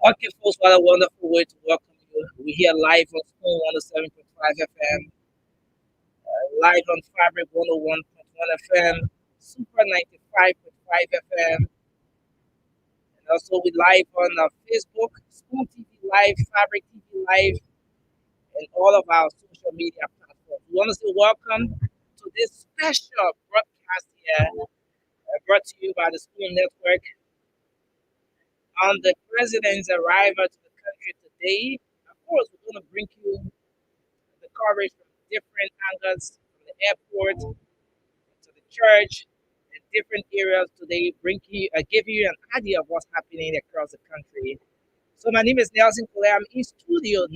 Okay, folks, what a wonderful way to welcome you. We're here live on Spoon 107.5 FM, live on Fabric 101.1 FM, Super 95.5 FM, and also we live on Facebook, Spoon TV Live, Fabric TV Live, and all of our social media platforms. We want to say welcome to this special broadcast here, brought to you by the Spoon Network on the president's arrival to the country today. Of course, we're going to bring you the coverage from different angles, from the airport to the church and different areas today, give you an idea of what's happening across the country. So my name is Nelson Kule. I'm in studio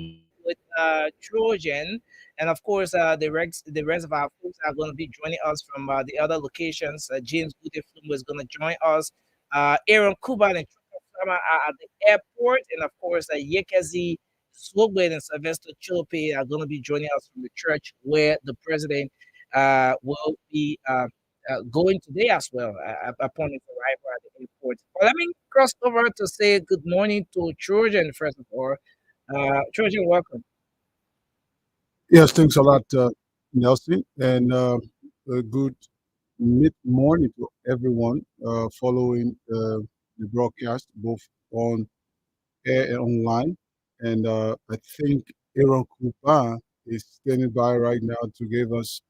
with Trojan, and of course the rest of our folks are going to be joining us from the other locations. James Budeflum is going to join us. Aaron Kuban and Chuka Sama are at the airport, and of course Yekezi Swogwed and Sylvester Chilope are going to be joining us from the church where the president will be going today as well upon his arrival at the airport. But let me cross over to say good morning to Trojan first of all. Trojan, welcome. Yes, thanks a lot, Nelson, and a good mid-morning to everyone following the broadcast, both on air and online. And I think Aaron Cooper is standing by right now to give us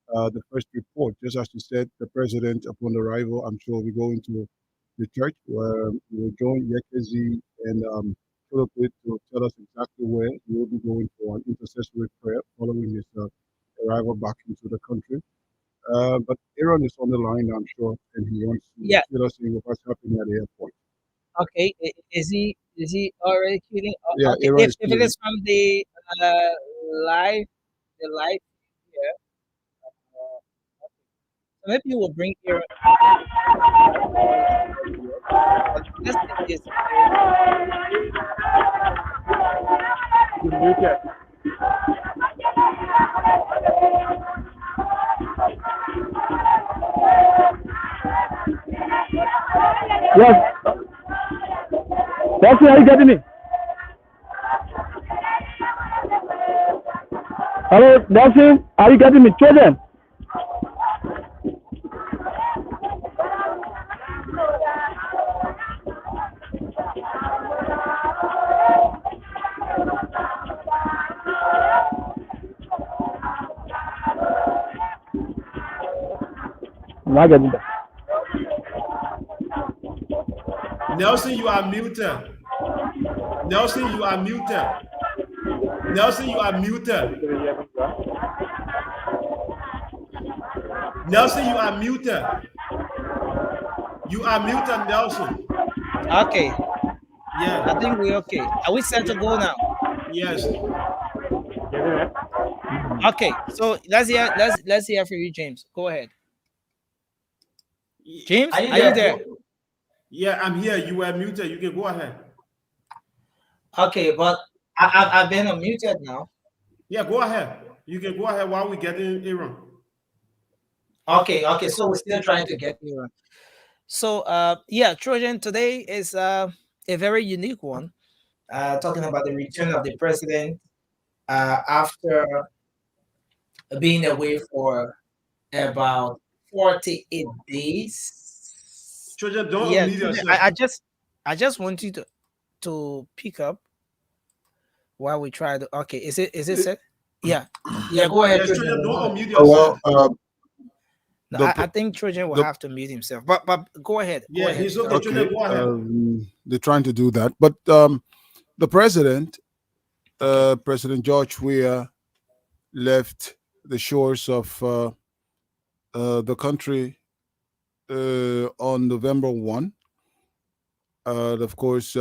the first report. Just as you said, the president, upon arrival, I'm sure we go into the church where we will join Yekezi and Philip to tell us exactly where we will be going for an intercessory prayer following his arrival back into the country. But Aaron is on the line, I'm sure, and he wants to Yeah. fill us in with what's happening at the airport. Okay. Is he already queuing? Yeah, Okay. Aaron If is if it queuing. is from uh live the live here, so maybe you will bring your call earlier. But let's take this. Yes, that's are you getting me? Hello, Delphine, are you getting me? Children, I'm not getting that. Nelson, you are muted. Nelson, you are muted. Nelson, you are muted. Nelson, you are muted. You are muted, Nelson. Okay. Yeah. I think we're okay. Are we set to go now? Yes. Okay. So let's hear from you, James. Go ahead. James, Are you are you there? there? Yeah, I'm here. You were muted. You can go ahead. Okay, but I've been unmuted now. Yeah, go ahead. You can go ahead while we get in Aaron. Okay, so we're still trying to get you. So yeah, Trojan, today is a very unique one. Talking about the return of the president after being away for about 48 days. Children, don't Yeah, unmute Trojan, yourself. I just want you to pick up while we try to. Okay, is it set? Yeah, yeah. Go ahead, Yes, Trojan. children, don't unmute Well, yourself. No, the I think Trojan will the have to mute himself. But go ahead. Go Yeah, ahead. he's okay. Continue. Children, okay, go ahead. they're trying to do that, but the president, Okay. President George Weah, left the shores of the country on November 1. Of course,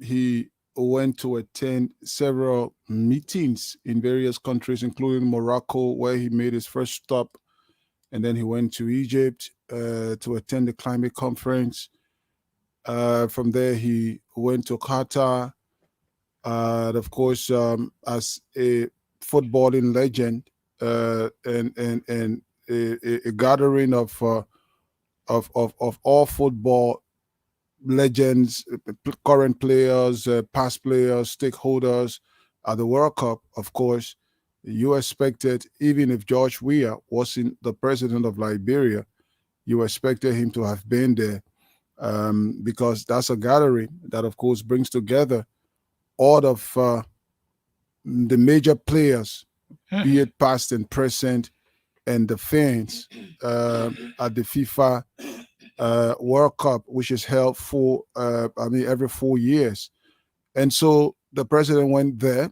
he went to attend several meetings in various countries, including Morocco, where he made his first stop. And then he went to Egypt to attend the climate conference. From there, he went to Qatar. Of course, as a footballing legend and a gathering of all football legends, current players, past players, stakeholders at the World Cup, of course, you expected, even if George Weah wasn't the president of Liberia, you expected him to have been there, because that's a gathering that, of course, brings together all of the major players, be Mhm. it past and present, and the fans at the FIFA World Cup, which is held every 4 years. And so the president went there.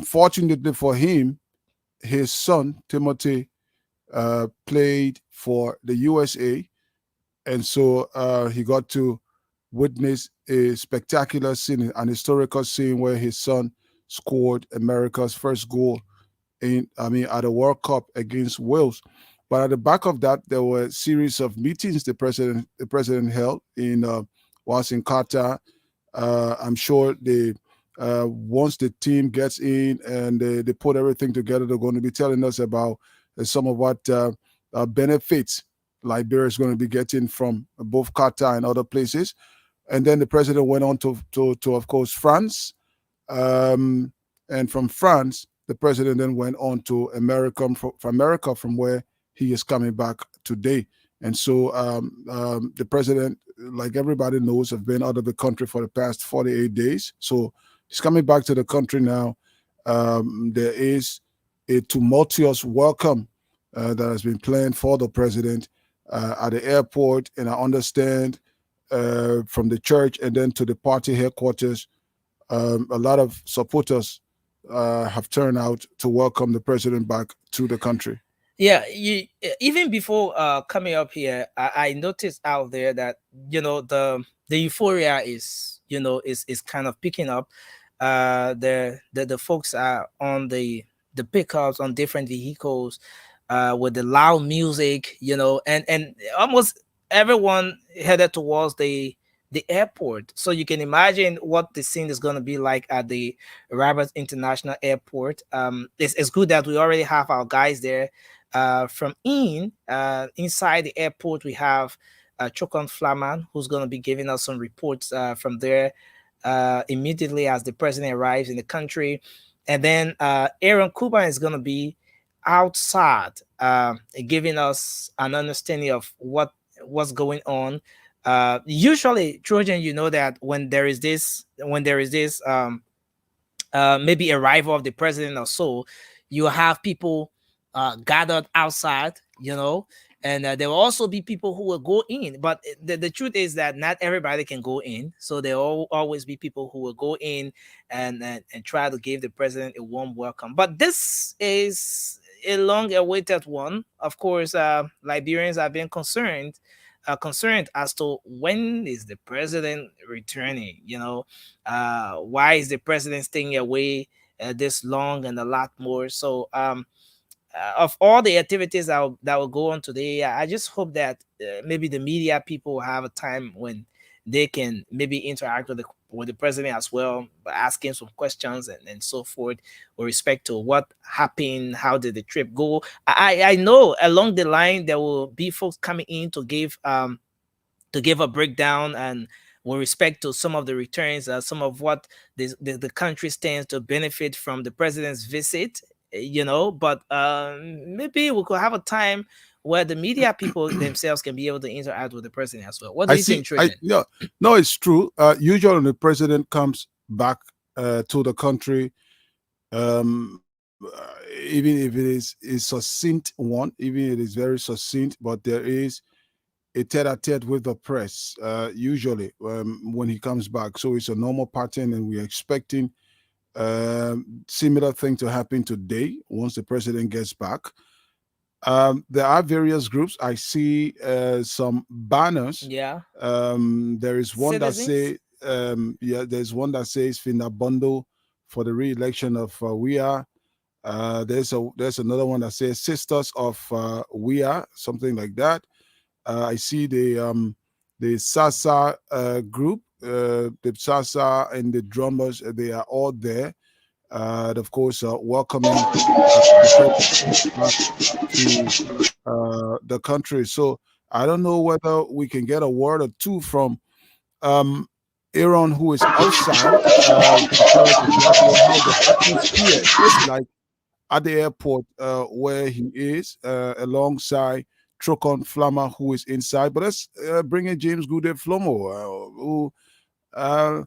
Fortunately for him, his son Timothy played for the USA, and so he got to witness a spectacular scene, an historical scene where his son scored America's first goal at a World Cup against Wales. But at the back of that, there were a series of meetings the president held in whilst in Qatar. I'm sure they once the team gets in and they put everything together, they're going to be telling us about some of what benefits Liberia is going to be getting from both Qatar and other places. And then the president went on to of course, France, um, and from France, the president then went on to America, from America, from where he is coming back today. And so the president, like everybody knows, have been out of the country for the past 48 days. So he's coming back to the country now. There is a tumultuous welcome that has been planned for the president at the airport. And I understand from the church and then to the party headquarters, a lot of supporters have turned out to welcome the president back to the country. Yeah, even before coming up here, I noticed out there that the euphoria is kind of picking up. The folks are on the pickups on different vehicles, with the loud music, and almost everyone headed towards the airport. So you can imagine what the scene is going to be like at the Rabat International Airport. It's good that we already have our guys there. From inside the airport, we have Chokon Flaman, who's going to be giving us some reports from there immediately as the president arrives in the country. And then Aaron Kuban is going to be outside, giving us an understanding of what's going on. Usually, Trojan, you know that when there is this maybe arrival of the president or so, you have people gathered outside, and there will also be people who will go in. But the truth is that not everybody can go in. So there will always be people who will go in and try to give the president a warm welcome. But this is a long awaited one. Of course, Liberians have been concerned as to when is the president returning. Why is the president staying away this long and a lot more? So of all the activities that will go on today, I just hope that maybe the media people will have a time when they can maybe interact with the president as well, by asking some questions and so forth, with respect to what happened, how did the trip go. I know along the line there will be folks coming in to give a breakdown and with respect to some of the returns, some of what the country stands to benefit from the president's visit, but maybe we could have a time where the media people themselves can be able to interact with the president as well. What do I you see. think, Trojan? No, it's true. Usually, when the president comes back to the country, um, even if it is a succinct one, even if it is very succinct, but there is a tete-a-tete with the press, usually when he comes back. So it's a normal pattern, and we're expecting similar thing to happen today once the president gets back. There are various groups. I see some banners. Yeah. There is one that Citizens. say, there's one that says Finabondo for the re-election of Weah. There's another one that says Sisters of Weah, something like that. I see the Sasa group, the Sasa and the drummers. They are all there. Of course, welcoming the president back to the country. So I don't know whether we can get a word or two from um, Aaron, who is outside, who can tell us exactly how the atmosphere is like at the airport where he is, alongside Trocon Flammer, who is inside. But let's bring in James Gooded Flomo, who uh,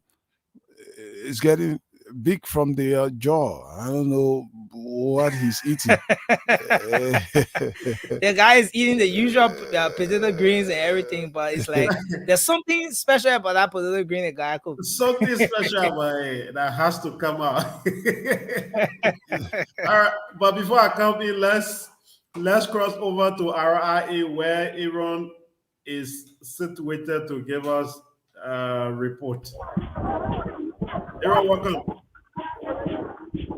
is getting big from the jaw. I don't know what he's eating. The guy is eating the usual potato greens and everything, but it's like there's something special about that potato green the guy cook. Something special about it that has to come out. All right, but before I come in, let's cross over to RIA where Aaron is situated to give us a report. Aaron, welcome.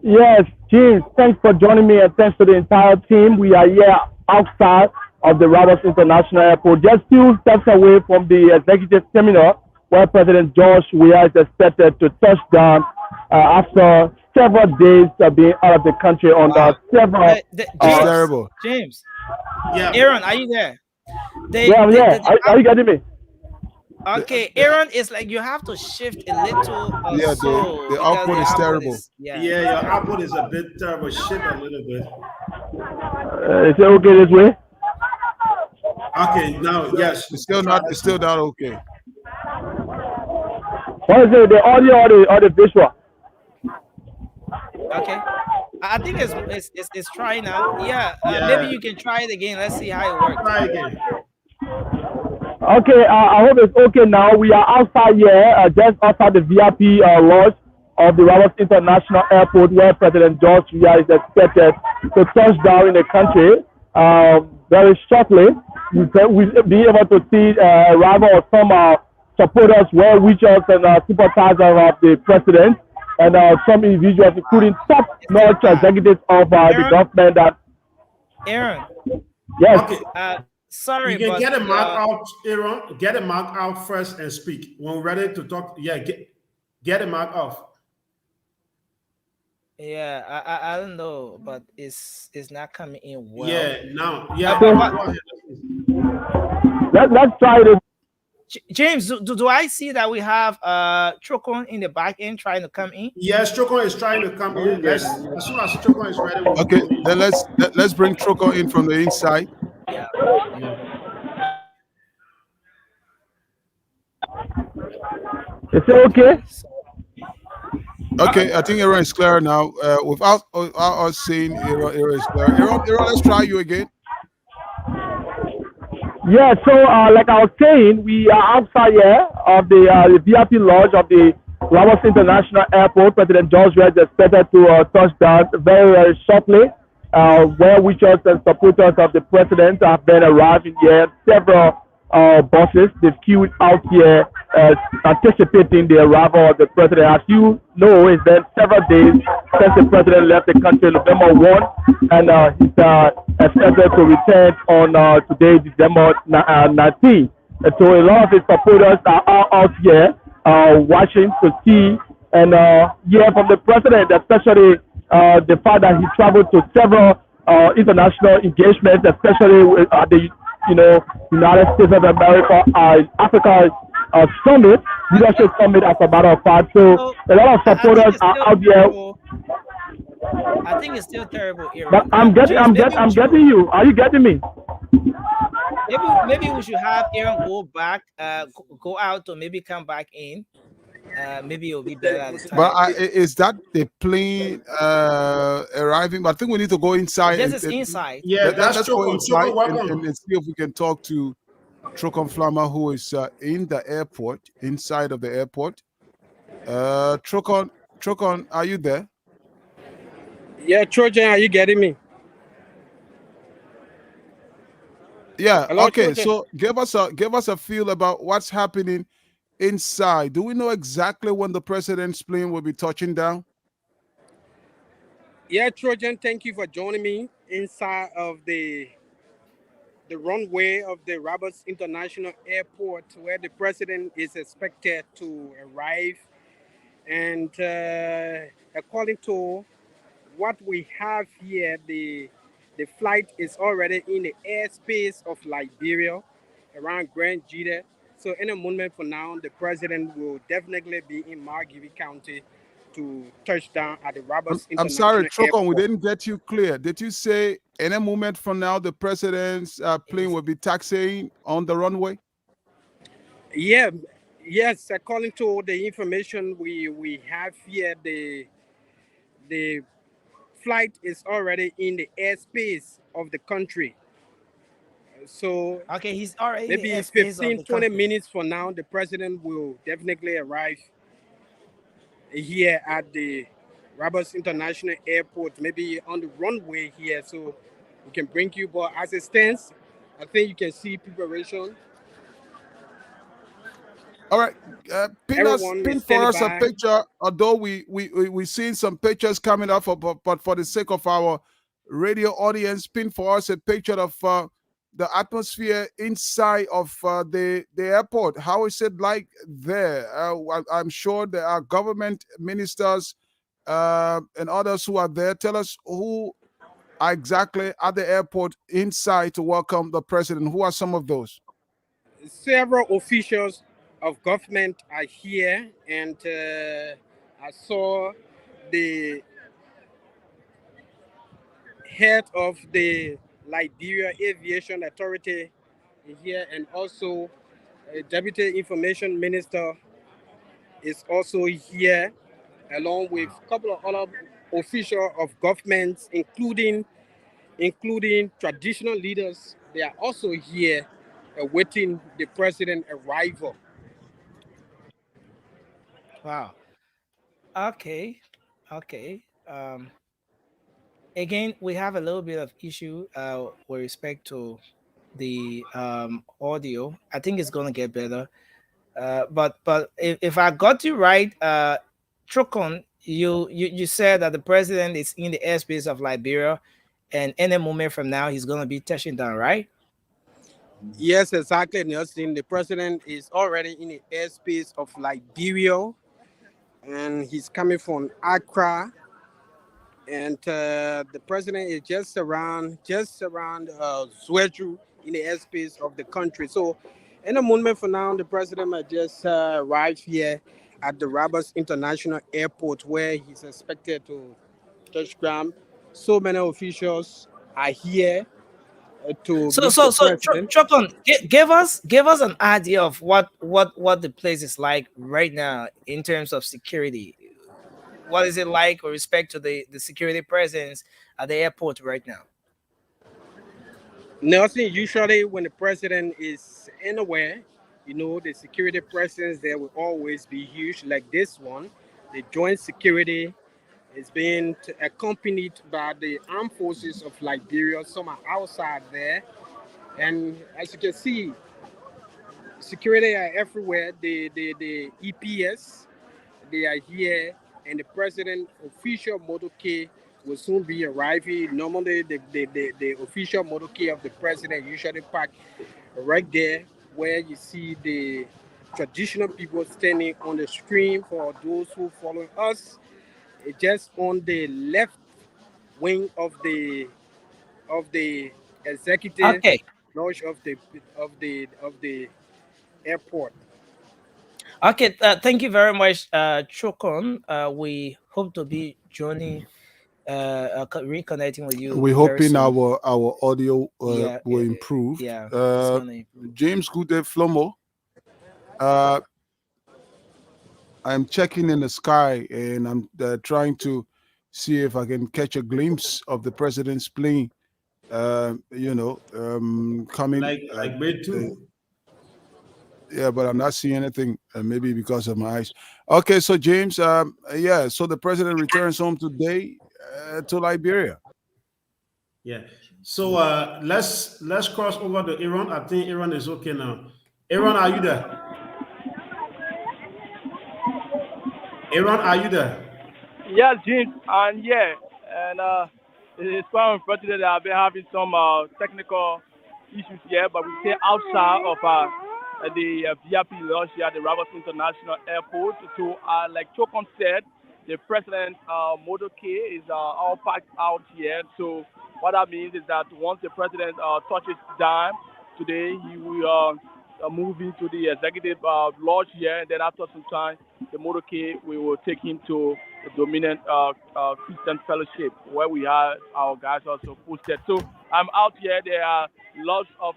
Yes, James, thanks for joining me and thanks to the entire team. We are here outside of the Roberts International Airport, just few steps away from the executive seminar where President George Weah is expected to touch down after several days of being out of the country on several. It's James, terrible. James, Yeah. Aaron, are you there? Yeah. Are you getting me? Okay, Aaron, is like you have to shift a little or Yeah, so the because output the is output terrible. is Yeah, your output is a bit terrible. Shit, a little bit. Is it okay this way? Okay, now yes. It's still not. It's still not okay. What is it, the audio or the visual? Okay. I think it's trying now. Yeah, Yeah. maybe you can try it again. Let's see how it works. Try again. Okay, I hope it's okay now. We are outside here, just outside the VIP lodge of the Roberts International Airport, where President George Weah is expected to touch down in the country very shortly. We'll be able to see arrival of some supporters, well-wishers, and sympathizers of the president, and some individuals, including top-notch executives of the government. That Aaron, yes. Okay. sorry, You can but get a mark out, Aaron. Get a mark out first and speak. When we're ready to talk, yeah, get a mark off. yeah, I don't know, but it's not coming in well. Yeah, now, yeah. But, Go ahead. Let's try it. James, do I see that we have Trocon in the back end trying to come in? Yes, Choco is trying to come in. As soon as Choco is ready, we'll Okay, then let's bring Trocon in from the inside. Yeah. Is it okay? Okay, I think Aaron is clear now. Without us saying Aaron is clear. Aaron, let's try you again. Yeah, so like I was saying, we are outside here of the VIP lodge of the Roberts International Airport. President George Weah is expected to touch down very, very shortly. Well-wishers and supporters of the president have been arriving here. Several buses, they've queued out here anticipating the arrival of the president. As you know, it's been several days since the president left the country November 1, and he's expected to return on today, December 19. And so a lot of his supporters are out here watching to see and hear from the president, especially the fact that he traveled to several international engagements, especially at the United States of America, Africa Summit, Leadership Summit, as a matter of fact. So a lot of supporters are out there. I think it's still terrible, Aaron. But I'm getting you. Are you getting me? Maybe we should have Aaron go back, go out to maybe come back in. Maybe it'll be better at the time. But is that the plane arriving? But I think we need to go inside. This is inside. Yeah, let's that's go Choco. inside Choco, and see if we can talk to Trocon Flammer, who is in the airport, inside of the airport. Trocon, are you there? Yeah, Trojan, are you getting me? Yeah. Hello, Okay. Trojan. So give us a feel about what's happening inside. Do we know exactly when the president's plane will be touching down? Yeah, Trojan, thank you for joining me inside of the runway of the Roberts International Airport, where the president is expected to arrive. And according to what we have here, the flight is already in the airspace of Liberia. around Grand Jita. So in a moment from now, the president will definitely be in Margibi County to touch down at the Roberts I'm sorry, International Trocon, we Airport. didn't get you clear. Did you say any moment from now the president's plane will be taxiing on the runway? Yeah, yes. According to the information we have here, the flight is already in the airspace of the country. So Okay, he's already in the maybe airspace of 15, the 20 country. minutes from now, the president will definitely arrive here at the Roberts International Airport, maybe on the runway here, so we can bring you. But as it stands, I think you can see preparation. All right, Everyone is pin for standing us a by. picture. Although we seen some pictures coming up, but for the sake of our radio audience, pin for us a picture of the atmosphere inside of the airport. How is it like there? I'm sure there are government ministers and others who are there. Tell us who are exactly at the airport inside to welcome the president. Who are some of those? Several officials of government are here, and I saw the head of the Liberia Aviation Authority here, and also Deputy Information Minister is also here, along with a couple of other officials of governments, including traditional leaders. They are also here awaiting the president arrival. Wow. Okay. Okay. Again, we have a little bit of issue with respect to the audio. I think it's gonna get better. But if I got you right, Trocon, you said that the president is in the airspace of Liberia, and any moment from now he's gonna be touching down, right? Yes, exactly, Nelson. The president is already in the airspace of Liberia, and he's coming from Accra, and the president is just around Zwedru in the airspace of the country. So, in a moment from now, the president might just arrive here at the Roberts International Airport, where he's expected to touch ground. So many officials are here to So meet the so so president. Trocon, give us an idea of what the place is like right now in terms of security. What is it like with respect to the security presence at the airport right now? Nelson, usually when the president is anywhere, the security presence there will always be huge. Like this one, the joint security is being accompanied by the armed forces of Liberia. Some are outside there. And as you can see, security are everywhere. The EPS, they are here, and the president official motorcade will soon be arriving. Normally, the official motorcade of the president usually park right there where you see the traditional people standing on the screen. For those who follow us, just on the left wing of the executive Okay. lodge of the airport. Okay, thank you very much, Chokon. We hope to be joining, reconnecting with you We're very hoping soon. our audio Yeah, will improve. yeah, it's gonna improve. James Gude Flomo, I'm checking in the sky and I'm trying to see if I can catch a glimpse of the president's plane. Coming. Like me Uh, too. yeah, but I'm not seeing anything. Maybe because of my eyes. Okay, so James, yeah, so the president returns home today to Liberia. Yeah. So let's cross over to Iran. I think Iran is okay now. Iran, are you there? Iran, are you there? Yes, James, and yeah, and it's quite unfortunate that I've been having some technical issues here, but we stay outside of the VIP lounge here at the Roberts International Airport. So, like Chokon said, the president's motorcade is all packed out here. So, what that means is that once the president touches down, today. He will move into the executive lodge here, and then after some time, the motorcade we will take him to the Dominion Christian Fellowship where we have our guys also posted. So I'm out here. There are lots of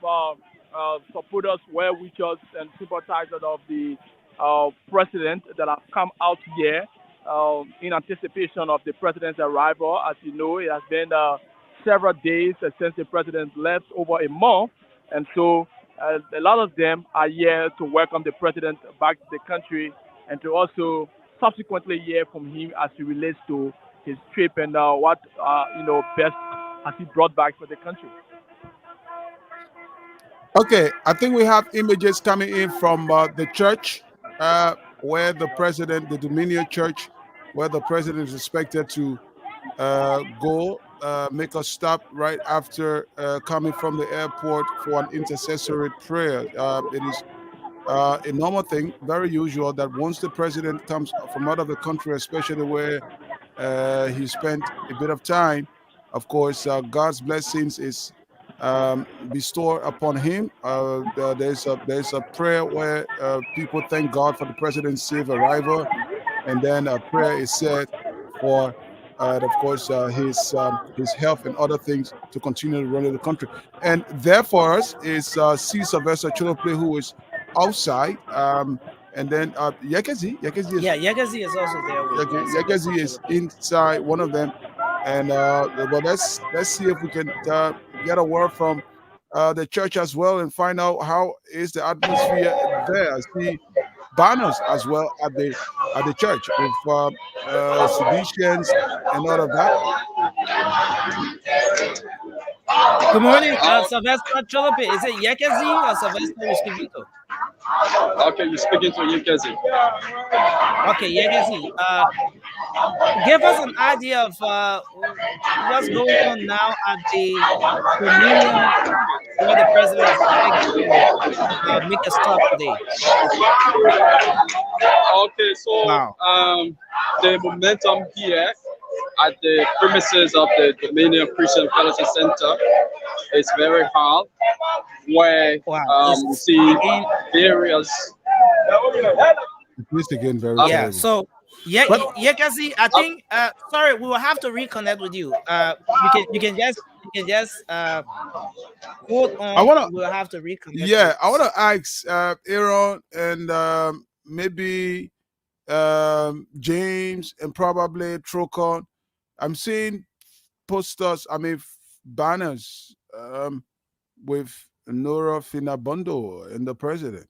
supporters, well wishers, and sympathizers of the president that have come out here in anticipation of the president's arrival. As you know, it has been several days since the president left, over a month, and so a lot of them are here to welcome the president back to the country and to also subsequently hear from him as it relates to his trip and what best has he brought back for the country. Okay, I think we have images coming in from the church where the president, the Dominion Church, where the president is expected to go make a stop right after coming from the airport for an intercessory prayer. It is a normal thing, very usual, that once the president comes from out of the country, especially where he spent a bit of time, of course, God's blessings is bestowed upon him. There's a prayer where people thank God for the president's safe arrival, and then a prayer is said for, of course, his health and other things to continue to run the country. And there for us is C. Sylvester Cholople, who is outside. And then Yekezi is Yeah, Yagazi is also there with Yekezi is inside one of them. And but let's see if we can get a word from the church as well and find out how is the atmosphere there. I see banners as well at the church with seditions and all of that. Good morning, Sylvester Cholope. Is it Yekazi or Sylvester you're speaking to? Okay, you're speaking to Yekezi. Okay, Yekazi. Give us an idea of what's going on now at the Dominion where the president is expected to make a stop today. Okay, so Wow. the momentum here at the premises of the Dominion Christian Fellowship Center is very hard, where Wow. we see various. It is again very Yeah. terrible. So Yekazi, I think sorry, we will have to reconnect with you. You can just hold I on. wanna We'll have to reconnect. Yeah, I want to ask Aaron and maybe James and probably Trocon. I'm seeing posters, banners with Nora Finabondo and the president.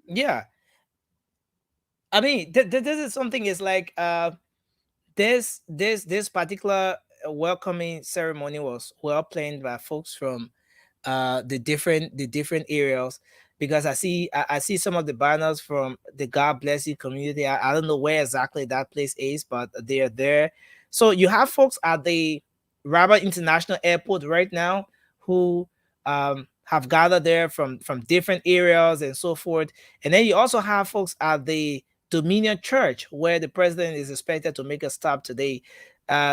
Yeah. I mean, this is something. Is like this particular welcoming ceremony was well planned by folks from the different areas, because I see some of the banners from the God Bless You community. I don't know where exactly that place is, but they are there. So you have folks at the Rabat International Airport right now who have gathered there from different areas and so forth. And then you also have folks at the Dominion Church where the president is expected to make a stop today.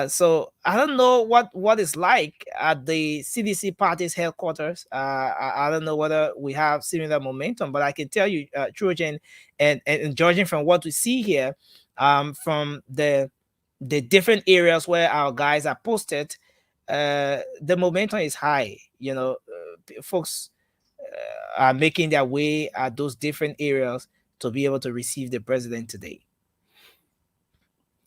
So I don't know what it's like at the CDC party's headquarters. I don't know whether we have similar momentum, but I can tell you, Trojan, and judging from what we see here, from the different areas where our guys are posted, the momentum is high. Folks are making their way at those different areas to be able to receive the president today.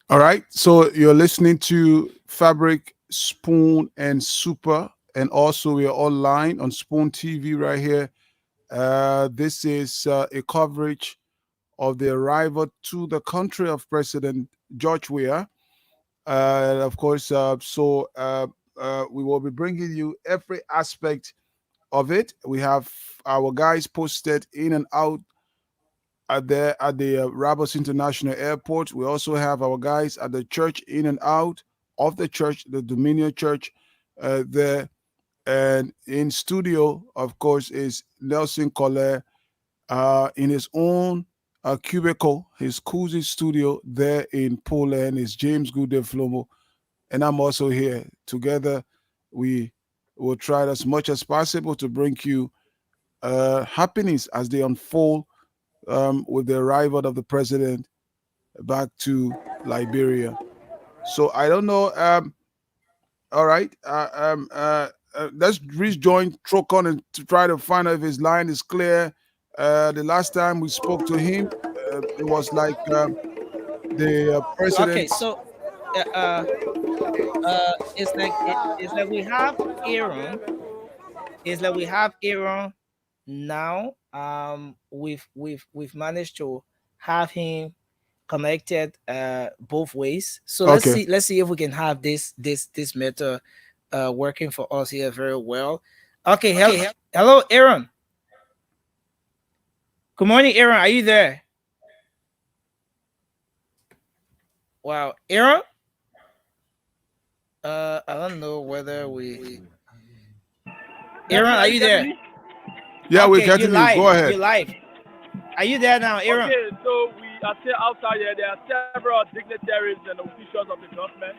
All right. So you're listening to Fabric, Spoon, and Super. And also we are online on Spoon TV right here. This is a coverage of the arrival to the country of President George Weah. Of course, we will be bringing you every aspect of it. We have our guys posted in and out at the Rabos International Airport. We also have our guys at the church, in and out of the church, the Dominion Church there. And in studio, of course, is Nelson Collet in his own cubicle, his cozy studio there in Poland is James Goode Flomo. And I'm also here. Together, we We'll try as much as possible to bring you happenings as they unfold with the arrival of the president back to Liberia. So I don't know. All right. Let's rejoin Trocon and to try to find out if his line is clear. The last time we spoke to him, it was like the Okay, president. so uh, uh, it's like we have Aaron. It's like we have Aaron now. We've managed to have him connected both ways. So Okay. let's see if we can have this method working for us here very well. Okay, hello Aaron. Good morning, Aaron. Are you there? Wow, Aaron. I don't know whether we. Aaron, are you there? Yeah, we're Okay, you getting you. live. Go ahead. You live. Are you there now, Aaron? Okay, so we are still outside here. There are several dignitaries and officials of the government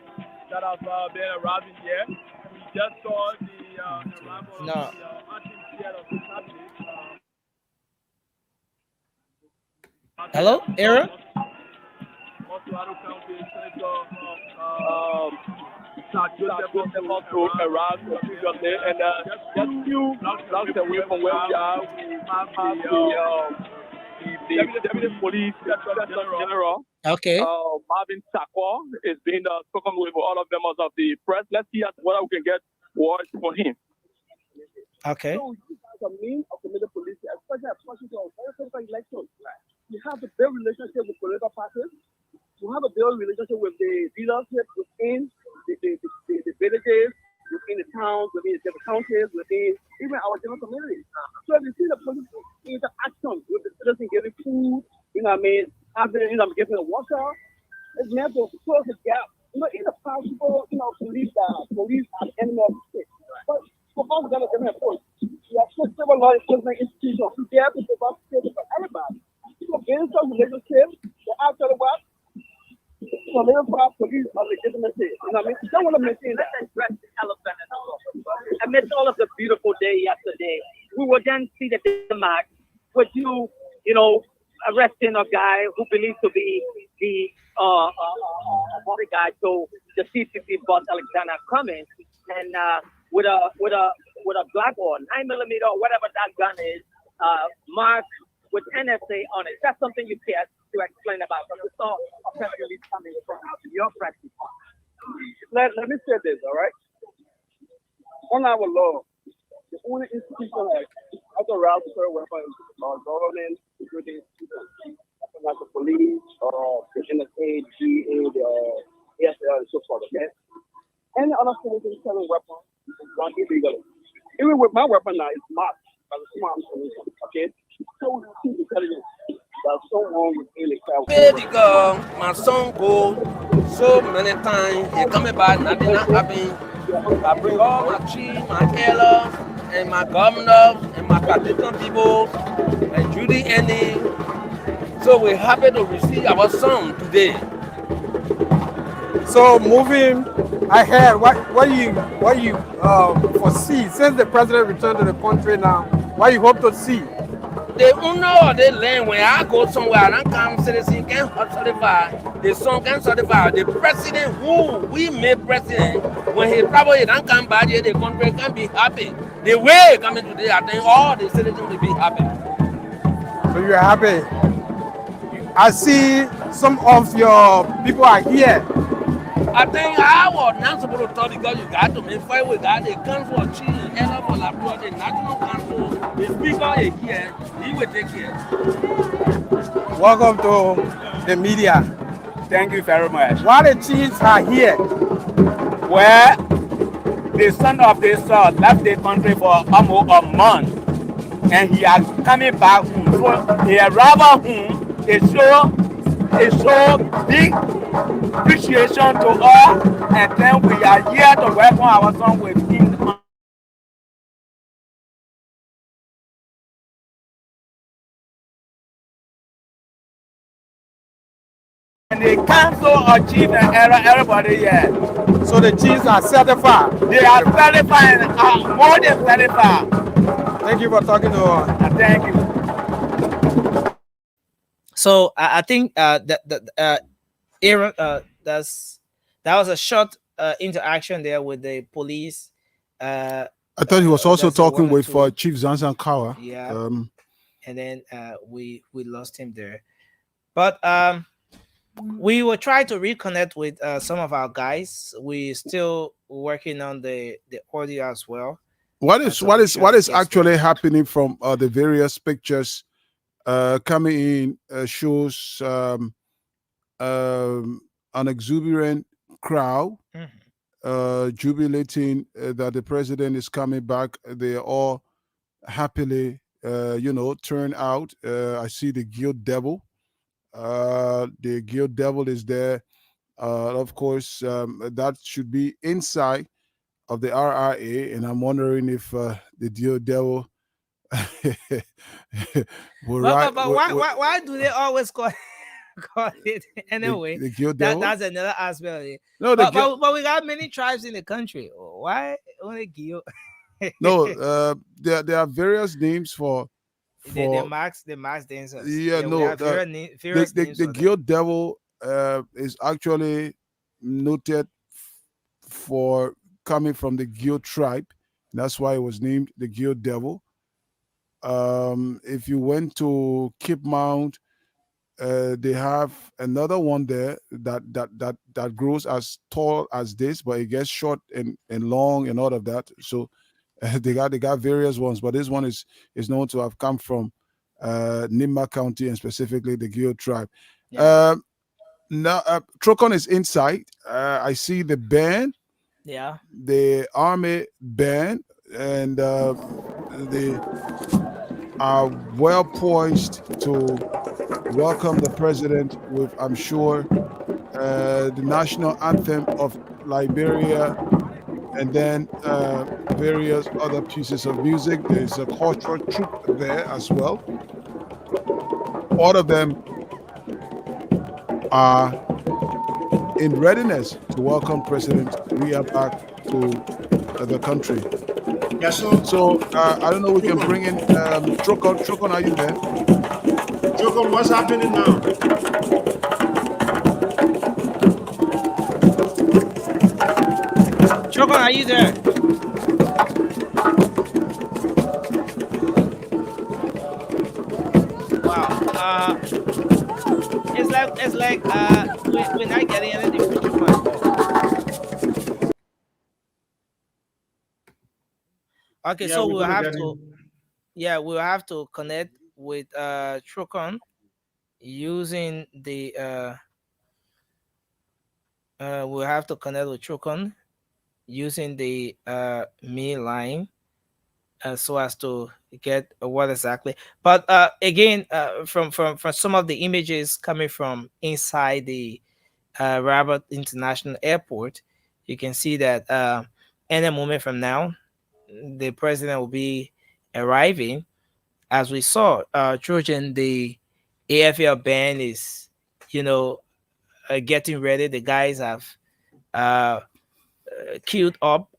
that have been arriving here. We just saw the arrival of No. the acting chair of the cabinet. Hello, Aaron. Oswego County Senator Joseph also arrived previously, and just few blocks away from where we are, we have the Deputy Police General. Okay. Marvin Sakwa is being spoken with all of members of the press. Let's see whether we can get words for him. Okay. So you guys are mean of the middle police, especially of very critical elections. You have to build relationship with political parties. You have to build relationship with the leadership within the villages, within the towns, within the different counties, within even our different communities. So if you see the police interaction with the citizens getting food, giving them water, it's meant to close the gap. In the past, people, believe that police are the enemy of the state. But for us, we're going to give point. We have so civil law enforcement institutions who dare to provide safety for everybody. People build some relationships, they actually work. Solidify police are legitimacy. You don't want to maintain that. Let's address the elephant in the room. Amidst all of the beautiful day yesterday, we will then see the demise with arresting a guy who believes to be the bodyguard to the CCP boss Alexander Cummings, and with a Glock or 9mm or whatever that gun is, marked with NSA on it. That's something you care to explain about, because we saw a press release coming from your press department. Let me say this, all right? On our law, the only institution that authorized to carry weapons are government security institutions, like the police or the NSA, GA, the ASL, and so forth, okay? Any other citizen carrying weapons is done illegally. Even with my weapon now, it's marked by the smart solution, okay? So we see intelligence that someone with really Because my son go so many times, he coming back, nothing not happen. I bring all my chief, my elders, and my governors, and my traditional people, and Judy Annie. So we're happy to receive our son today. So moving ahead, what you foresee since the president returned to the country now? What you hope to see? The owner of the land, when I go somewhere, I don't come citizen can certify, the son can certify, the president who we made president, when he travel, he don't come back here, the country can be happy. The way coming today, I think all the citizens will be happy. So you're happy. I see some of your people are here. I think I was not supposed to talk because you got to make fight with that. The council of chief, elder for Labrador, the national council, the speaker is here, he will take care. Welcome to the media. Thank you very much. While the chiefs are here, Where the son of this left the country for almost a month, and he is coming back home. So he arrived home. It show big appreciation to all, and then we are here to welcome our son with him. And the council of chief and everybody here. So the chiefs are certified. They are certified, more than certified. Thank you for talking to us. Thank you. So I think Aaron, that was a short interaction there with the police. I thought he was also That's a talking one or with two. Chief Zanzan Kawa. Yeah. Um, And then we lost him there. But we will try to reconnect with some of our guys. We still working on the audio as well. what is actually happening from the various pictures coming in shows an exuberant crowd jubilating that the president is coming back. They are all happily, turn out. I see the guild devil. The guild devil is there. Of course, that should be inside of the RIA, and I'm wondering if the guild devil but why do they always call it anyway? The guild devil? That's another aspect of it. No, but we got many tribes in the country. Why only guild? No, there are various names for the max dancers. Yeah, no, the guild devil is actually noted for coming from the guild tribe. That's why it was named the guild devil. If you went to Cape Mount, they have another one there that grows as tall as this, but it gets short and long and all of that. So they got various ones, but this one is known to have come from Nimba County and specifically the Gill tribe. Yeah. Now Trocon is inside. I see the band, the army band, and they are well poised to welcome the president with, I'm sure, the national anthem of Liberia, and then various other pieces of music. There's a cultural troupe there as well. All of them are in readiness to welcome President Weah back to the country. Yes, sir. So I don't know. We can bring in Trocon. Trocon, are you there? Trocon, what's happening now? Trocon, are you there? Wow. It's like we're not getting anything from Trocon. Okay, so we'll have to connect with Trocon using the we'll have to connect with Trocon using the me line so as to get what exactly. But again, from some of the images coming from inside the Rabat International Airport, you can see that any moment from now the president will be arriving. As we saw, Trojan, the AFL band is, getting ready. The guys have queued up,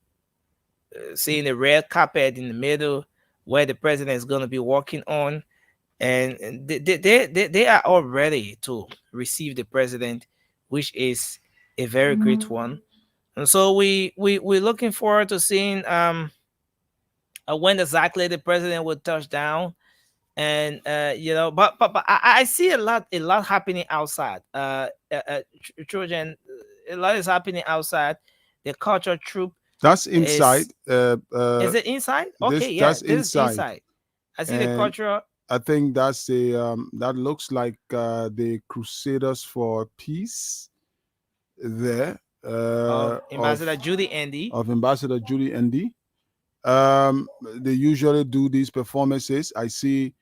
seeing the red carpet in the middle where the president is going to be walking on, and they are all ready to receive the president, which is a very great one. And so we're looking forward to seeing when exactly the president would touch down. And but I see a lot happening outside. Trojan, a lot is happening outside. The culture troop. That's inside. Is it inside? Okay, that's this is inside. I see the culture. I think that's that looks like the Crusaders for Peace there. Of Ambassador Judy Andy. Of Ambassador Judy Andy. They usually do these performances. I see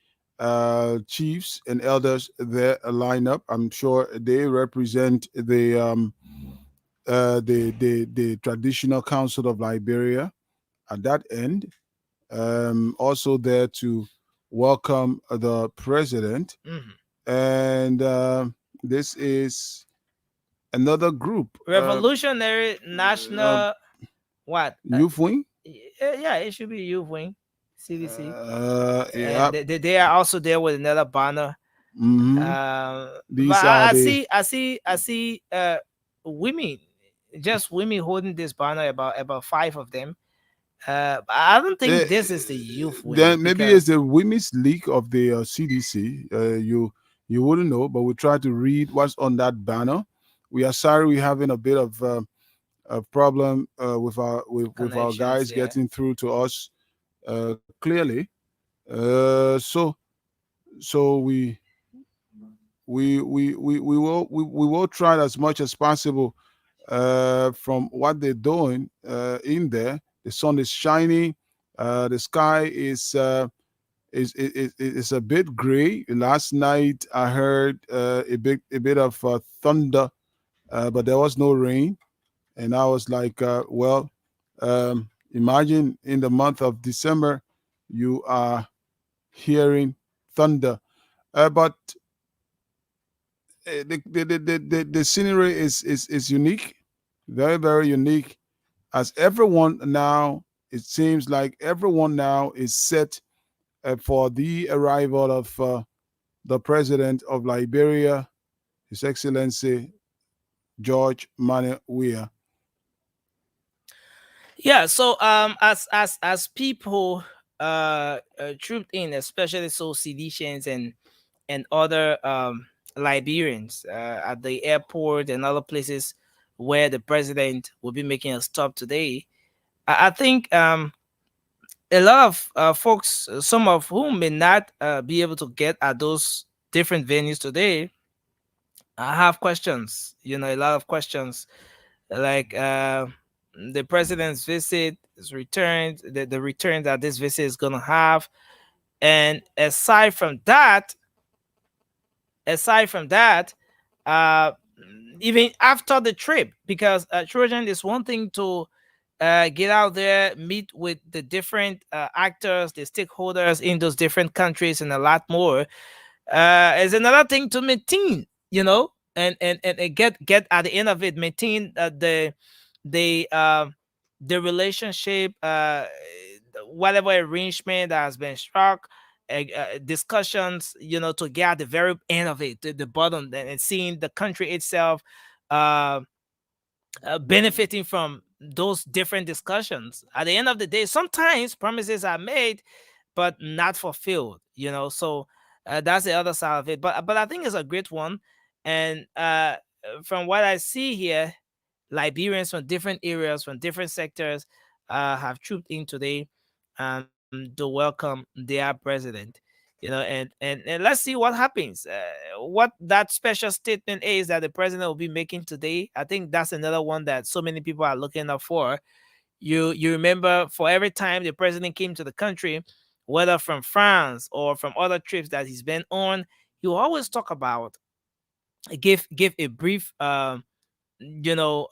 chiefs and elders there line up. I'm sure they represent the traditional council of Liberia at that end. Also there to welcome the president. Mm-hmm. And this is another group, Revolutionary National what? youth wing. Yeah, it should be Youth Wing, CDC, and Yeah. they are also there with another banner. Hmm. But These are the I see women, just women holding this banner, about five of them. But I don't think uh, this is the Youth Wing then maybe it's because the women's league of the CDC. You wouldn't know, but we try to read what's on that banner. We are sorry we're having a bit of a problem with our connections. guys Yeah. getting through to us clearly. So we will try as much as possible from what they're doing in there. The sun is shining. The sky is a bit gray. Last night I heard a bit of thunder, but there was no rain, and I was like, well, imagine in the month of December you are hearing thunder, but the scenery is unique, very very unique. As everyone now, it seems like everyone now is set for the arrival of the president of Liberia, His Excellency George Mane Weah. Yeah. So as people trooped in, especially so Seditians and other Liberians at the airport and other places where the president will be making a stop today. I think a lot of folks, some of whom may not be able to get at those different venues today, I have questions. A lot of questions like the president's visit, his return, the return that this visit is gonna have, and aside from that, uh, even after the trip, because Trojan is one thing to get out there, meet with the different actors, the stakeholders in those different countries, and a lot more. Is another thing to maintain, and get at the end of it, maintain the uh, the relationship, whatever arrangement that has been struck, discussions, to get at the very end of it, the bottom, and seeing the country itself uh, benefiting from those different discussions. At the end of the day, sometimes promises are made but not fulfilled. So that's the other side of it. But I think it's a great one, and from what I see here, Liberians from different areas, from different sectors, have trooped in today to welcome their president. And let's see what happens. What that special statement is that the president will be making today. I think that's another one that so many people are looking up for. You remember, for every time the president came to the country, whether from France or from other trips that he's been on, he will always talk about, give a brief you know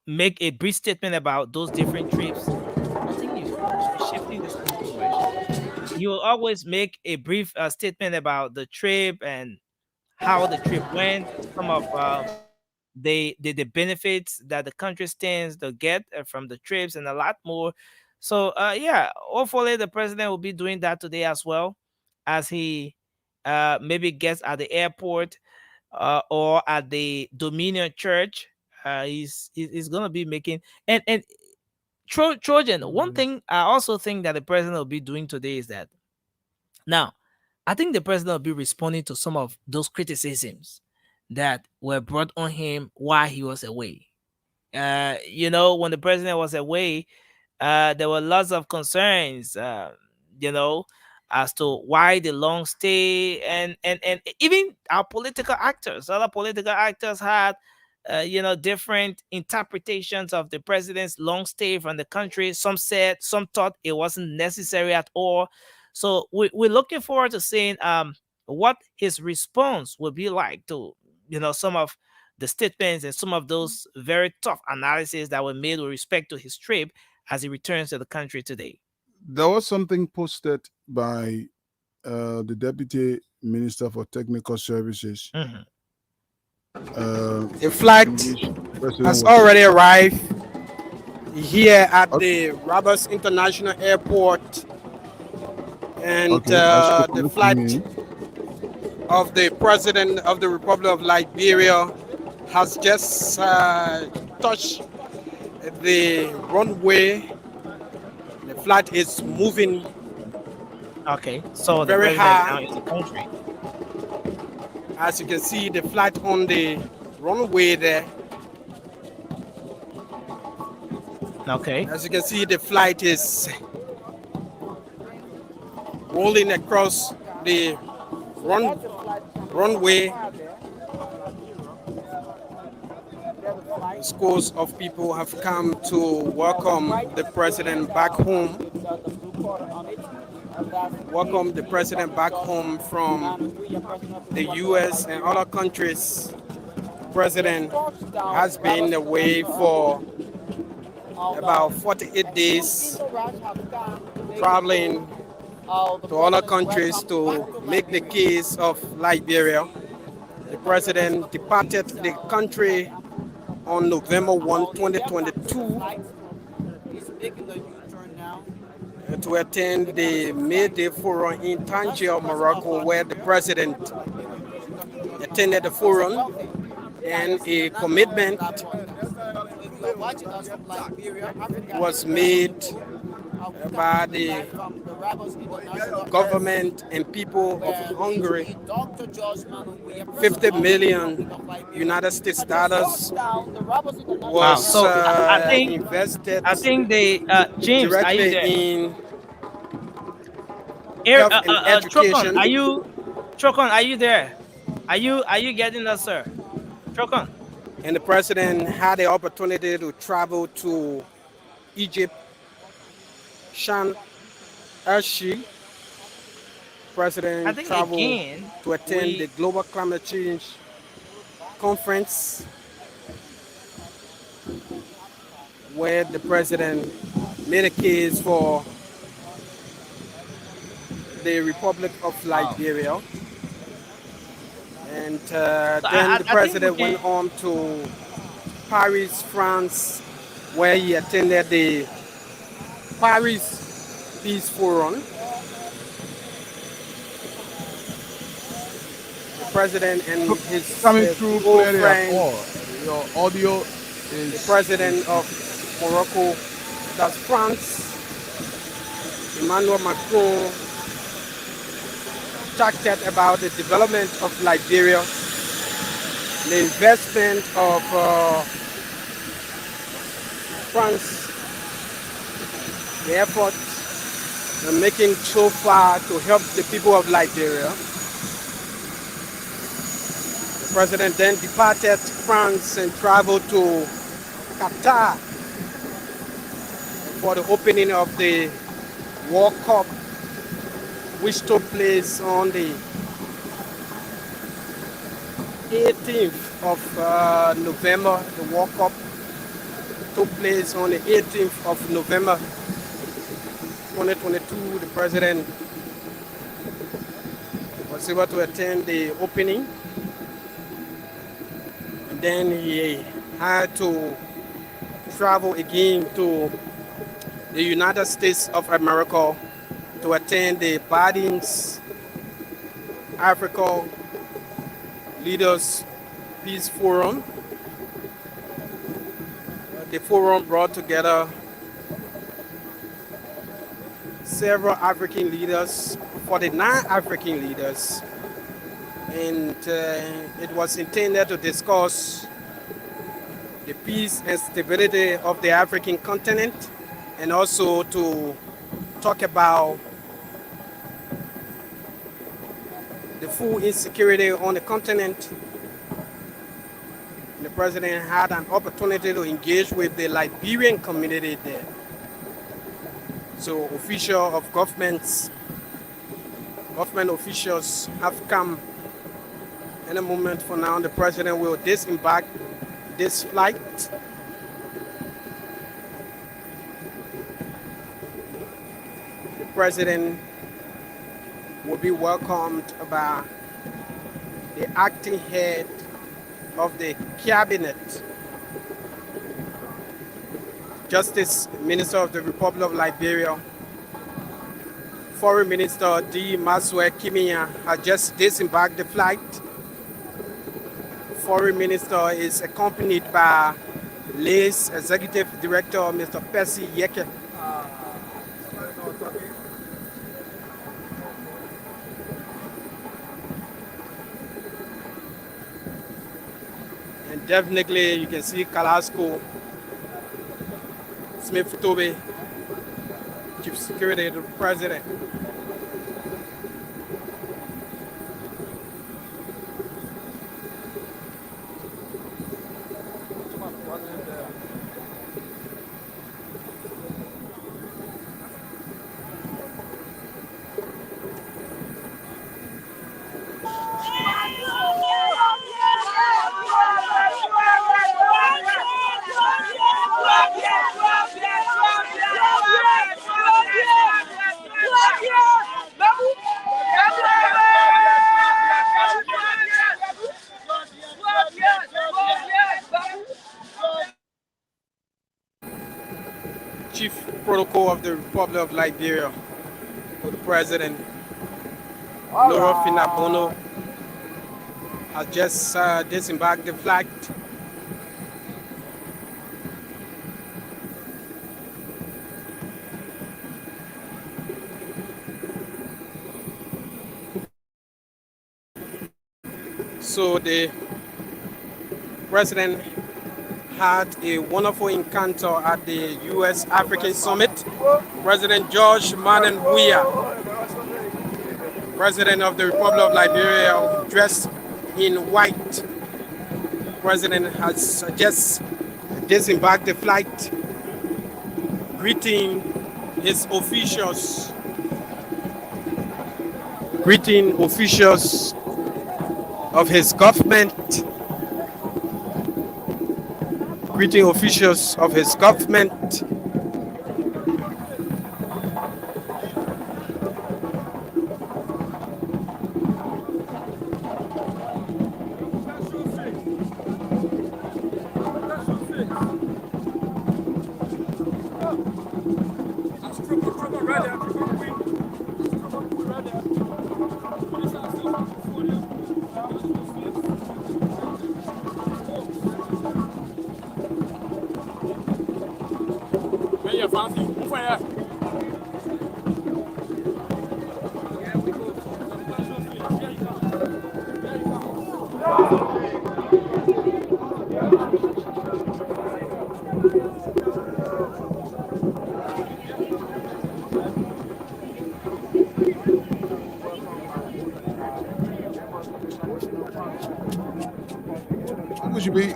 make a brief statement about those different trips. I think you're shifting the screen too much. He will always make a brief statement about the trip and how the trip went, some of the benefits that the country stands to get from the trips, and a lot more. So yeah, hopefully the president will be doing that today as well, as he maybe gets at the airport or at the Dominion Church. He's gonna be making, and Trojan. One thing I also think that the president will be doing today is that, now, I think the president will be responding to some of those criticisms that were brought on him while he was away. When the president was away, there were lots of concerns, you know, as to why the long stay, and even our political actors, other political actors had, different interpretations of the president's long stay from the country. Some thought it wasn't necessary at all. So we're looking forward to seeing what his response will be like to, some of the statements and some of those very tough analyses that were made with respect to his trip as he returns to the country today. There was something posted by the Deputy Minister for Technical Services. Mhm. The flight in which the president has was. already arrived here at Okay, the Roberts International Airport, and okay, I'll take a the look flight in. of the President of the Republic of Liberia has just touched the runway. The flight is moving Okay, so the very president high. now is the country. As you can see, the flight on the runway there. Okay. As you can see, the flight is rolling across the runway. Scores of people have come to welcome the president back home. Welcome the president back home from the US and other countries. The president has been away for about 48 days, traveling to other countries to make the case of Liberia. The president departed the country on November 1, 2022 to attend the May Day Forum in Tangier, Morocco, where the president attended the forum, and a commitment was made by the government and people of Hungary. 50 million United States dollars Wow. was So invested I think they James, are you directly there? in Air, health and Trokon, education. are you there? Are you getting us, sir? Trokon. And the president had the opportunity to travel to Egypt. Shan Ashi, I president, think traveled again to attend the we Global Climate Change Conference, where the president made a case for the Republic of wow. Liberia. And So then the I think we president can went on to Paris, France, where he attended the Paris Peace Forum. The president and his Coming through old clearly at friend, all. Your audio the president of Morocco, that's France, Emmanuel Macron, chatted about the development of Liberia, the investment of France, the effort they're making so far to help the people of Liberia. The president then departed France and traveled to Qatar for the opening of the World Cup, which took place on the 18th of November. The World Cup took place on the 18th of November 2022. The president was able to attend the opening, and then he had to travel again to the United States of America to attend the Biden's Africa Leaders Peace Forum. The forum brought together several African leaders, 49 African leaders, and it was intended to discuss the peace and stability of the African continent, and also to talk about the food insecurity on the continent. The president had an opportunity to engage with the Liberian community there. So officials of government officials have come. In a moment from now, the president will disembark this flight. The president will be welcomed by the acting head of the Cabinet, Justice Minister of the Republic of Liberia, Foreign Minister D. Maswe Kimia has just disembarked the flight. Foreign Minister is accompanied by LACE Executive Director Mr. Percy Yeke. And definitely you can see Kalasco, Smith Tobe, Chief Security of the President. Chief Protocol of the Republic of Liberia, for the President, Laura Finabono, has just disembarked the flight. So the President had a wonderful encounter at the U.S. African Summit. President George Mannen Weah, President of the Republic of Liberia, dressed in white. President has just disembarked the flight, greeting his officials, greeting officials of his government, greeting officials of his government.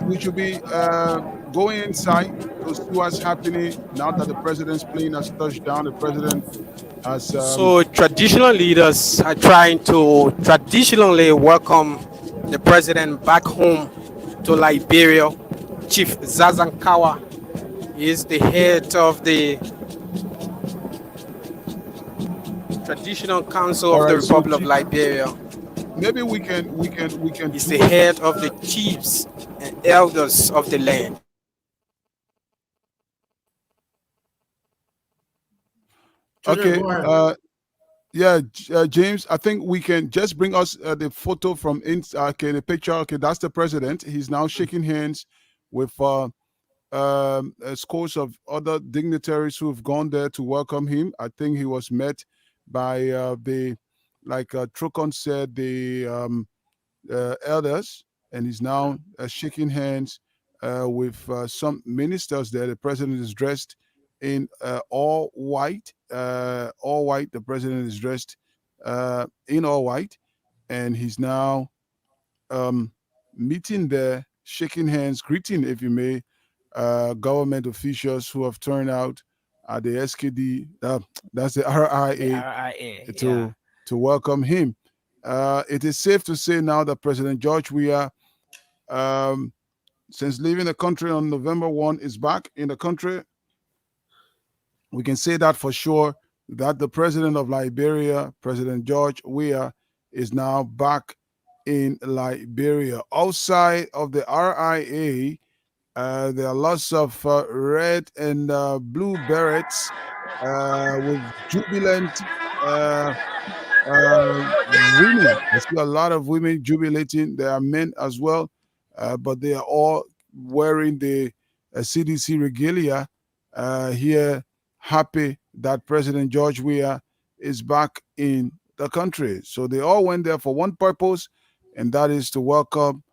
We should be going inside to see what's happening now that the president's plane has touched down. The president has So traditional leaders are trying to traditionally welcome the president back home to Liberia. Chief Zazankawa is the head of the Traditional Council all of the right. So Republic of Liberia. maybe we can He's the do it. head of the chiefs and elders of the land. Treasure, Okay. go ahead. Yeah, James. I think we can just bring us the photo from okay, the picture. Okay, that's the president. He's now shaking hands with scores of other dignitaries who have gone there to welcome him. I think he was met by the, like Trocon said, the elders, and he's now shaking hands with some ministers there. The president is dressed in all white. All white. The president is dressed in all white, and he's now um, meeting there, shaking hands, greeting, if you may, government officials who have turned out at the SKD, that's the The RIA, RIA, yeah. to welcome him. It is safe to say now that President George Weah, um, since leaving the country on November 1, is back in the country. We can say that for sure, that the president of Liberia, President George Weah, is now back in Liberia. Outside of the RIA, there are lots of red and blue berets with jubilant uh, women. I see a lot of women jubilating. There are men as well, but they are all wearing the CDC regalia here, happy that President George Weah is back in the country. So they all went there for one purpose, and that is to welcome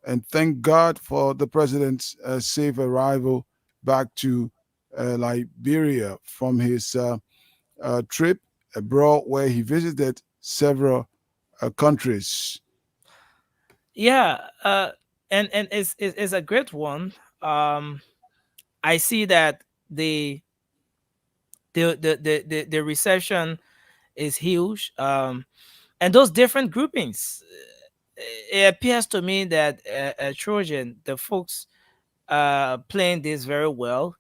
and thank God for the president's safe arrival back to Liberia from his trip abroad, where he visited several countries. Yeah, and it's a great one. Um, I see that the the reception is huge. And those different groupings, it appears to me that Trojan, the folks playing this very well,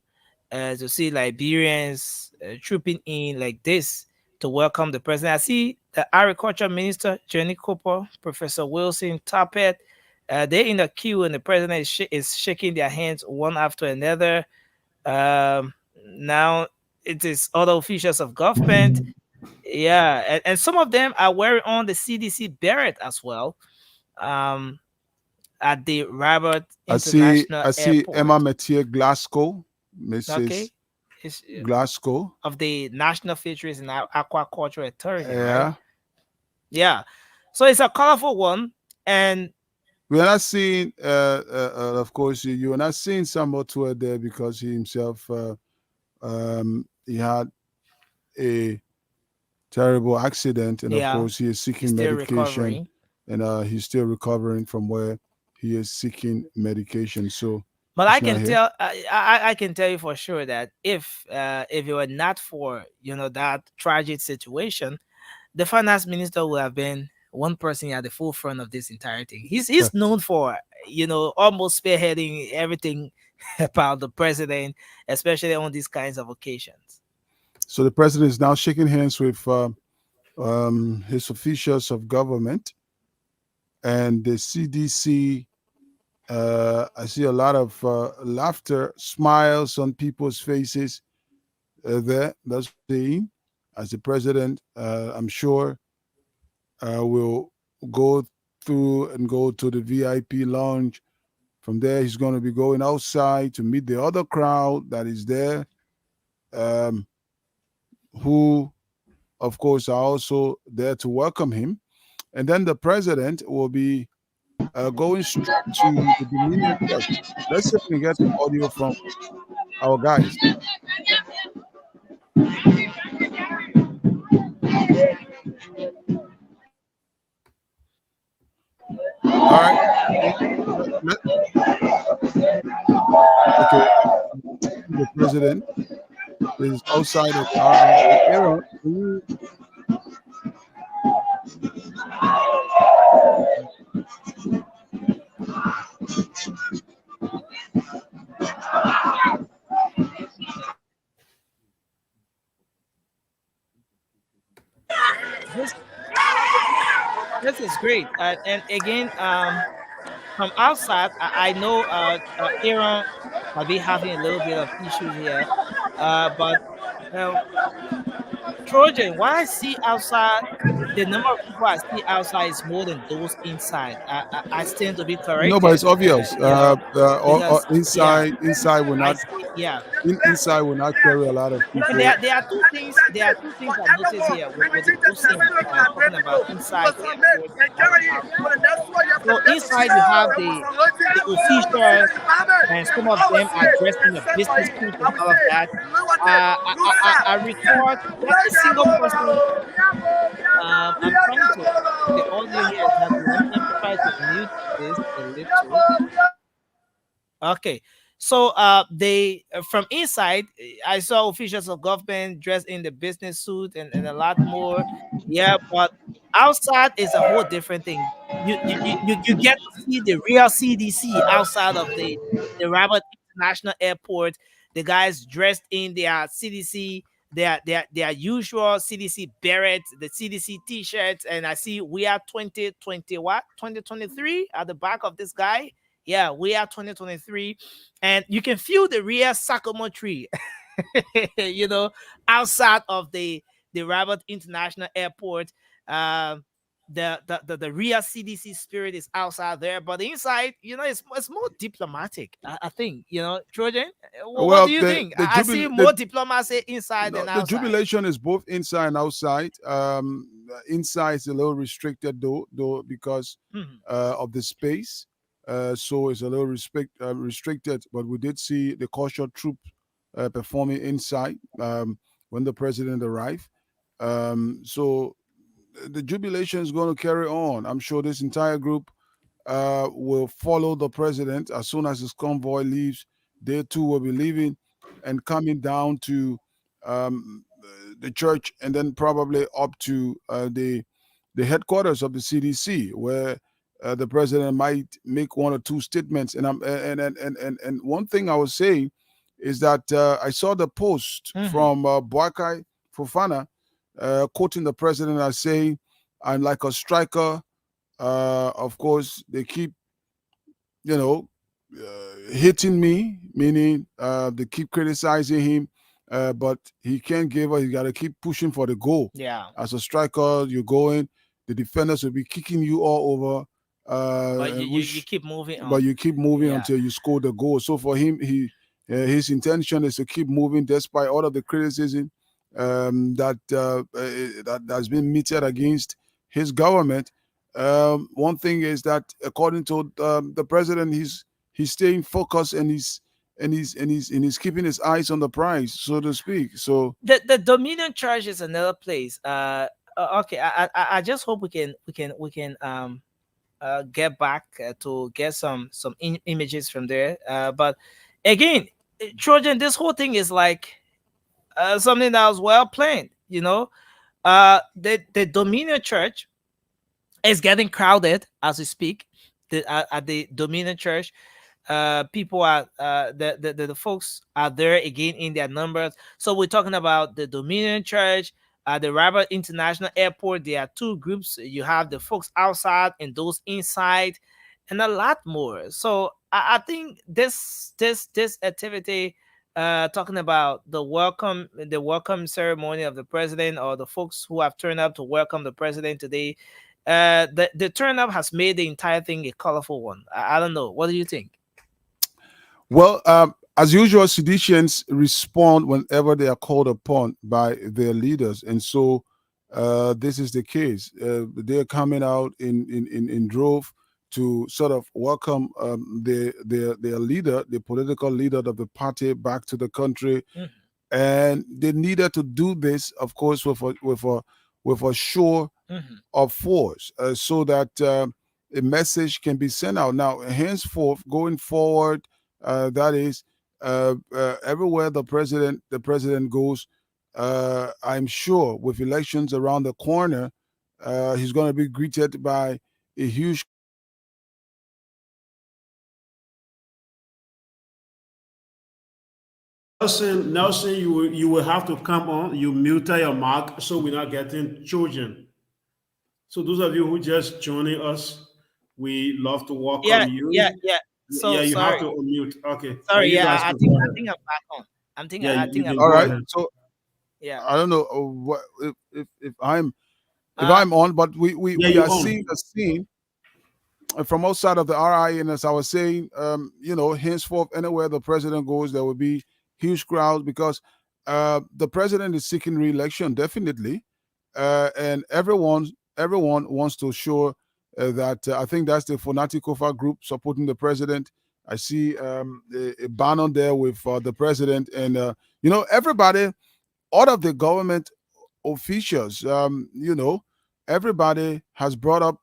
to see Liberians trooping in like this to welcome the president. I see the Agriculture Minister, Jenny Cooper, Professor Wilson, Tappet, they're in the queue and the president is shaking their hands one after another. Now it is other officials of government. Yeah, and some of them are wearing on the CDC beret as well, um, at the Robert International I see Emma Airport. Metier Glasgow, Mrs. Okay, it's Glasgow. of the National Fisheries and Aquaculture Authority, right? Yeah, Yeah, so it's a colorful one, and we are not seeing. Of course, you are not seeing Samuel Tour there because he himself he had a terrible accident, and of yeah, course, he is he's seeking still medication, recovering. and he's still recovering from where he is seeking medication. So But I he's not can here. tell, I can tell you for sure that if it were not for that tragic situation, the finance minister would have been one person at the forefront of this entire thing. He's known for almost spearheading everything about the president, especially on these kinds of occasions. So the president is now shaking hands with his officials of government and the CDC. I see a lot of laughter, smiles on people's faces there. That's what I'm saying. As the president, I'm sure, will go through and go to the VIP lounge. From there, he's going to be going outside to meet the other crowd that is there, um, who, of course, are also there to welcome him. And then the president will be going straight to the Dominion Church. Let's see if we can get some audio from our guys. All right. Okay. The president is outside of RIA. Aaron, This this is great, and again, from outside, I know Aaron might be having a little bit of issues here, but um, Trojan, what I see outside, the number of people I see outside is more than those inside. I stand to be no, but corrected, it's obvious. because yeah, Inside will I not see, yeah. inside will not carry a lot of So people. there are two things. There are two things I noticed here with the question talking about inside the airport and outside. So inside you have the officials, and some of them are dressed in a business suit and all of that. I record just a single person. I'm trying to. The audio here is not good. Let me try to mute this a little. Okay. So they from inside, I saw officials of government dressed in the business suit and a lot more. Yeah, but outside is a whole different thing. You get to see the real CDC outside of the Rabat International Airport. The guys dressed in their CDC their usual CDC berets, the CDC T-shirts, and I see we are 2020 what 2023 at the back of this guy. Yeah, we are 2023, and you can feel the real sycamore tree, you know, outside of the Rabat International Airport. Um, the real CDC spirit is outside there, but inside, you know, it's more diplomatic. I think, you know, Trojan. What Well, do you think? the I see jubil more diplomacy inside no, than the outside. jubilation is both inside and outside. Inside is a little restricted though because Mhm. of the space. So it's a little restricted. But we did see the cultural troop performing inside when the president arrived. So the jubilation is going to carry on. I'm sure this entire group will follow the president as soon as his convoy leaves. They too will be leaving and coming down to the church, and then probably up to the headquarters of the CDC, where the president might make one or two statements. And one thing I was saying is that I saw the post Mhm. from Boakai Fofana quoting the president as saying, "I'm like a striker. Of course, they keep, you know, hitting me, meaning they keep criticizing him, but he can't give up. He got to keep pushing for the goal. Yeah, As a striker, you're going, the defenders will be kicking you all over, but you, and you you which, keep moving but on. you keep moving Yeah, until you score the goal. So for him, his intention is to keep moving despite all of the criticism that has been meted against his government. One thing is that according to the president, he's staying focused, and he's keeping his eyes on the prize, so to speak. So the Dominion Church is another place. Okay, I just hope we can get back to get some images from there. But again, Trojan, this whole thing is like something that was well planned. You know, the Dominion Church is getting crowded as we speak. At the Dominion Church, people are the folks are there again in their numbers. So we're talking about the Dominion Church, the Rabat International Airport. There are two groups. You have the folks outside and those inside, and a lot more. So I think this activity, talking about the welcome ceremony of the president, or the folks who have turned up to welcome the president today, the turnout has made the entire thing a colorful one. I don't know. What do you think? well, as usual, seditionists respond whenever they are called upon by their leaders, and so this is the case. They're coming out in drove to sort of welcome their leader, the political leader of the party, back to the country, Mhm. and they needed to do this, of course, with a show Mhm. of force, so that a message can be sent out. Now, henceforth, going forward, that is everywhere the president goes. I'm sure, with elections around the corner, he's going to be greeted by a huge. Nelson, you will have to come on. You mute your mic so we're not getting children. So those of you who just joining us, we love to Yeah, welcome yeah, you. yeah. Yeah, So you have sorry, to unmute. Okay, sorry. you Yeah, guys I can think go I ahead. think I'm back on. Yeah, I you think I'm can All back go right, on. ahead. so Yeah. I don't know what if Uh. I'm on, but we Yeah, we you are on. seeing a scene from outside of the RI, and as I was saying, henceforth, anywhere the president goes, there will be huge crowds because the president is seeking re-election, definitely, and everyone wants to show that. I think that's the Fonatikofa group supporting the president. I see a banner there with the president, and everybody, all of the government officials, everybody has brought up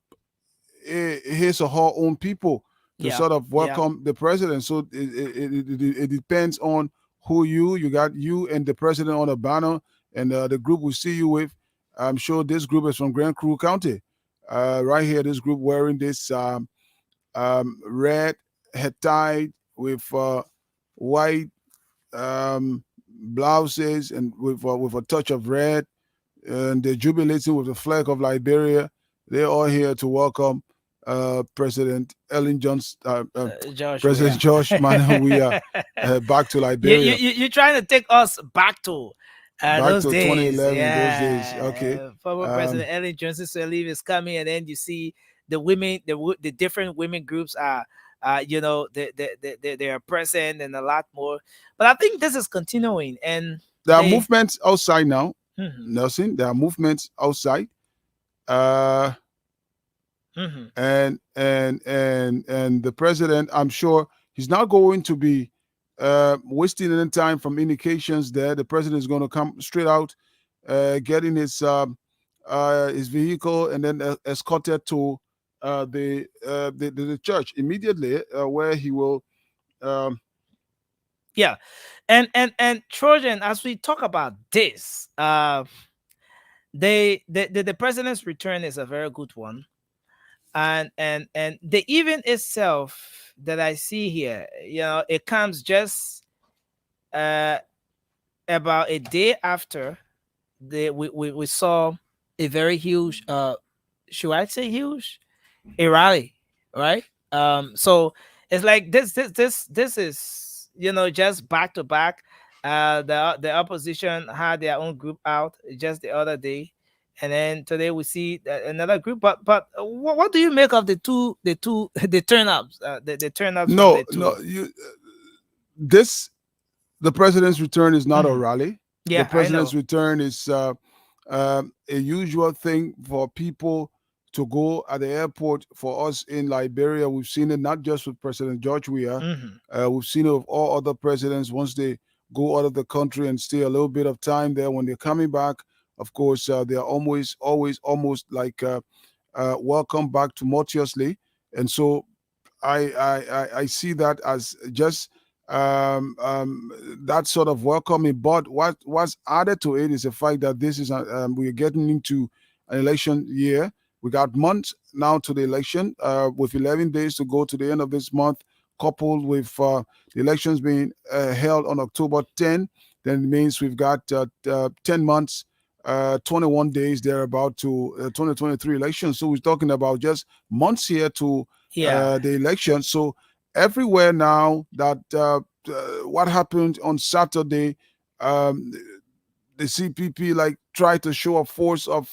his or her own people to Yeah. sort of Yeah. welcome the president. So it depends on who you got you and the president on a banner, and the group we see you with. I'm sure this group is from Grand Crew County. Right here, this group wearing this red head tie with white blouses and with a touch of red, and they're jubilating with the flag of Liberia. They're all here to welcome President Ellen Johnson, Josh, we President are. George Manuel Weah back to Liberia, You're trying to take us back to back those to days. 2011. Those days, okay. Former Um, President Ellen Johnson Sirleaf is coming, and then you see the women, the different women groups are, they are present and a lot more. But I think this is continuing, and there are they. movements outside now, Mhm, Nelson. There are movements outside. Uh, mhm. and the president, I'm sure he's not going to be wasting any time from indications there. The president is going to come straight out, getting his vehicle, and then escorted to the church immediately, where he will. Um, Yeah, and Trojan, as we talk about this, the president's return is a very good one, and the event itself that I see here, it comes just uh about a day after we saw a very huge, should I say huge, a rally, right? So it's like this is, just back to back. The opposition had their own group out just the other day, and then today we see another group. But what do you make of the two the turnups, the turnups from no, the no, two? this the president's return is not a Mhm. rally. The Yeah, I president's know. return is a usual thing for people to go at the airport. For us in Liberia, we've seen it not just with President George Weah. Hmm. We've seen it with all other presidents. Once they go out of the country and stay a little bit of time there, when they're coming back, of course, they are always almost like welcome back tumultuously. And so I see that as just that sort of welcoming. But what's added to it is the fact that this is we're getting into an election year. We got months now to the election, with 11 days to go to the end of this month, coupled with the elections being held on October 10. Then it means we've got 10 months, 21 days thereabout to 2023 election. So we're talking about just months here to Yeah. the election. So everywhere now that what happened on Saturday, um, the CPP like try to show a force of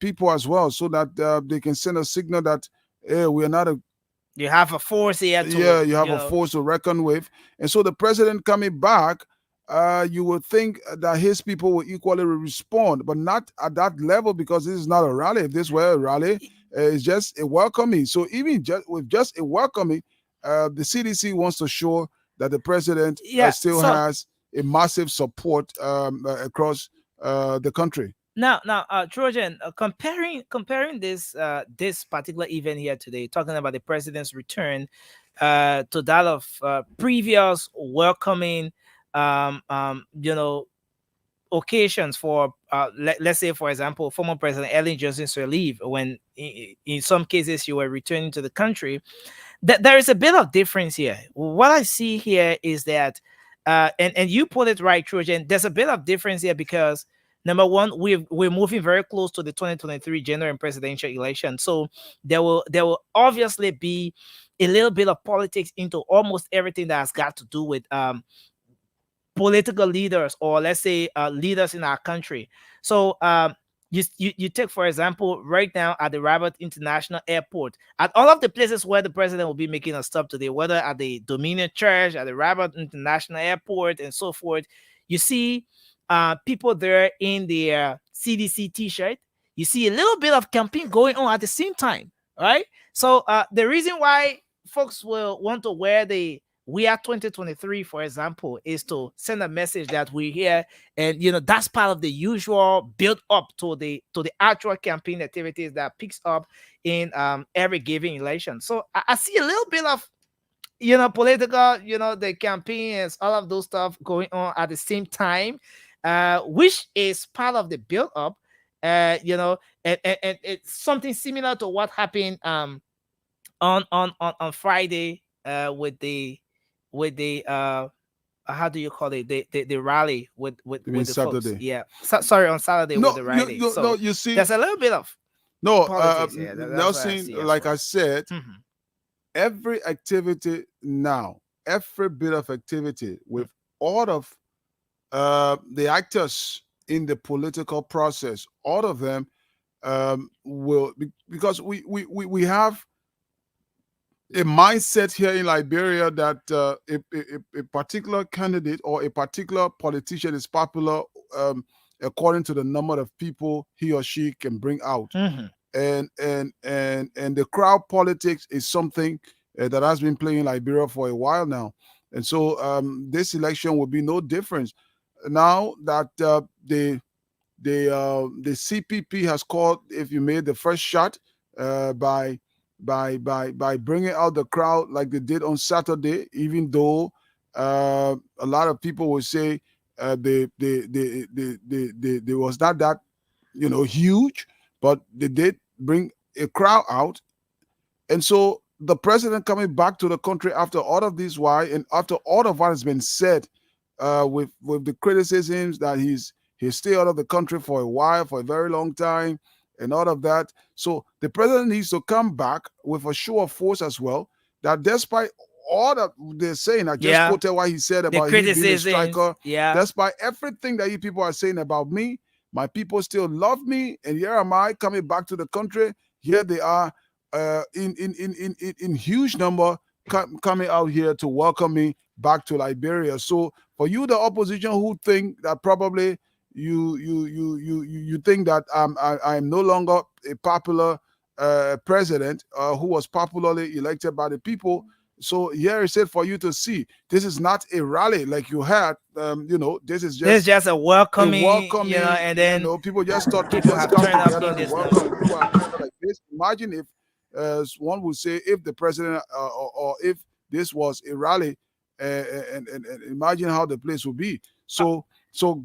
people as well, so that they can send a signal that, hey, we are not a, You have a force here yeah, to, you have a force to reckon with. And so the president coming back, you would think that his people will equally respond, but not at that level, because this is not a rally. If this were a rally, it's just a welcoming. So even just with just a welcoming, the CDC wants to show that the president yeah. still So has a massive support across the country. now, Trojan, comparing this particular event here today, talking about the president's return, to that of previous welcoming, um, um, you know, occasions for, let's say, for example, former President Ellen Johnson Sirleaf, when in some cases you were returning to the country. There is a bit of difference here. What I see here is that, and you put it right, Trojan. There's a bit of difference here because, number one, we're moving very close to the 2023 general and presidential election, so there will obviously be a little bit of politics into almost everything that has got to do with political leaders, or let's say leaders in our country. So you take, for example, right now at the Rabat International Airport, at all of the places where the president will be making a stop today, whether at the Dominion Church, at the Rabat International Airport, and so forth, you see people there in their CDC T-shirt. You see a little bit of campaign going on at the same time, right? So the reason why folks will want to wear the We Are 2023, for example, is to send a message that we're here, and that's part of the usual build up to the actual campaign activities that picks up in every given election. So I see a little bit of political, the campaigns, all of those stuff going on at the same time, which is part of the build up. And it's something similar to what happened on Friday, with the how do you call it, the rally You mean with the folks. Saturday? Yeah, sorry, on Saturday with No, the you rally. you no. So You see, there's a little bit of no, politics here. That's what I Nelson. see as Like I well. said, Mhm. every activity now, every bit of activity with all of the actors in the political process, all of them because we have a mindset here in Liberia that a particular candidate or a particular politician is popular according to the number of people he or she can bring out, Mhm. and the crowd politics is something that has been playing in Liberia for a while now, and so this election will be no different. Now that the CPP has called, if you made the first shot by bringing out the crowd like they did on Saturday, even though a lot of people will say they was not that huge, but they did bring a crowd out, and so the president coming back to the country after all of this, why, and after all of what has been said, with the criticisms that he's stayed out of the country for a while, for a very long time, and all of that. So the president needs to come back with a show of force as well. That despite all that they're saying, I just Yeah, quoted what he said the about he being a criticisms. striker. Yeah, Despite everything that you people are saying about me, my people still love me, and here am I coming back to the country. Here they are in huge number coming out here to welcome me back to Liberia. So for you, the opposition who think that probably you think that I'm no longer a popular president who was popularly elected by the people. So here is it for you to see. This is not a rally like you had. This is there's just just a a welcoming, welcoming. and then People just thought to people just have come turned up together in and this welcome morning. people out together like this. Imagine if, as one would say, if the president or if this was a rally, and imagine how the place would be. So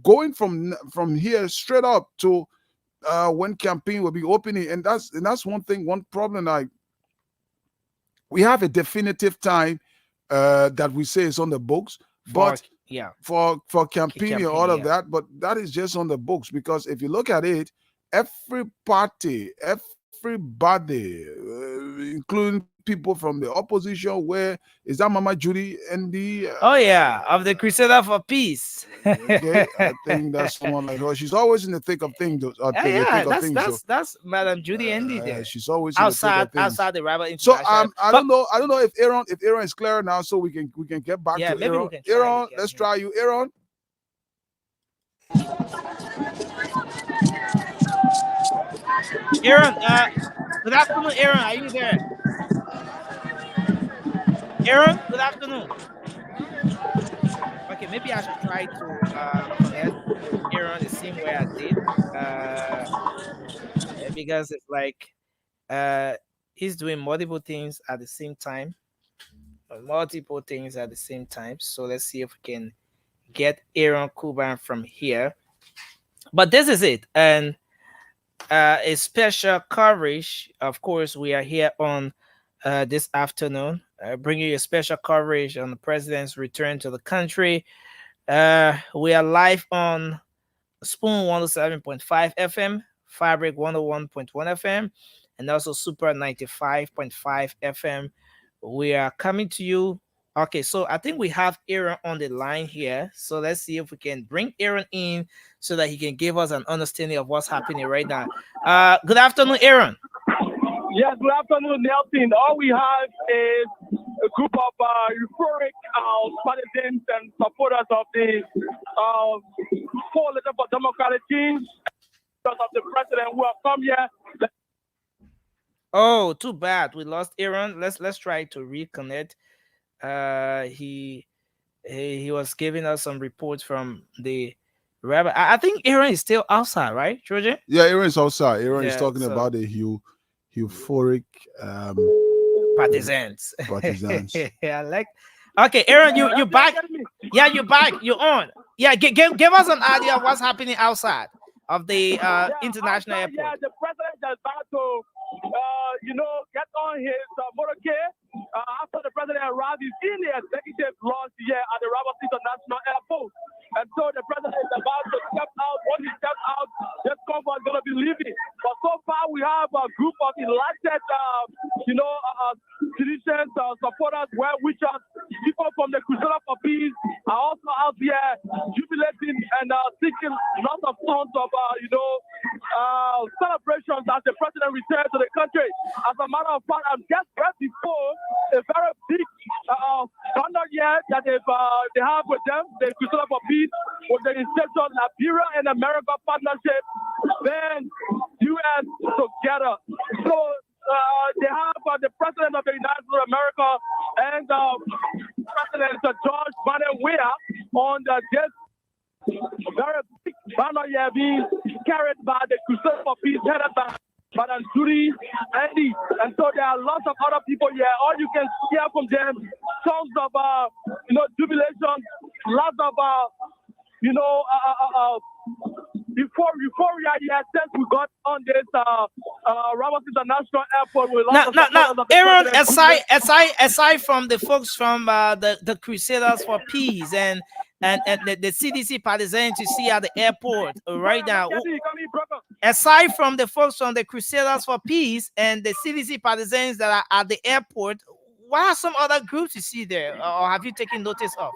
going from here straight up to when campaign will be opening, and that's one thing, one problem. Like, we have a definitive time that we say is on the books, For but yeah, for campaigning and campaign. all of Yeah. that, but that is just on the books, because if you look at it, every party, everybody, including people from the opposition, where is that Mama Judy and the Oh yeah, of the Crusader for Peace. okay, I think that's someone like her. She's always in the thick of things, in the Yeah, thick of that's things. So that's Madam Judy Andy there, she's always in the thick of things. outside the Rabat So International. I But don't know. I don't know if Aaron is clear now, so we can get back yeah, to maybe we Aaron. can try to Aaron, get let's him. try you, Aaron. Aaron, good afternoon, Aaron. Are you there? Aaron, good afternoon. Okay, maybe I should try to connect with Aaron the same way I did. Because it's like uh he's doing multiple things at the same time. Multiple things at the same time. So let's see if we can get Aaron Kuban from here. But this is it. And a special coverage. Of course, we are here on this afternoon, bringing you a special coverage on the president's return to the country. We are live on Spoon 107.5 FM, Fabric 101.1 FM, and also Super 95.5 FM. We are coming to you. Okay, so I think we have Aaron on the line here. So let's see if we can bring Aaron in so that he can give us an understanding of what's happening right now. Good afternoon, Aaron. Yes, good afternoon, Nelson. All we have is a group of euphoric partisans and supporters of the Coalition for Democratic Change, because of the president who have come here. Oh, too bad. We lost Aaron. Let's try to reconnect. He was giving us some reports from the rabbi. I think Aaron is still outside, right, Georgia? Yeah, Aaron is outside. Aaron is Yeah, talking so about the euphoric partisans. partisans. Yeah, like. Okay, Aaron, you back? Yeah, you back. You on? Yeah, give us an idea of what's happening outside of the international airport. Yeah, the president is about to get on his motorcade after the president arrived. He's in the executive lounge here at the Roberts International Airport. And so the president is about to step out. When he steps out, this convoy is going to be leaving. But so far, we have a group of elected, citizens, supporters, well-wishers, people from the Crusader for Peace are also out here jubilating and singing lots of songs of, celebrations as the president returns to the country. As a matter of fact, I'm just right before a very big banner here that they have with them, the Crusader for Peace, with the inception Liberia and America partnership, then U.S. together. So they have the president of the United States of America and President George Weah on this very big banner here being carried by the Crusader for Peace, headed by Madam Judy Andy. And so there are lots of other people here. All you can hear from them, songs of jubilation, lots of euphoria here since we got on this Roberts International Airport with lots of Aaron, aside from the folks from the Crusaders for Peace and the CDC partisans you see at the airport right now, aside from the folks from the Crusaders for Peace and the CDC partisans that are at the airport, what are some other groups you see there, or have you taken notice of?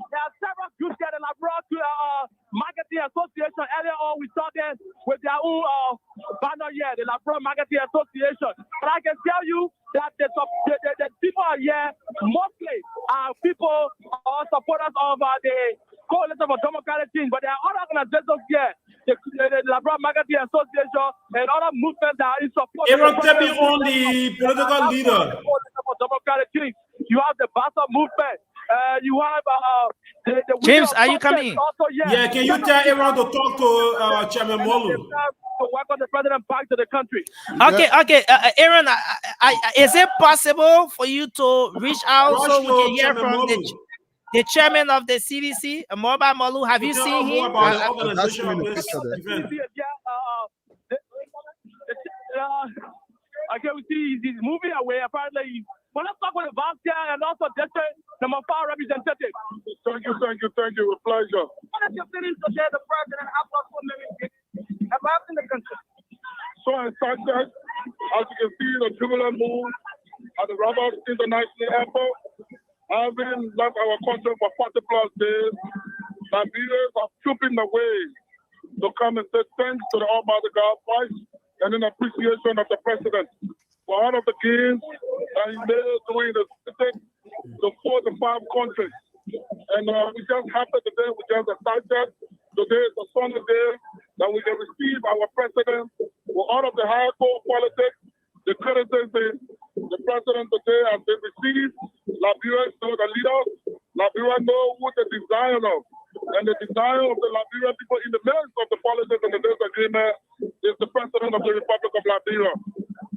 There are several groups that I brought to Marketing Association. Earlier on, we saw them with their own banner here, the Liberia Marketing Association. But I can tell you that the people here mostly are people or supporters of the Coalition for Democratic Change. But there are other organizations here, the Liberia Marketing Association and other movements that are in support. Aaron, tell me on the political leader. For Democratic Change. You have the Bassa movement. You have the James, are you coming? Also, yeah, can you tell Aaron to talk to Chairman Molu? To welcome the president back to the country. Okay. Aaron, is it possible for you to reach out so we can hear from the chairman of the CDC, Mobile Molu? Have you seen him? Okay, we see he's moving away. Apparently, well, let's talk with the vice chair and also district number 5 representative. Thank you. With pleasure. What is your feelings today, the president, after so many about in the country? So excited. As you can see, the jubilant move at the Roberts International Airport. Having left our country for 40 plus days, Nigerians are trooping the way to come and say thanks to the Almighty God twice and in appreciation of the president for all of the gains that he made during the 4 to 5 countries. And we just happy today, we just excited. Today is a Sunday day that we can receive our president with all of the hardcore politics, the criticism. The president today has been received. Liberia know the leaders. Liberia know who the desire of. And the desire of the Liberian people in the midst of the politics and the disagreement is the president of the Republic of Liberia.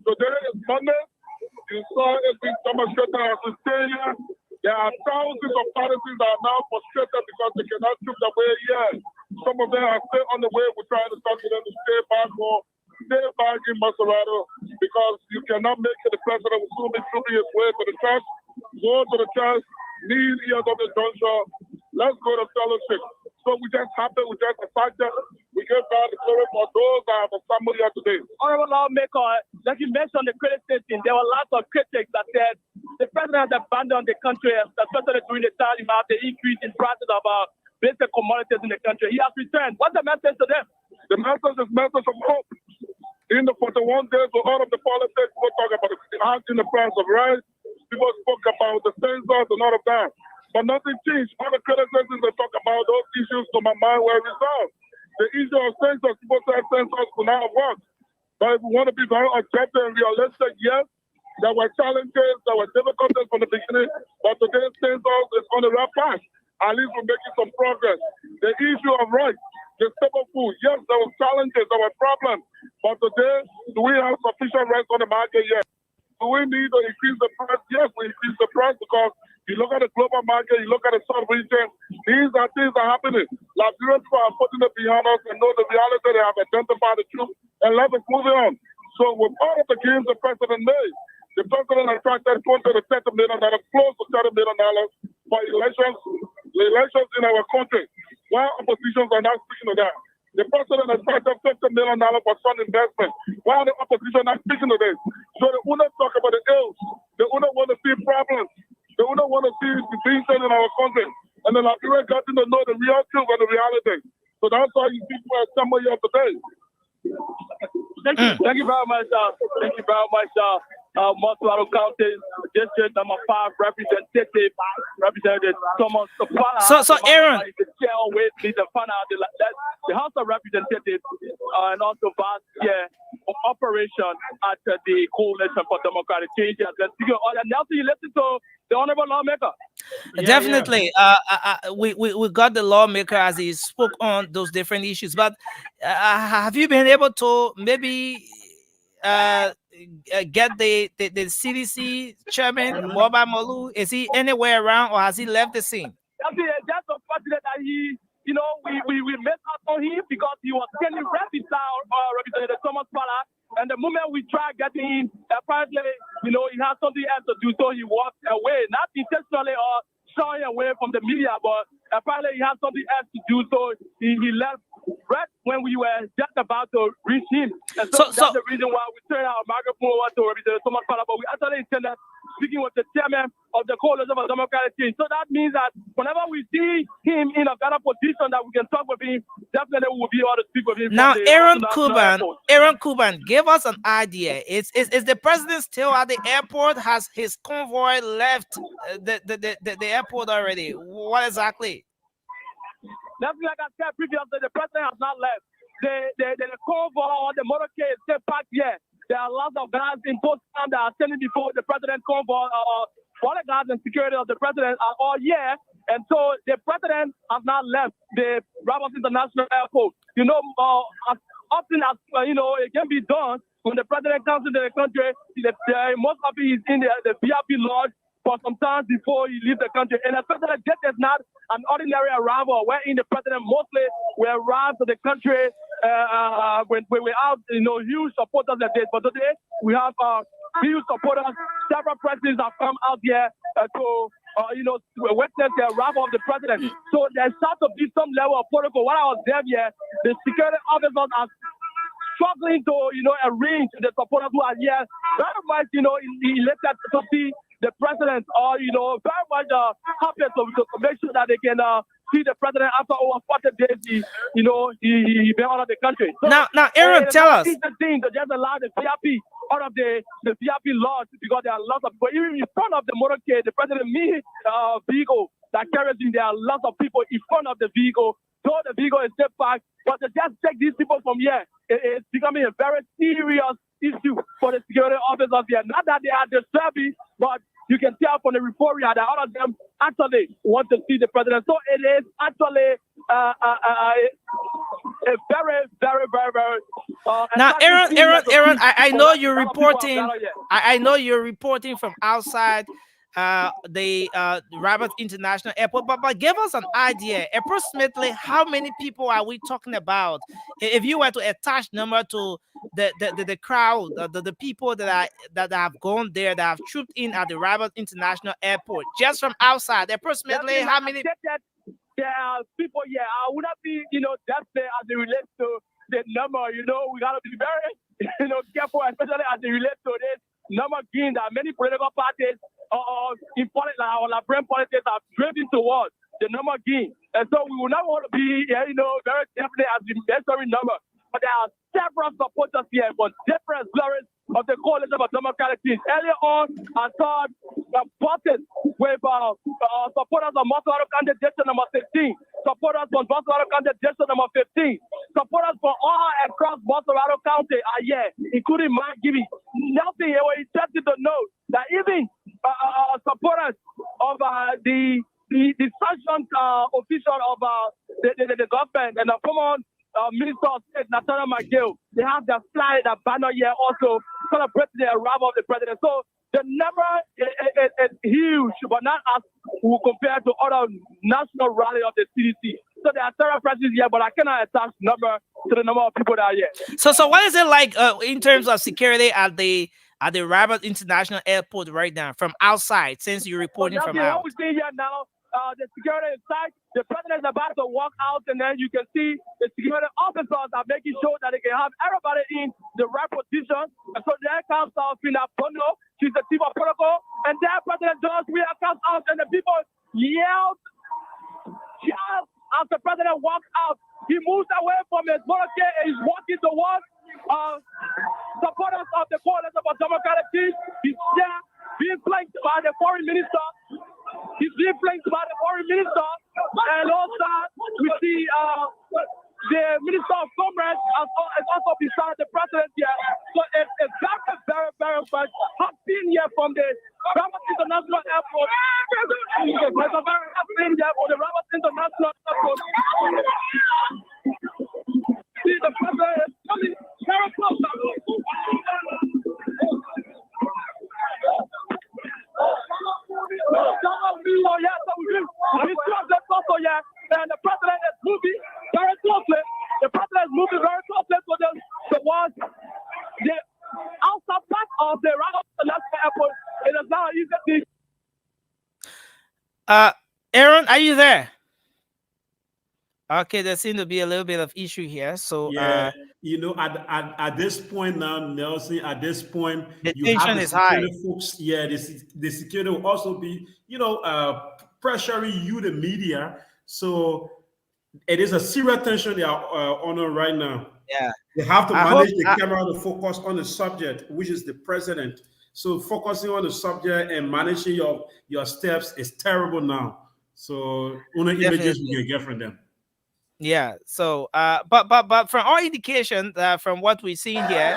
Today is Monday. You saw it being demonstrated as we stay here. There are thousands of partisans that are now frustrated because they cannot troop their way here. Some of them are still on the way. We're trying to talk to them to stay back or stay back in Maserati because you cannot make it. The president will soon be trooping his way to the church. Go to the church, kneel ears of the juncture. Let's go to fellowship. So we just happy, we just excited. We give God the glory for those that have assembled here today. Honorable lawmaker, like you mentioned the criticism, there were lots of critics that said the president has abandoned the country, especially during the time of the increase in prices of basic commodities in the country. He has returned. What's the message to them? The message is message of hope. In the 41 days of all of the politics, we'll talk about the in the price of rice. People spoke about the census and all of that. But nothing changed. All the criticisms that talk about those issues to my mind were resolved. The issue of census, people said census could not have worked. But if we want to be very objective and realistic, yes, there were challenges, there were difficulties from the beginning, but today's census is on the right path. At least we're making some progress. The issue of rights, the staple food, yes, there were challenges, there were problems. But today, do we have sufficient rights on the market yet? Do we need to increase the price? Yes, we increase the price because you look at the global market, you look at the South region, these are things that are happening. Liberian people are putting it behind us and know the reality, they have identified the truth, and life is moving on. So So with all of the gains the president made, the president attracted $20 to $30 million, close to $30 million for elections in our country. While oppositions are not speaking of that. The president attracted $50 million for sun investment. While the opposition are not speaking of this. So the owners talk about the ills. The owners want to see problems. The owners want to see the things in our country. And the Liberian getting to know the real truth and the reality. So that's why you see people assemble here today. Thank you very much. Thank you very much, Montreal County District number 5 Representative Thomas Kapala. So Aaron, the chair with me to find out the House of Representatives and also vice chair of operation at the Coalition for Democratic Change. Nelson, you listen to the honorable lawmaker. Definitely. We got the lawmaker as he spoke on those different issues, but have you been able to maybe get the CDC chairman Moba Molu? Is he anywhere around, or has he left the scene? That's unfortunate that he, we missed out on him because he was standing right beside Representative Thomas Pala. And the moment we tried getting him, apparently, he had something else to do, so he walked away, not intentionally or shying away from the media, but apparently he had something else to do, so he left right when we were just about to reach him. And so that's the reason why we turned our microphone over to Representative Thomas Pala, but we actually intended speaking with the chairman of the Coalition for Democratic Change. So that means that whenever we see him in a better position that we can talk with him, definitely we will be able to speak with him. Now, Aaron Kuban, give us an idea. Is the president still at the airport? Has his convoy left the airport already? What exactly? That's like I said previously, the president has not left. The convoy or the motorcade is still packed here. There are lots of guys in post that are standing before the president convoy. Bodyguards and security of the president are all here. And so the president has not left the Roberts International Airport. As often as it can be done when the president comes into the country, most of it is in the VIP lodge for some time before he leaves the country. And especially this is not an ordinary arrival wherein the president mostly will arrive to the country when we have huge supporters like this. But today we have huge supporters. Several presidents have come out here to witness the arrival of the president. So there's got to be some level of protocol. When I was there here, the security officers are struggling to arrange the supporters who are here very much elected to see the president, or very much happy to make sure that they can see the president after over 40 days. He been out of the country. So, now, Aaron, tell us. The thing to just allow the VIP out of the VIP lodge, because there are lots of people. Even in front of the motorcade, the president vehicle that carries him, there are lots of people in front of the vehicle. So the vehicle is still parked, but to just take these people from here, it's becoming a very serious issue for the security officers here. Not that they are disturbing, but you can tell from the report that all of them actually want to see the president. So it is actually a very, very, very, very. Now, Aaron, I know you're reporting. I know you're reporting from outside the Rabat International Airport, but give us an idea approximately how many people are we talking about? If you were to attach number to the crowd, the people that have gone there, that have trooped in at the Rabat International Airport, just from outside, approximately how many? There are people here. I would not be, definitely as it relates to the number. We gotta be very, careful, especially as it relates to this number gain that many political parties in politics, or Liberian politics, are driven towards the number gain. And so we will not want to be, very definitely as the necessary number. But there are several supporters here for different glories of the Coalition for Democratic Change. Earlier on, I saw buses with supporters of Montreal County District number 15, supporters from Montreal County District number 15, supporters from all across Montreal County are here, including Mark Gibby. Nothing here. We're interested to know that even supporters of the sanctioned official of the government and the former Minister of State, Nathaniel McGill, they have their flag, their banner here also celebrating the arrival of the president. So the number is huge, but not as we compare to other national rally of the CDC. So there are several presidents here, but I cannot attach number to the number of people that are here. So what is it like in terms of security at the Rabat International Airport right now from outside? Since you're reporting from out, what we see here now, the security is tight. The president is about to walk out, and then you can see the security officers are making sure that they can have everybody in the right position. And so there comes out Fina Bono, she's the chief of protocol, and there President George Weah comes out, and the people yell as the president walks out. He moves away from his motorcade and he's walking towards supporters of the coalition for democratic change. He's there being flanked by the foreign minister. And also we see the minister of commerce is also beside the president here. So it's very, very, very much hot scene here from the Rabat International Airport. It's a very hot scene here for the Rabat International Airport. See, the president is coming very close. And the president is moving very closely. The president is moving very closely towards the outside part of the Rabat International Airport. It is now easy to Aaron, are you there? Okay, there seems to be a little bit of issue here. So yeah, at this point now, Nelson, at this point, the you tension have the is high. security folks. Yeah, the security will also be, pressuring you, the media. So it is a serious tension they are on right now. Yeah, they have to manage the camera to focus on the subject, which is the president. So focusing on the subject and managing your steps is terrible now. So only images we can get from them. Yeah. So, but from our indication, from what we've seen here,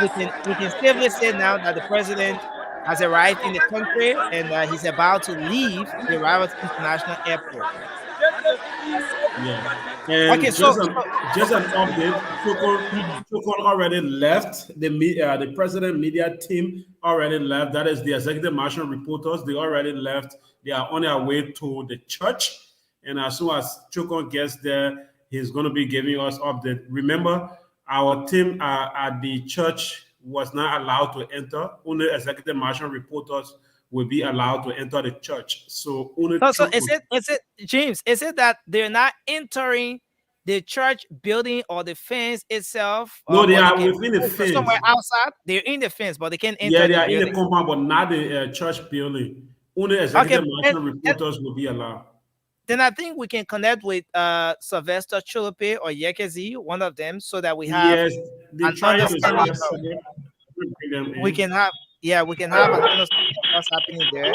we can safely say now that the president has arrived in the country and he's about to leave the Rabat International Airport. Yeah. And okay. Just an update. Chokon already left. The president media team already left. That is the executive marshal reporters. They already left. They are on their way to the church. And as soon as Chokon gets there, he's going to be giving us update. Remember, our team at the church was not allowed to enter. Only executive marshal reporters will be allowed to enter the church. So only. So is it James? Is it that they're not entering the church building or the fence itself? No, they are within the fence. Somewhere outside, they're in the fence, but they can't enter. Yeah, they are in the compound, but not the church building. Only executive marshal reporters will be allowed. Then I think we can connect with Sylvester Chulupe or Yekezi, one of them, so that we have an understanding. We can have an understanding of what's happening there.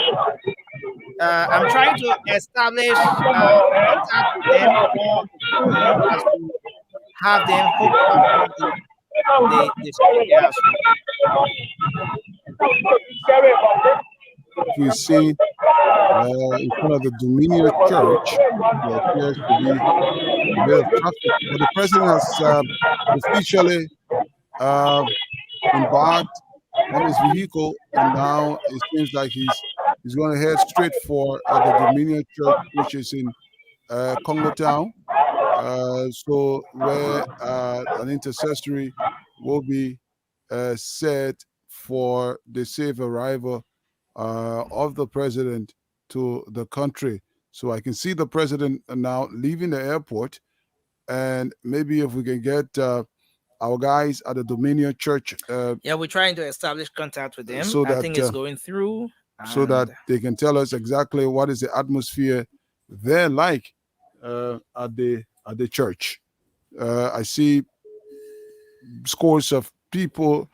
I'm trying to establish contact with them as to have them hooked up on the we see in front of the Dominion Church, there appears to be a bit of traffic. But the president has officially embarked on his vehicle, and now it seems like he's going to head straight for the Dominion Church, which is in Congo Town. So where an intercessory will be set for the safe arrival of the president to the country. So I can see the president now leaving the airport, and maybe if we can get our guys at the Dominion Church. We're trying to establish contact with them. So I think it's going through. So that they can tell us exactly what is the atmosphere there like at the church. I see scores of people.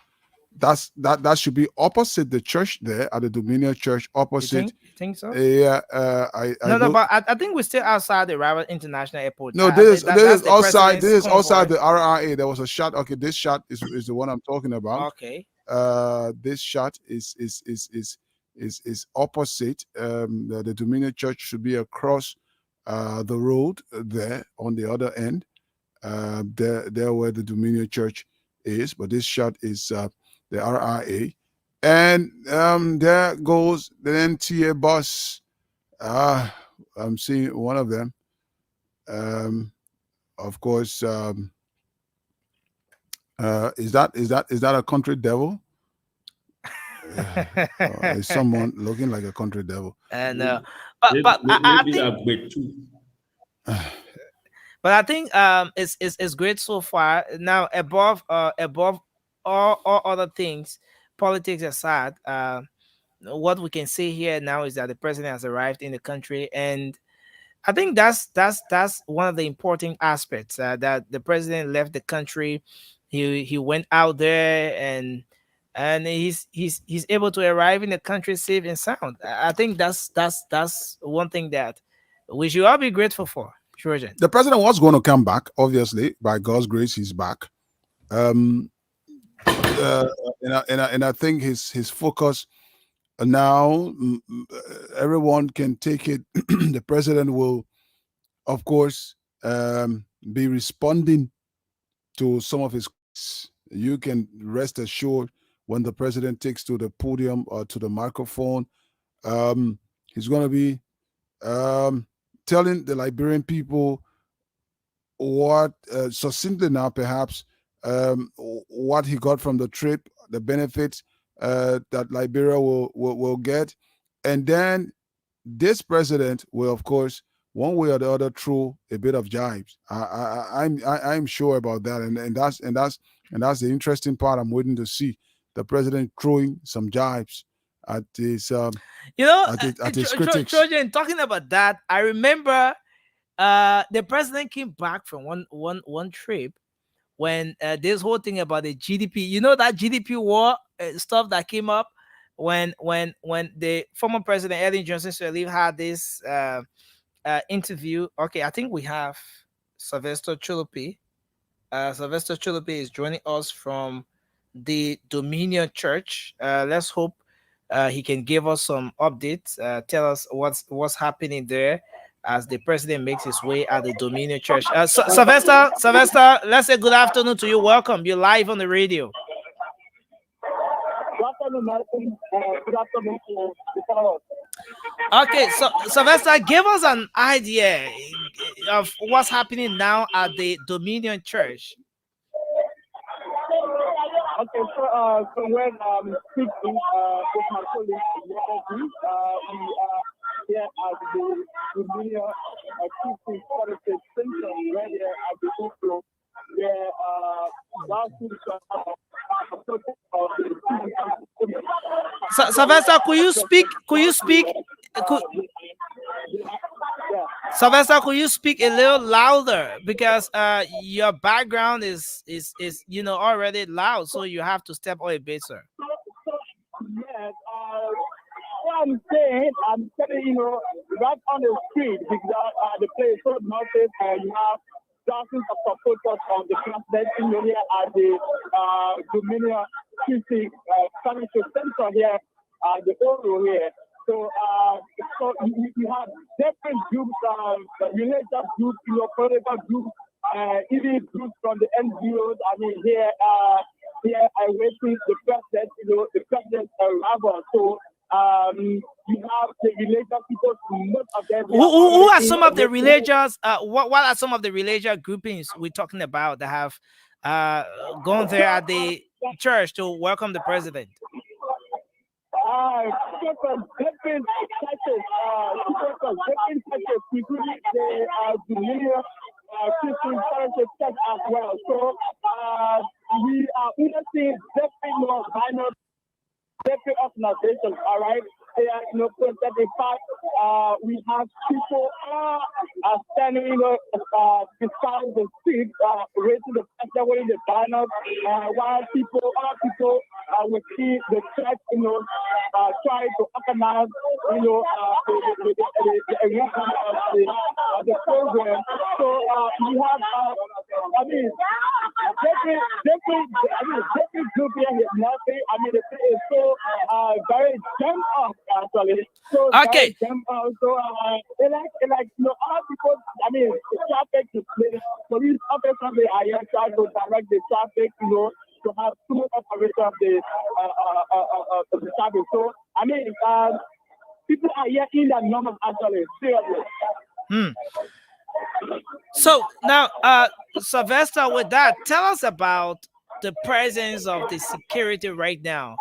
That should be opposite the church there at the Dominion Church. Opposite. You think so? Yeah. But I think we're still outside the Rabat International Airport. No, this is outside. This is outside the RRA. There was a shot. Okay, this shot is the one I'm talking about. Okay. This shot is opposite. The Dominion Church should be across the road there on the other end. There where the Dominion Church is, but this shot is the RRA, and there goes the NTA bus. I'm seeing one of them. Of course, Is that a country devil? Is someone looking like a country devil? And but I Maybe think a bit too. but I think it's great so far. Now above all other things, politics aside, what we can say here now is that the president has arrived in the country, and I think that's one of the important aspects, that the president left the country. He went out there, and he's able to arrive in the country safe and sound. I think that's one thing that we should all be grateful for. Georgian. The president was going to come back. Obviously, by God's grace, he's back. Um, and I think his focus now, everyone can take it. The president will, of course, be responding to some of his. You can rest assured when the president takes to the podium or to the microphone, he's going to be telling the Liberian people what, succinctly now perhaps, what he got from the trip, the benefits that Liberia will get, and then this president will, of course, one way or the other, throw a bit of jibes. I'm sure about that, and that's the interesting part. I'm waiting to see the president throwing some jibes at his at his critics. Trojan, talking about that, I remember the president came back from one trip when this whole thing about the GDP, that GDP war stuff that came up when the former president Ellen Johnson Sirleaf had this interview. Okay, I think we have Sylvester Chulupi. Sylvester Chulupi is joining us from the Dominion Church. Let's hope he can give us some updates, tell us what's happening there as the president makes his way at the Dominion Church. Sylvester, let's say good afternoon to you. Welcome. You're live on the radio. Good afternoon to the followers. Okay, so Sylvester, give us an idea of what's happening now at the Dominion Church. Okay, so when speaking with my colleague, we are here at the Dominion Christian Fellowship Center, where they are at the Oslo, where Sylvester, could you speak? Sylvester, could you speak a little louder, because your background is already loud, so you have to step up a bit, sir. Yes, what I'm saying, right on the street, because the place so massive, you have thousands of supporters of the president here at the Dominion Christian Fellowship Center here at the Oro here. So you have different groups, religious groups, political groups, even groups from the NGOs. I mean, here I waiting the president, the president's arrival. So you have the religious people, most of them. Who are some of the religious? What are some of the religious groupings we're talking about that have gone there at the church to welcome the president? Different churches, including the Dominion Christian Fellowship Church as well. So we are witnessing different minor different organizations, all right? They are, in fact, we have people standing, beside the street, raising the pressure, wearing the banners, while other people will see the church, try to organize, the arrangement of the program. So we have, different group here is nothing. I mean, the thing is so very jammed up, actually. So okay. Jammed up. So all people, the traffic is police officers, they are here trying to direct the traffic, to have smooth operation of the traffic. So people are here in their numbers, actually, seriously. So now, Sylvester, with that, tell us about the presence of the security right now?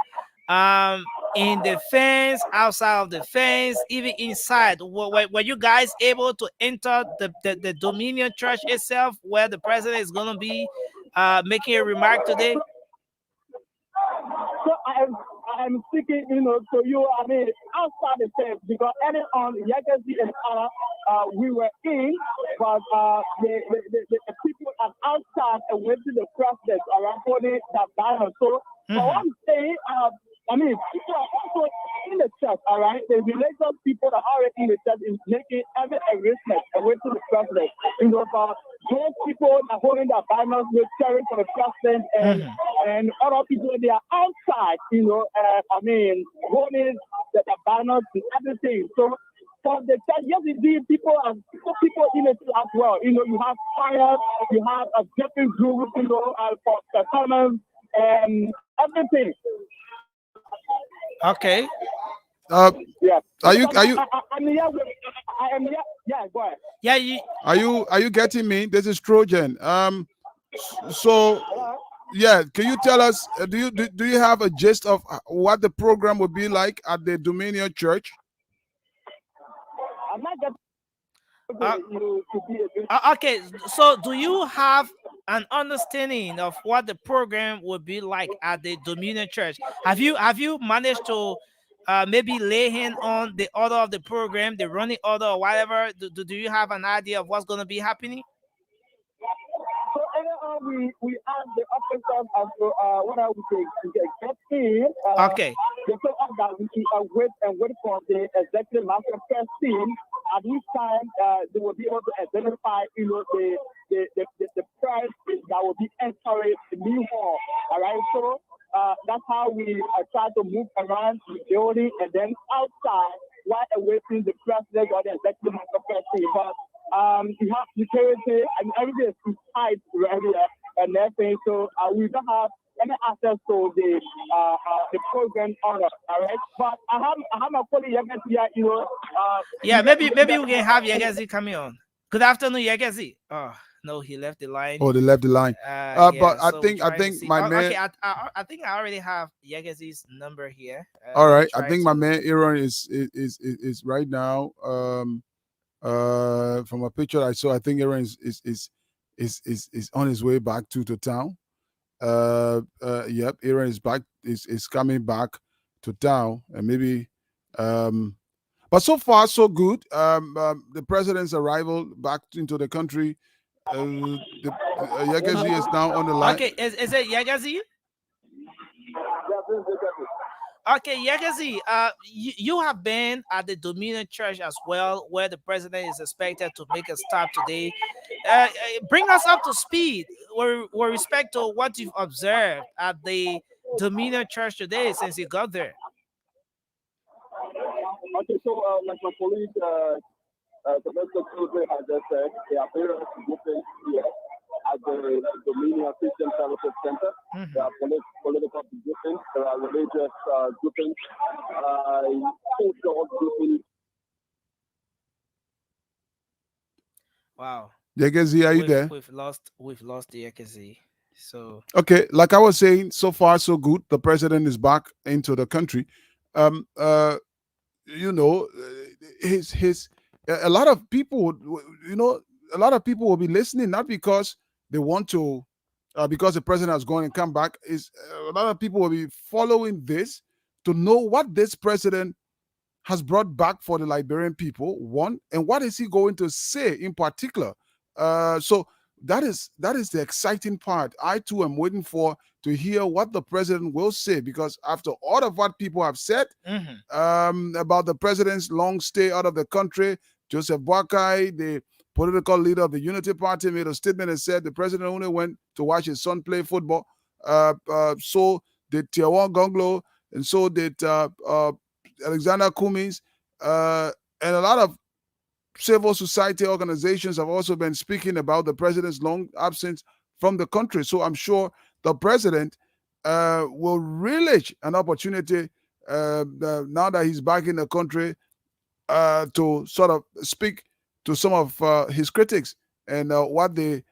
In the fence, outside of the fence, even inside. Were you guys able to enter the Dominion Church itself, where the president is going to be making a remark today? So I'm speaking, to you. I mean, outside the fence because early on, Legacy and we were in, but the people are outside and went to the process around holding that banner. So for one day, I mean, people are also in the church, all right? The religious people that are already in the church is making every arrangement and went to the president. For those people that are holding their banners with cheering for the president and other people, they are outside, I mean, holding the banners and everything. So for the church, yes, indeed, people in it as well. You have fires, you have a different group, for performance and everything. Okay. Yeah. Are you I'm here. I am here. Yeah, go ahead. Yeah. Are you getting me? This is Trojan. So yeah, can you tell us? Do you have a gist of what the program would be like at the Dominion Church? I'm not getting okay, so do you have an understanding of what the program would be like at the Dominion Church? Have you managed to maybe lay hand on the order of the program, the running order or whatever? Do you have an idea of what's going to be happening? So anyhow, we ask the officers as to what I would say to get in. Okay. They told us that we should wait for the executive master first team. At which time they will be able to identify, the price that will be entering the new hall. All right. So that's how we try to move around the building and then outside while awaiting the president or the executive master first team. But you have security and everything is tight right here and everything. So we don't have any access to the program order. All right, but I have a colleague here. Yeah, maybe we can have Yagazi coming on. Good afternoon, Yagazi. Oh no, he left the line. Oh, they left the line. Yeah, but I so think my man. Okay, I think I already have Yagazi's number here. All right, I think my man Aaron is right now. From a picture I saw, I think Aaron is on his way back to town. Yep, Aaron is coming back to town, and maybe but so far so good. The president's arrival back into the country. Yagazi is now on the line. Okay, is it Yagazi? Okay, Yagazi, you have been at the Dominion Church as well, where the president is expected to make a stop today. Bring us up to speed with respect to what you've observed at the Dominion Church today since you got there. Okay, so like my colleague, Professor Tuesday has just said, they are very different here at the Dominion Christian Fellowship Center. There are political positions, there are religious groupings, social groupings. Wow. Yagazi, are you there? We've lost the Yagazi. So okay, like I was saying, so far so good. The president is back into the country. A lot of people, a lot of people will be listening, not because they want to, because the president has gone and come back. A lot of people will be following this to know what this president has brought back for the Liberian people, one, and what is he going to say in particular. So that is the exciting part. I too am waiting to hear what the president will say, because after all of what people have said about the president's long stay out of the country, Joseph Boakai, the political leader of the Unity Party, made a statement and said the president only went to watch his son play football. So did Tiawan Gonglo, and so did Alexander Cummings, and a lot of civil society organizations have also been speaking about the president's long absence from the country. So I'm sure the president will relish an opportunity now that he's back in the country to sort of speak to some of his critics and what they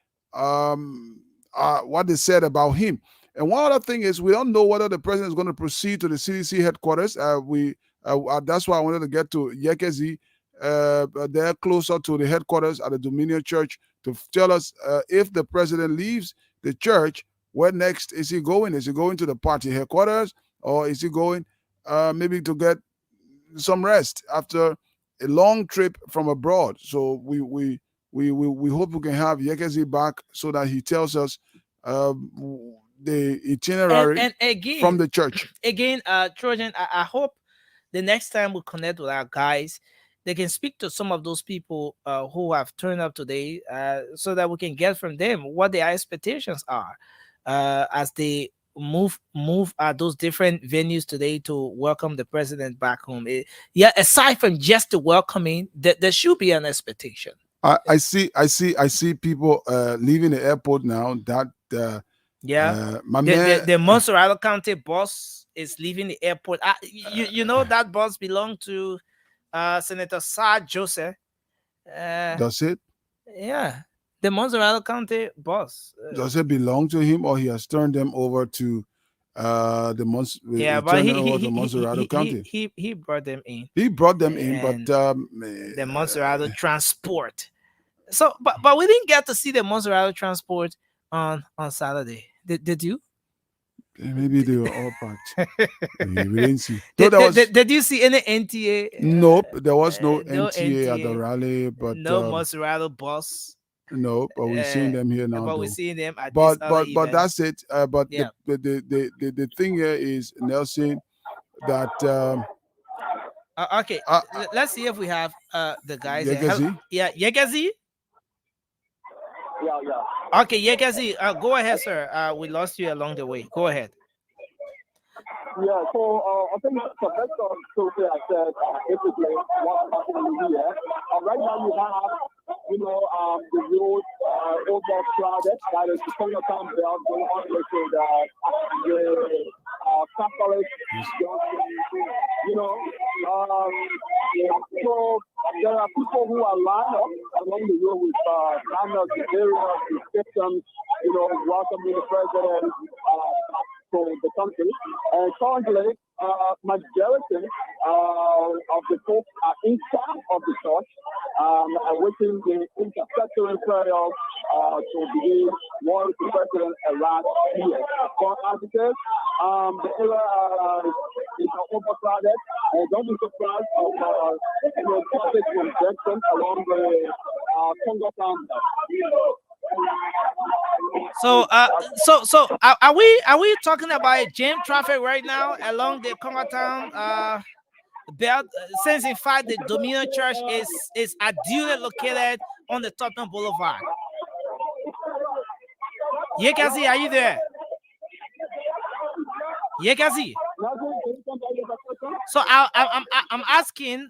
said about him. And one other thing is we don't know whether the president is going to proceed to the CDC headquarters. That's why I wanted to get to Yekezi. They're closer to the headquarters at the Dominion Church to tell us if the president leaves the church, where next is he going? Is he going to the party headquarters, or is he going maybe to get some rest after a long trip from abroad? So we hope we can have Yekezi back so that he tells us the itinerary And again, from the church. Again, Trojan, I hope the next time we connect with our guys, they can speak to some of those people who have turned up today, so that we can get from them what their expectations are as they move at those different venues today to welcome the president back home. Yeah, aside from just the welcoming, there should be an expectation. I see people leaving the airport now. The Montserrat County bus is leaving the airport. You know that bus belonged to Senator Sir Joseph. Does it? Yeah, the Montserrat County bus. Does it belong to him, or he has turned them over to the Montserrat County? He brought them in. He brought them in, but the Montserrat transport. So, but we didn't get to see the Montserrat transport on Saturday. Did you? Maybe they were all packed. We didn't see. Did you see any NTA? Nope, there was no NTA at the rally, but no Montserrat bus. No, but we're seeing them here now. But we're seeing them at but this other event. that's it. The thing here is, Nelson, that okay. Let's see if we have the guys. Yekezi? Yeah, Yekezi. Yeah. Okay, Yekezi, go ahead, sir. We lost you along the way. Go ahead. Yeah, so I think the best of Sophie I said basically what's happening here. Right now you have, the road overcrowded. That is the Chinatown belt going all the way to the Catholic so there are people who are lined up along the road with banners, various descriptions, welcoming the president to the country. And currently, majority of the folks are inside of the church, awaiting the intercessory prayer to begin once the president arrives here. But as it is, the area is overcrowded, and don't be surprised of traffic congestion along the Congo Town. So are we talking about jam traffic right now along the Congo Town belt? Since in fact the Dominion Church is ideally located on the Tottenham Boulevard. Yekezi, are you there? Yekezi. So I'm asking,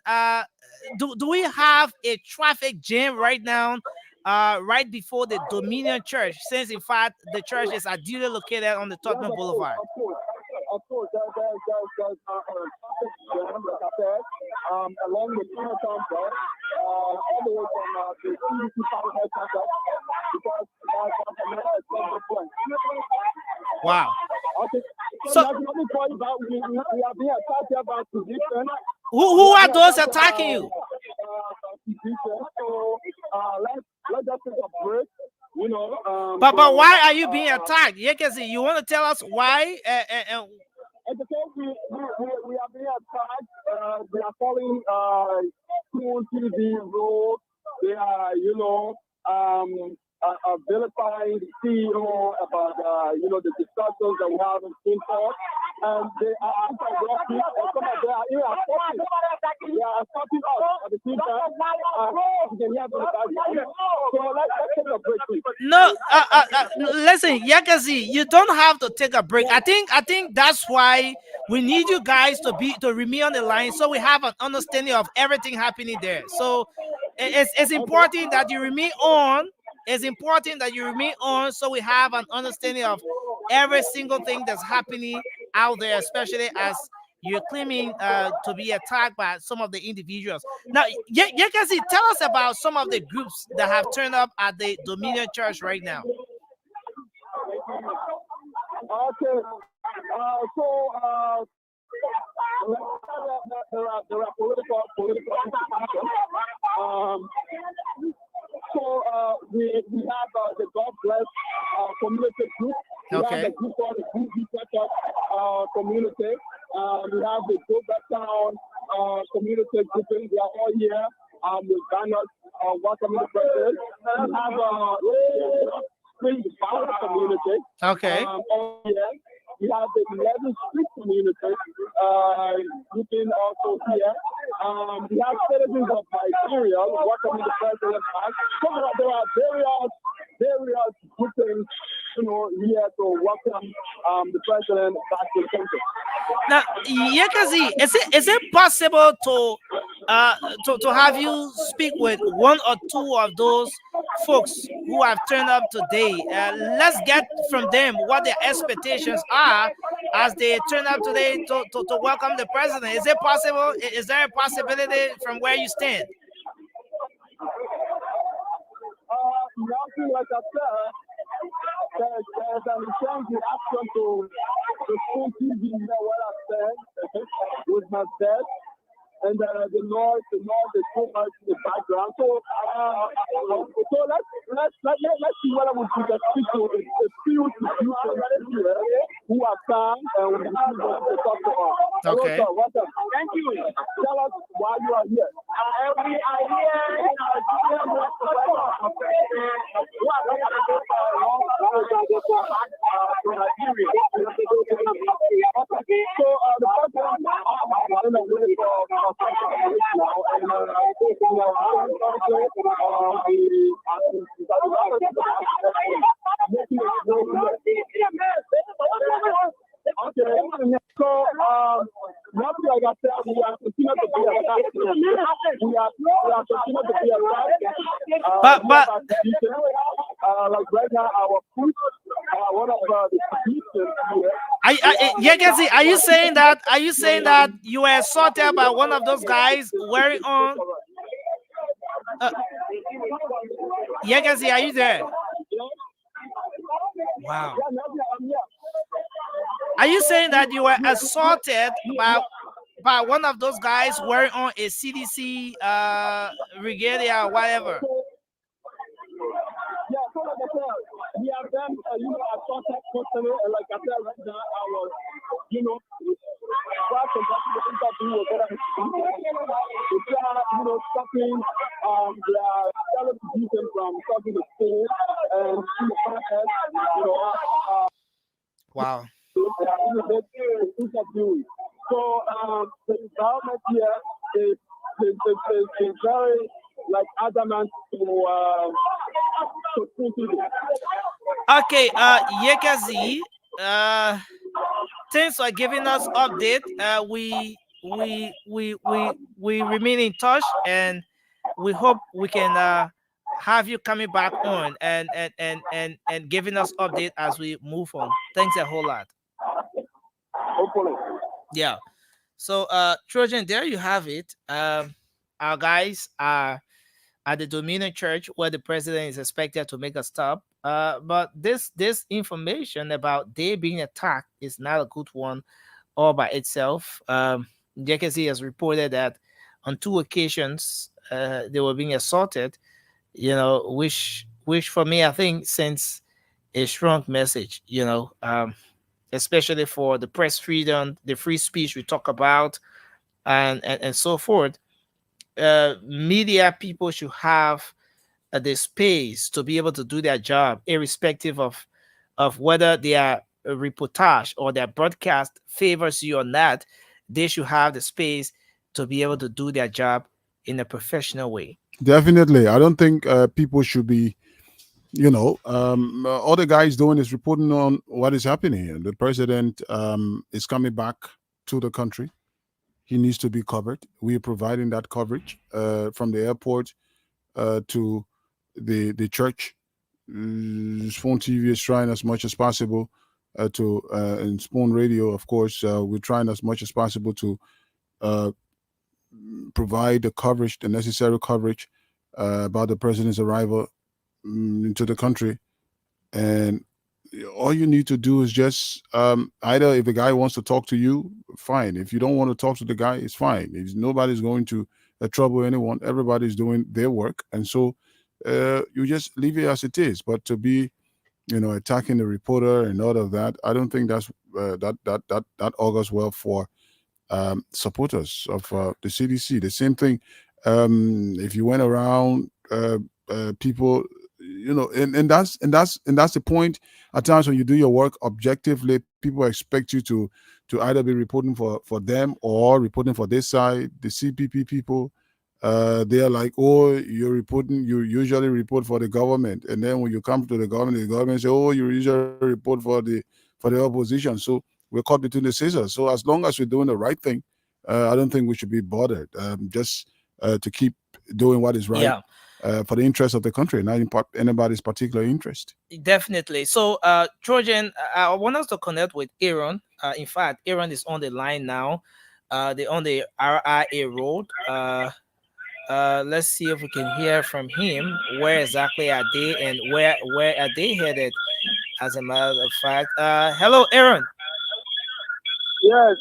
do we have a traffic jam right now? Right before the Dominion Church, since in fact the church is ideally located on the Tottenham Boulevard. Of course, there's traffic jam, like I said, along the Chinatown belt, all the way from the CDC Public Center, because that's a point. Wow. Okay. So let me tell you about we are being attacked here by position. Who are those attacking you? So let's just take a break. But why are you being attacked? Yekezi, you want to tell us why? It's because we are being attacked. They are calling TV rules. They are, vilifying the CEO about, the discussions that we have in Singapore. And they are anti-Russian, and some of them are even assaulting. They are assaulting us at the same time. You can hear from the back. So let's take a break, please. No, listen, Yekezi, you don't have to take a break. I think that's why we need you guys to remain on the line, so we have an understanding of everything happening there. So it's important that you remain on. It's important that you remain on, so we have an understanding of every single thing that's happening out there, especially as you're claiming to be attacked by some of the individuals. Now, Yekezi, tell us about some of the groups that have turned up at the Dominion Church right now. we have the God Bless community group. We have the group called the Group community. We have the Go Back Town community grouping. They are all here with banners welcoming the president. We have Spring Valley community. All here. We have the 11th Street community grouping also here. We have citizens of Liberia welcoming the president back. So there are various groupings, here to welcome the president back to the country. Now, Yekazi, is it possible to have you speak with one or two of those folks who have turned up today? Let's get from them what their expectations are as they turn up today to welcome the president. Is it possible? Is there a possibility from where you stand? Like I said, there's an intense reaction to school TV here where I stand with my dad. And the noise is so much in the background. So let's see whether we can speak to a few institutions here who are come and we see what they talk about. Okay. Welcome. Thank you. Tell us why you are here. We are here in nothing like I said, we are continuing to be attacked. We are continuing to be attacked. But like right now, our food, one of the producers here. Yekazi, are you saying that you were assaulted by one of those guys wearing on? Yekazi, are you there? Wow. Are you saying that you were assaulted by one of those guys wearing on a CDC regalia or whatever? Yeah, so like I said, we have done, assaulted personally, and like I said right now, I was, while conducting the interview with other people, they are, stopping, they are telling them from stopping the school and in the process, wow. So the environment here is very adamant to okay, Yekazi, thanks for giving us update. We remain in touch, and we hope we can have you coming back on and giving us update as we move on. Thanks a whole lot. Hopefully. Yeah. So Trojan, there you have it. Our guys are at the Dominion Church where the president is expected to make a stop. But this information about they being attacked is not a good one all by itself. JKC has reported that on 2 occasions they were being assaulted, which for me I think sends a strong message, especially for the press freedom, the free speech we talk about, and so forth. Media people should have the space to be able to do their job, irrespective of whether their reportage or their broadcast favors you or not. They should have the space to be able to do their job in a professional way. Definitely. I don't think people should be, all the guys doing is reporting on what is happening here. The president is coming back to the country. He needs to be covered. We are providing that coverage from the airport to the church. Spoon TV is trying as much as possible and Spoon Radio, of course, we're trying as much as possible to provide the coverage, the necessary coverage about the president's arrival into the country. And all you need to do is just either if the guy wants to talk to you, fine. If you don't want to talk to the guy, it's fine. Nobody's going to trouble anyone. Everybody's doing their work. And so you just leave it as it is. But to be, attacking the reporter and all of that, I don't think that augurs well for supporters of the CDC. The same thing. If you went around, people, and that's the point. At times when you do your work objectively, people expect you to either be reporting for them or reporting for this side. The CPP people, they are like, oh, you're reporting. You usually report for the government, and then when you come to the government say, oh, you usually report for the opposition. So we're caught between the scissors. So as long as we're doing the right thing, I don't think we should be bothered. Just to keep doing what is right Yeah, for the interest of the country, not in anybody's particular interest. definitely. So, Trojan, I want us to connect with Aaron. In fact, Aaron is on the line now. They're on the RIA road. Let's see if we can hear from him. Where exactly are they, and where are they headed? As a matter of fact, hello, Aaron. Yes,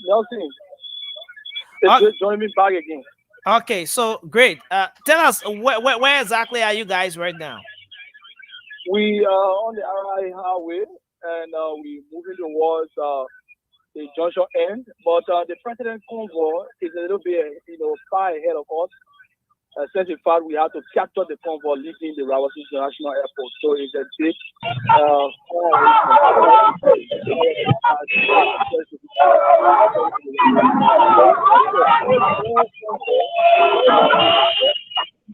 Nelson, it's Uh, good joining me back again. okay, so great. Tell us where exactly are you guys right now? We are on the RI highway and we moving towards the junction end, but the president convoy is a little bit, far ahead of us. Since in fact we have to capture the convoy leaving the Rawalpindi International Airport, so it's a bit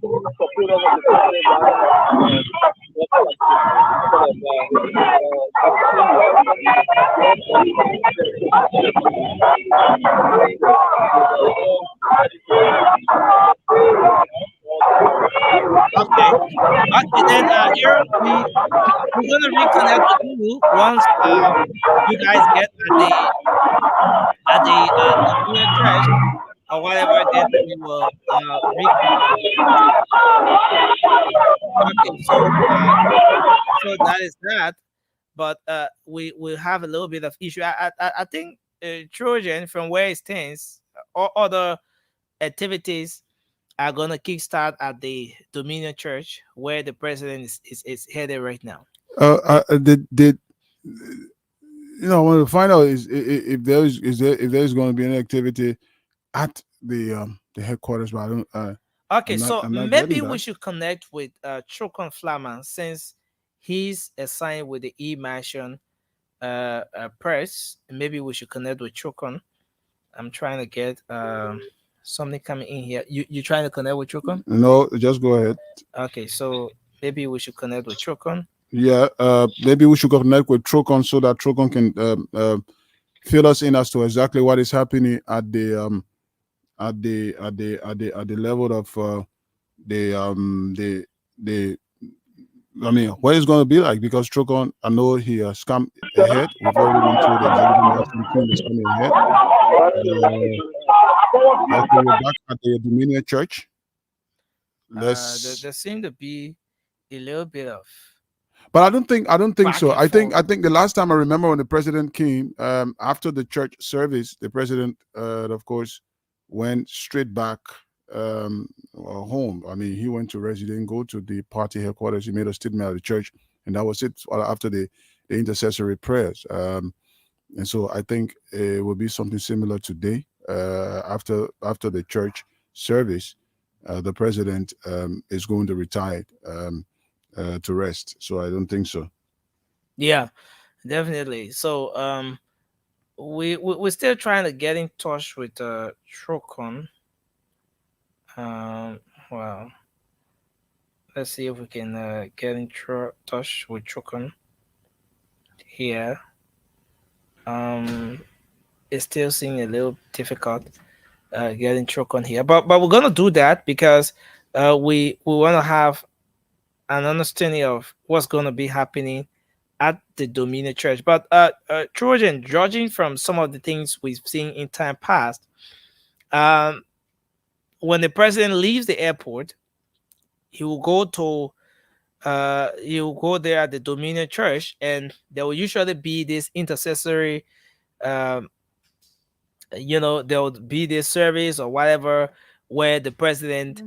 supporters of the president Okay. And then Aaron, we're gonna reconnect with you once you guys get at the junior trash or whatever. Then we will reconnect with you. Okay. So that is that. But we will have a little bit of issue. I think Trojan, from where it stands, all other activities are gonna kickstart at the Dominion Church, where the president is headed right now. Did I want to find out if there's going to be any activity at the headquarters, but I don't. Okay, so I'm not maybe getting we that. should connect with Chokon Flaman, since he's assigned with the E-Mansion press. Maybe we should connect with Chokon. I'm trying to get something coming in here. You trying to connect with Chokon? No, just go ahead. Okay, so maybe we should connect with Chokon. Yeah, maybe we should connect with Trocon so that Trocon can fill us in as to exactly what is happening at the level of the I mean, what it's going to be like, because Trocon, I know he has come ahead. We've already been through the executive marketing team is coming ahead. Okay, we're back at the Dominion Church. There seemed to be a little bit of But I don't think so. back and I think the last time I remember when the president came, after the church service, the president, of course, went straight back home. I mean, he went to rest. He didn't go to the party headquarters. He made a statement at the church, and that was it. After the intercessory prayers, and so I think it will be something similar today. After the church service, the president is going to retire. To rest. So I don't think so. yeah, definitely. So we're still trying to get in touch with Trocon. Well, let's see if we can get in touch with Trocon here. It's still seeming a little difficult getting Trocon here, but we're gonna do that because we want to have an understanding of what's going to be happening at the Dominion Church. But Trojan, judging from some of the things we've seen in time past, when the president leaves the airport, he will go to he will go there at the Dominion Church, and there will usually be this intercessory, um, there will be this service or whatever where the president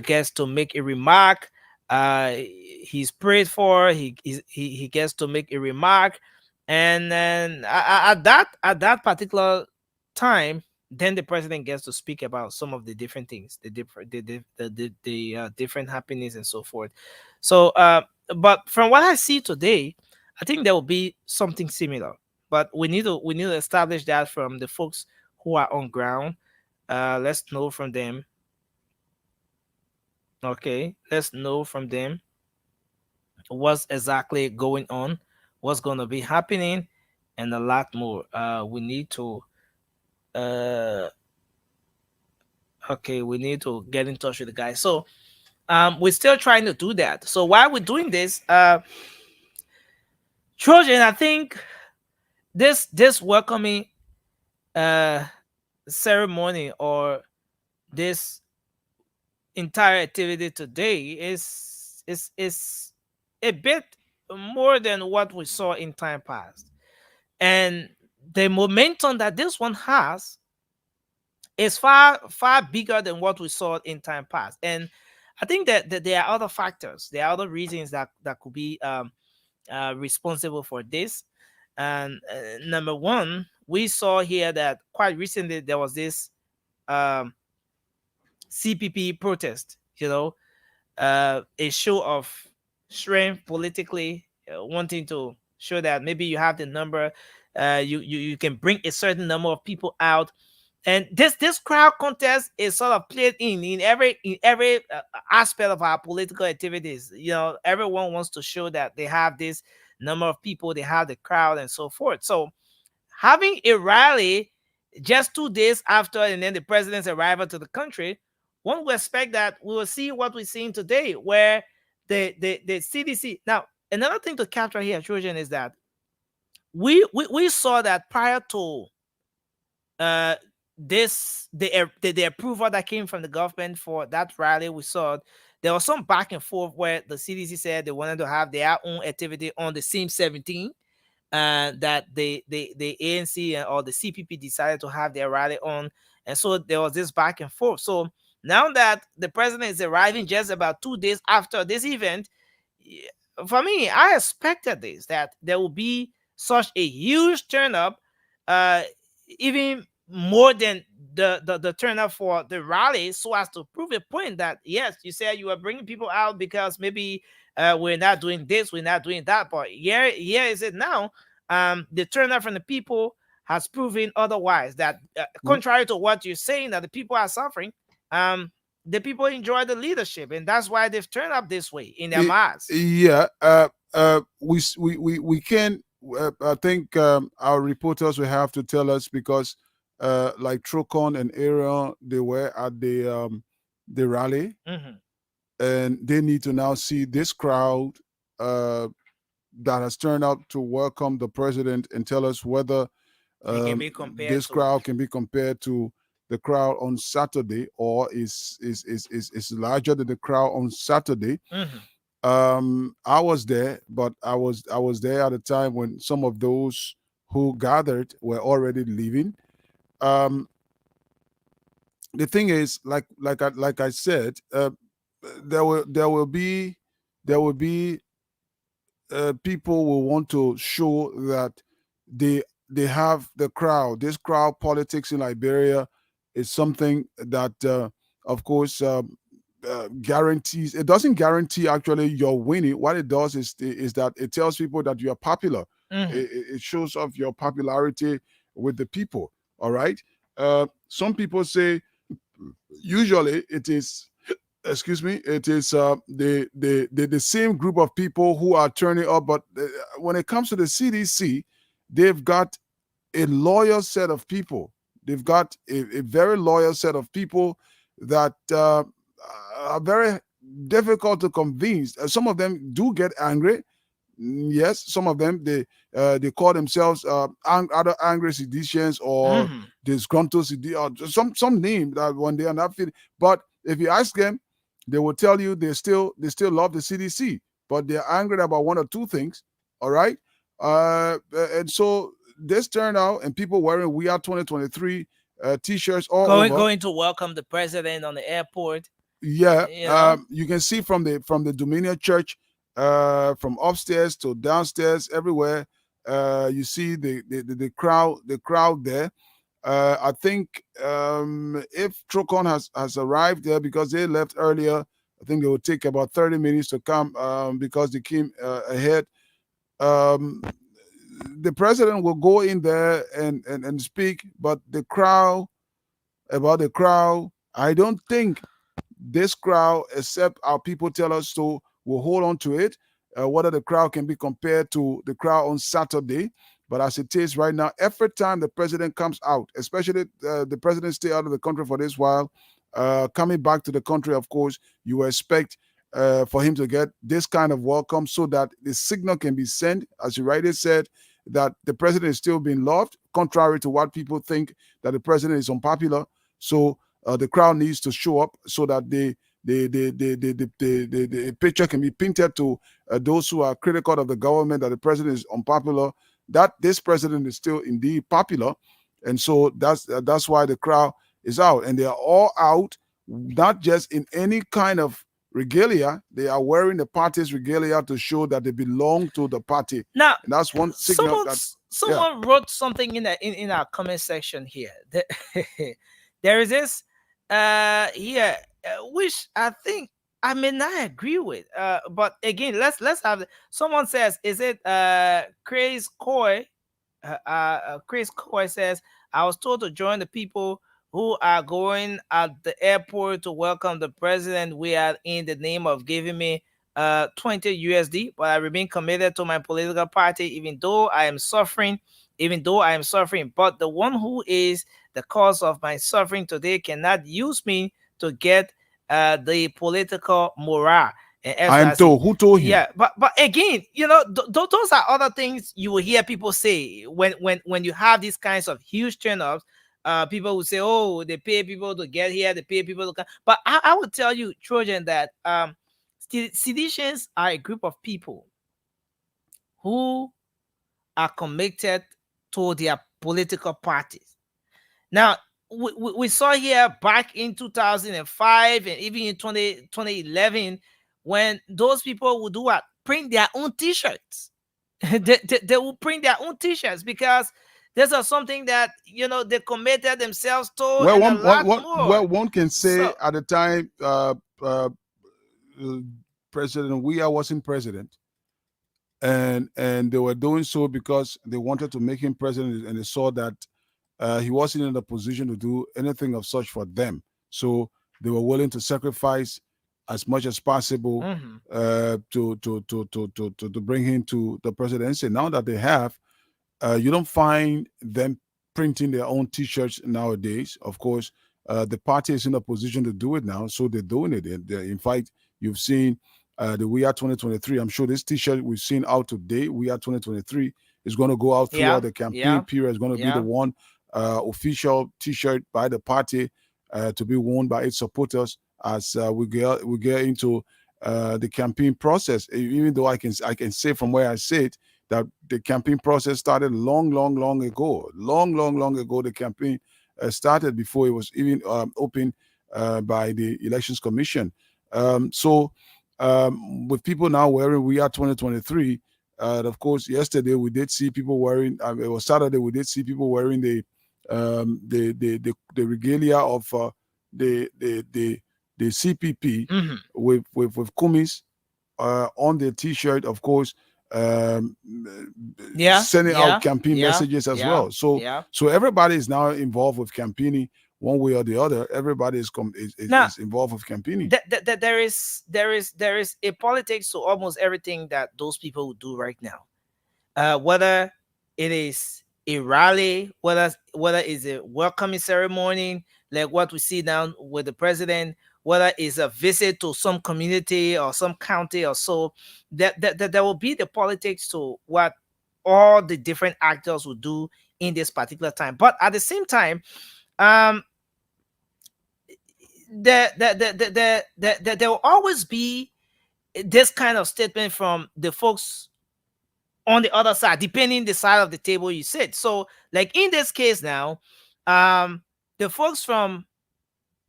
gets to make a remark He's prayed for. He gets to make a remark, and then at that particular time, then the president gets to speak about some of the different things, the different different happenings and so forth. So, but from what I see today, I think there will be something similar. But we need to establish that from the folks who are on ground. Let's know from them. Okay, let's know from them what's exactly going on, what's going to be happening, and a lot more. We need to, uh, okay, we need to get in touch with the guy. So, we're still trying to do that. So while we're doing this, Trojan, I think this welcoming uh ceremony or this entire activity today is a bit more than what we saw in time past. And the momentum that this one has is far bigger than what we saw in time past. And I think that there are other factors, there are other reasons that could be responsible for this. And number one, we saw here that quite recently there was this um, CPP protest, a show of strength politically, wanting to show that maybe you have the number, you can bring a certain number of people out. And this crowd contest is sort of played in every aspect of our political activities. Everyone wants to show that they have this number of people, they have the crowd, and so forth. So having a rally just 2 days after, and then the president's arrival to the country, one would expect that we will see what we're seeing today, where the CDC. Now, another thing to capture here, Trojan, is that we saw that prior to uh the approval that came from the government for that rally, we saw there was some back and forth where the CDC said they wanted to have their own activity on the same 17, that the ANC or the CPP decided to have their rally on, and so there was this back and forth. So now that the president is arriving just about 2 days after this event, for me, I expected this, that there will be such a huge turn up, uh, even more than the turn up for the rally, so as to prove a point that yes, you said you were bringing people out because maybe we're not doing this, we're not doing that, but here is it now. The turnout from the people has proven otherwise, that contrary to what you're saying, that the people are suffering, the people enjoy the leadership, and that's why they've turned up this way in their mass. Yeah. We can. I think our reporters will have to tell us, because like Trocon and Aaron, they were at the rally, and they need to now see this crowd that has turned out to welcome the president, and tell us whether this crowd can be compared to the crowd on Saturday, or is larger than the crowd on Saturday. I was there, but I was there at a time when some of those who gathered were already leaving. The thing is, like I said, there will be people will want to show that they have the crowd. This crowd politics in Liberia is something that, of course, guarantees. It doesn't guarantee actually you're winning. What it does is that it tells people that you are popular. It shows off your popularity with the people. All right. Some people say usually it is. Excuse me. It is the same group of people who are turning up, but when it comes to the CDC, they've got a loyal set of people. They've got a very loyal set of people that are very difficult to convince. Some of them do get angry. Yes, some of them they call themselves other angry seditionists or disgruntled or some name that when they are not feeling. But if you ask them, they will tell you they still love the CDC, but they're angry about one or two things. All right, and so this turnout and people wearing Weah 2023 t-shirts all over, going to welcome the president on the airport. Yeah, You know. you can see from the Dominion Church, from upstairs to downstairs, everywhere. You see the crowd there. I think if Trocon has arrived there because they left earlier, I think it will take about 30 minutes to come because they came ahead. Um, the president will go in there and speak, but the crowd, I don't think this crowd, except our people tell us so, will hold on to it. Whether the crowd can be compared to the crowd on Saturday, but as it is right now, every time the president comes out, especially the president stay out of the country for this while, coming back to the country, of course, you expect for him to get this kind of welcome so that the signal can be sent, as you rightly said, that the president is still being loved, contrary to what people think that the president is unpopular. So the crowd needs to show up so that the picture can be painted to those who are critical of the government that the president is unpopular, that this president is still indeed popular. And so that's why the crowd is out. And they are all out, not just in any kind of regalia. They are wearing the party's regalia to show that they belong to the party. Now, And that's one signal that, yeah. someone wrote something in our comment section here. There is this here, which I think I may not agree with. But again, let's have someone says, is it Chris Coy? Chris Coy says, I was told to join the people who are going at the airport to welcome the president. We are in the name of giving me 20 USD, but I remain committed to my political party, even though I am suffering. But the one who is the cause of my suffering today cannot use me to get the political morale. I am told. Who told him? Yeah, but again, those are other things you will hear people say when you have these kinds of huge turnoffs. People will say, "Oh, they pay people to get here, they pay people to come." But I would tell you, Trojan, that seditionists are a group of people who are committed to their political parties. Now, we saw here back in 2005 and even in 2011 when those people would do what? Print their own T-shirts. They will print their own T-shirts because this is something that they committed themselves to, Well, and a lot more. one can say at the time President Weah wasn't president, and they were doing so because they wanted to make him president, and they saw that he wasn't in a position to do anything of such for them. So they were willing to sacrifice as much as possible to bring him to the presidency. Now that they have, you don't find them printing their own T-shirts nowadays. Of course, the party is in a position to do it now, so they're doing it. In fact, you've seen the We Are 2023. I'm sure this T-shirt we've seen out today, We Are 2023, is going to go out throughout the campaign period. It's going to be the one official T-shirt by the party to be worn by its supporters as we get into the campaign process. Even though I can say from where I sit that the campaign process started long ago. Long ago, the campaign started before it was even opened by the Elections Commission. So with people now wearing We Are 2023, of course, yesterday we did see people wearing. It was Saturday. We did see people wearing the regalia of the CPP with Kumis on their T-shirt, of course, sending out campaign messages as well. So everybody is now involved with campaigning one way or the other. Everybody is involved with campaigning. There is a politics to almost everything that those people do right now. Whether it is a rally, whether it's a welcoming ceremony, like what we see now with the president, whether it's a visit to some community or some county or so, that there will be the politics to what all the different actors will do in this particular time. But at the same time, there will always be this kind of statement from the folks on the other side, depending the side of the table you sit. So, like in this case now, the folks from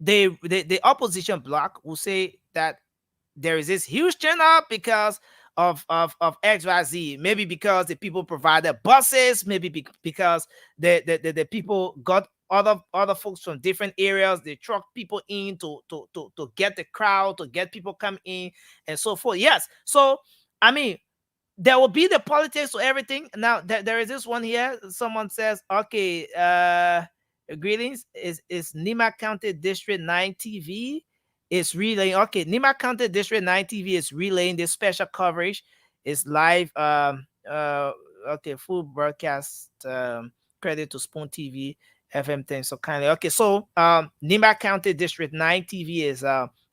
the opposition bloc will say that there is this huge turnout because of XYZ. Maybe because the people provided buses, maybe because the people got other folks from different areas. They truck people in to get the crowd, to get people come in and so forth. Yes. So I mean, there will be the politics or everything. Now there is this one here. Someone says, okay, greetings. Is Nima County District 9 TV is relaying. Okay, Nima County District 9 TV is relaying this special coverage. It's live. Okay, full broadcast. Credit to Spoon TV, FM 10. So kindly. Okay, so Nima County District 9 TV is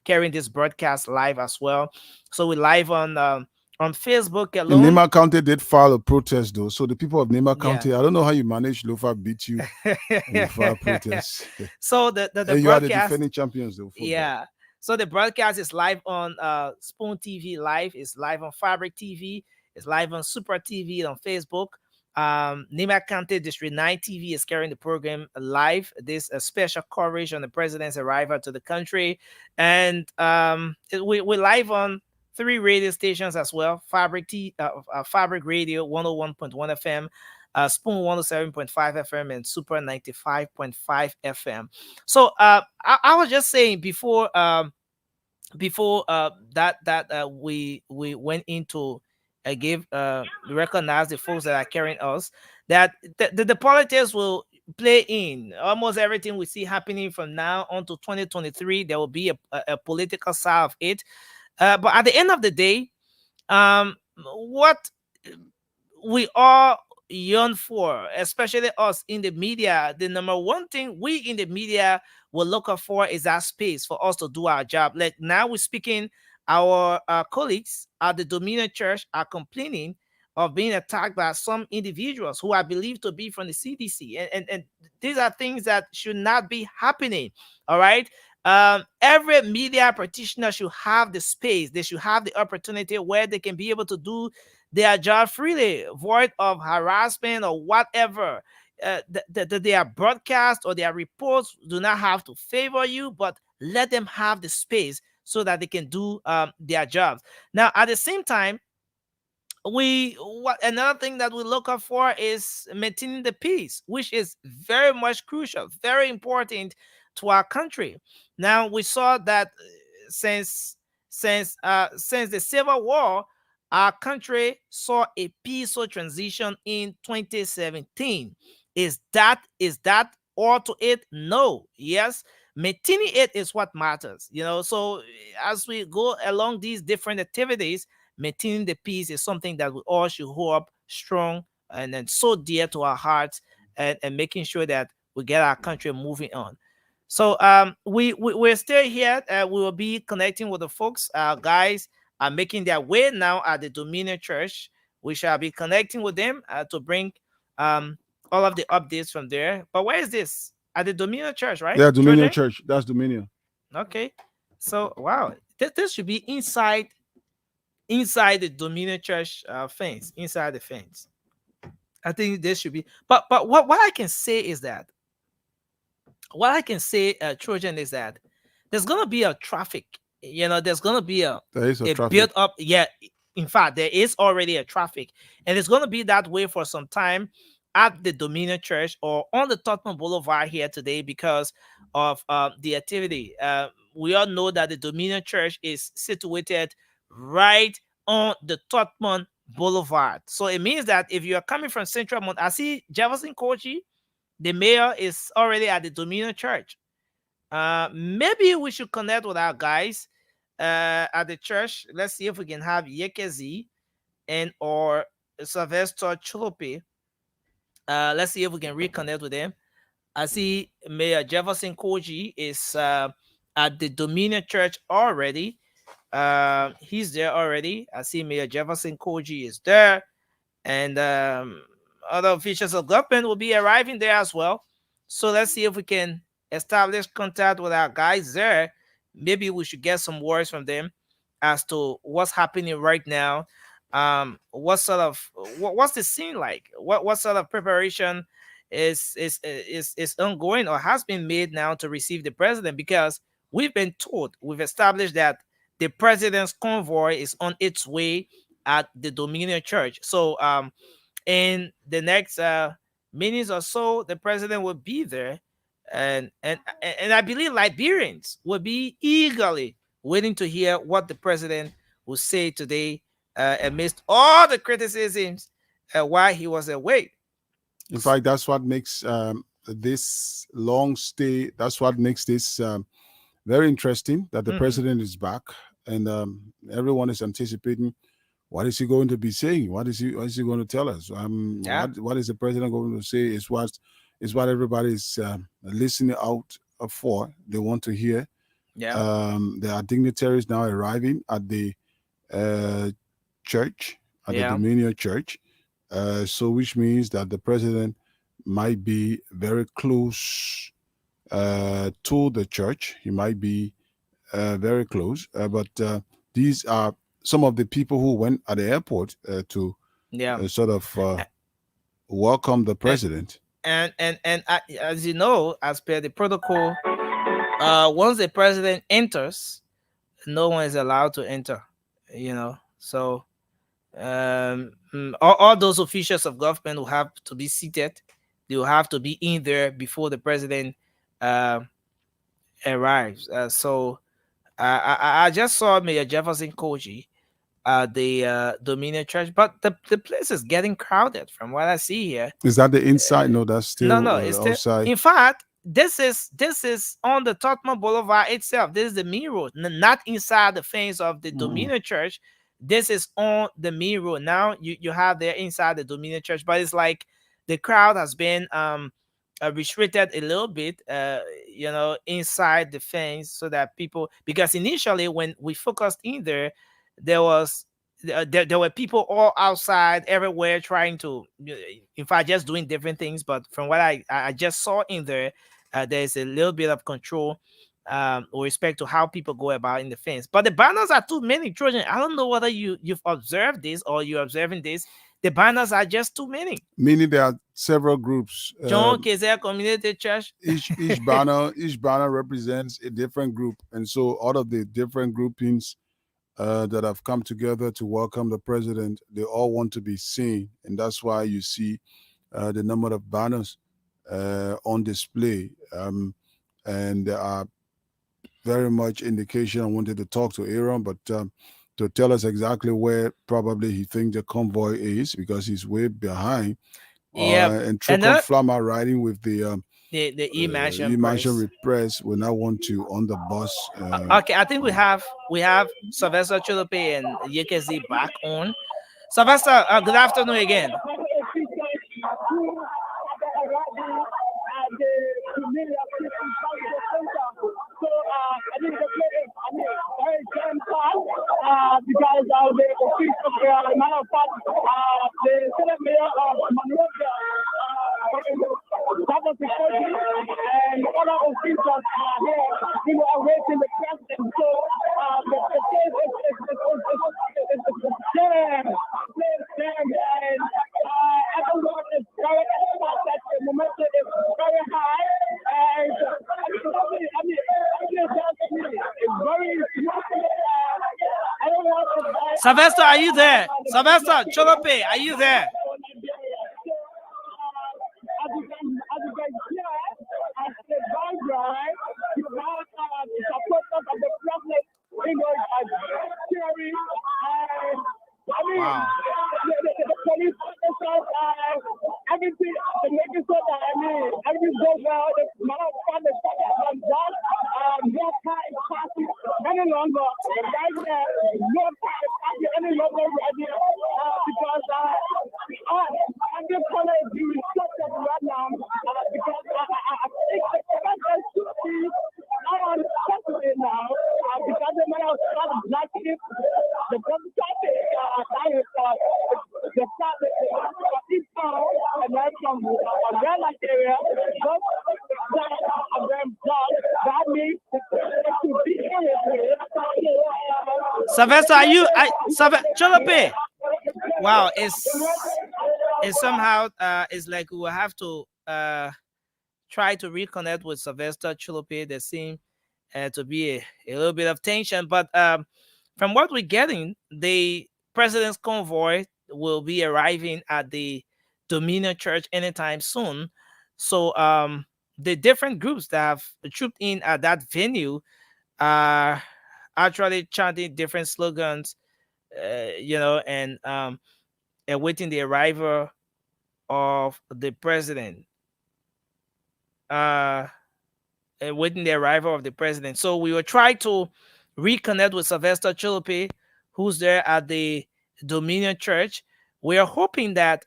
carrying this broadcast live as well. So we're live on Facebook In alone. Nima County did file a protest though. So the people of Nima Yeah. County, I don't know how you manage Lofa beat you and you file protests. So the And you are the broadcast, defending champions though. Football. yeah. So the broadcast is live on Spoon TV Live. It's live on Fabric TV. It's live on Super TV on Facebook. Nima County District 9 TV is carrying the program live. This special coverage on the president's arrival to the country, and we're live on 3 radio stations as well: Fabric Radio 101.1 FM, Spoon 107.5 FM, and Super 95.5 FM. So I was just saying before that we went into give recognize the folks that are carrying us, that the politics will play in almost everything we see happening from now on to 2023. There will be a political side of it, but at the end of the day, what we all yearn for, especially us in the media, the number one thing we in the media will look out for is that space for us to do our job. Like now we're speaking, our colleagues at the Dominion Church are complaining of being attacked by some individuals who are believed to be from the CDC. And these are things that should not be happening. All right. Every media practitioner should have the space. They should have the opportunity where they can be able to do their job freely, void of harassment or whatever. Their broadcast or their reports do not have to favor you, but let them have the space so that they can do their jobs. Now, at the same time, another thing that we look out for is maintaining the peace, which is very much crucial, very important to our country. Now, we saw that since the Civil War, our country saw a peaceful transition in 2017. Is that all to it? No. Yes. Maintaining it is what matters, So as we go along these different activities, maintaining the peace is something that we all should hold up strong and then so dear to our hearts, and making sure that we get our country moving on. So we're still here. We will be connecting with the folks. Guys are making their way now at the Dominion Church. We shall be connecting with them to bring all of the updates from there. But where is this? At the Dominion Church, right? Yeah, Dominion Church. That's Dominion. Okay. So wow, this should be inside the Dominion Church fence, inside the fence. I think this should be. But what I can say is that Trojan, is that there's gonna be a traffic. There's gonna be a traffic build up. Yeah, in fact, there is already a traffic, and it's gonna be that way for some time at the Dominion Church or on the Tottenham Boulevard here today because of the activity. We all know that the Dominion Church is situated right on the Tottenham Boulevard. So it means that if you are coming from Central Mount, I see Jefferson Kochi, the mayor, is already at the Dominion Church. Maybe we should connect with our guys at the church. Let's see if we can have Yekezi and or Sylvester Cholope. Let's see if we can reconnect with them. I see Mayor Jefferson Koji is at the Dominion Church already. He's there already. I see Mayor Jefferson Koji is there, and other officials of government will be arriving there as well. So let's see if we can establish contact with our guys there. Maybe we should get some words from them as to what's happening right now. What's the scene like? What sort of preparation is ongoing or has been made now to receive the president, because we've established that the president's convoy is on its way at the Dominion Church. So in the next minutes or so, the president will be there, and I believe Liberians will be eagerly waiting to hear what the president will say today, amidst all the criticisms while he was away. In fact, that's what makes this long stay. That's what makes this very interesting. That the president is back, and everyone is anticipating. What is he going to be saying? What is he going to tell us? What is the president going to say? Is what everybody is listening out for. They want to hear. Yeah. There are dignitaries now arriving at the church, at the Dominion Church. So which means that the president might be very close to the church. He might be very close. But these are some of the people who went at the airport to sort of welcome the president. And as you know, as per the protocol, once the president enters, no one is allowed to enter. So all those officials of government will have to be seated. They will have to be in there before the president arrives. So I just saw Mayor Jefferson Koji at the Dominion Church, but the place is getting crowded from what I see here. Is that the inside? No, that's still no, it's still outside. In fact, this is on the Tottenham Boulevard itself. This is the main road, not inside the fence of the Dominion Church. This is on the main road. Now you have there inside the Dominion Church, but it's like the crowd has been restricted a little bit, inside the fence, so that people, because initially when we focused in there, there were people all outside everywhere trying to, in fact, just doing different things. But from what I just saw in there, there's a little bit of control with respect to how people go about in the fence. But the banners are too many, Trojan. I don't know whether you've observed this or you're observing this. The banners are just too many. Meaning there are several groups. John Kezer Community Church. Each banner represents a different group, and so all of the different groupings that have come together to welcome the president, they all want to be seen, and that's why you see the number of banners on display. And there are very much indication. I wanted to talk to Aaron, but to tell us exactly where probably he thinks the convoy is, because he's way behind. And Trocom Flammer riding with the E-Mansion Press will now want to on the bus. Okay, I think we have Sylvester Cholope and Yekezi back on. Sylvester, good afternoon again. Because of the official, matter of fact, the Senate Mayor of Monrovia, and other officials are here, awaiting the president. So the case is jammed, and everyone is very excited. The momentum is very high, and it's very. Sylvester, are you there? Sylvester Cholope, are you there? Wow. The police officers, everything, the making sure that everything goes well. The matter of fact, the fact that no car is passing any longer. Right there, no car is passing any longer because every corner is being restricted right now because I think the president should be on Saturday now because the matter of fact, black people, the public traffic, the fact that each town and then from a red light area, that means to be Sylvester, are you? Cholope. Wow, it's somehow it's like we will have to try to reconnect with Sylvester Chilope. There seems to be a little bit of tension, but from what we're getting, the president's convoy will be arriving at the Dominion Church anytime soon. So the different groups that have trooped in at that venue are actually chanting different slogans, and awaiting the arrival of the president. Uh, Awaiting the arrival of the president. So we will try to reconnect with Sylvester Chilope, who's there at the Dominion Church. We are hoping that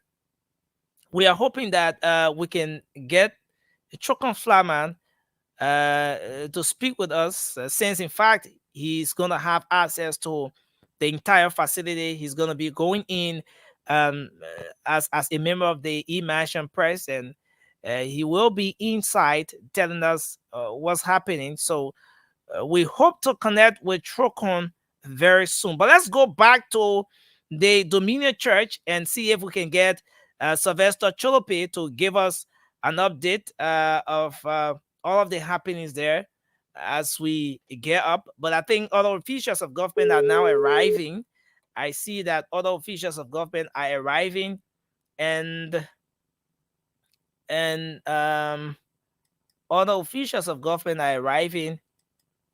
we can get Chokon Flaman to speak with us, since in fact he's gonna have access to the entire facility. He's gonna be going in as a member of the Immersion Press, and he will be inside telling us what's happening. So we hope to connect with Trocon very soon. But let's go back to the Dominion Church and see if we can get Sylvester Chilope to give us an update of all of the happenings there as we get up. But I think other officials of government are now arriving. I see that other officials of government are arriving, and other officials of government are arriving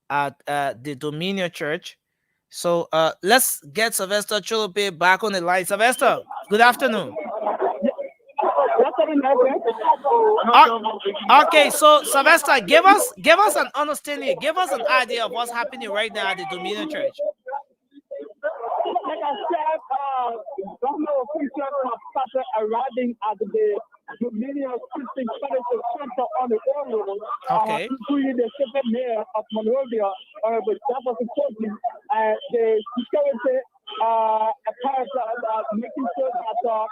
at the Dominion Church. So let's get Sylvester Chilope back on the line. Sylvester, good afternoon. Okay, so Sylvester, give us an understanding, give us an idea of what's happening right now at the Dominion Church. Like I said, government officials have started arriving at the Dominion Christian Fellowship Center on the road, Okay. including the civil mayor of Monrovia, Honorable Jefferson Courtney, the security apparatus, making sure that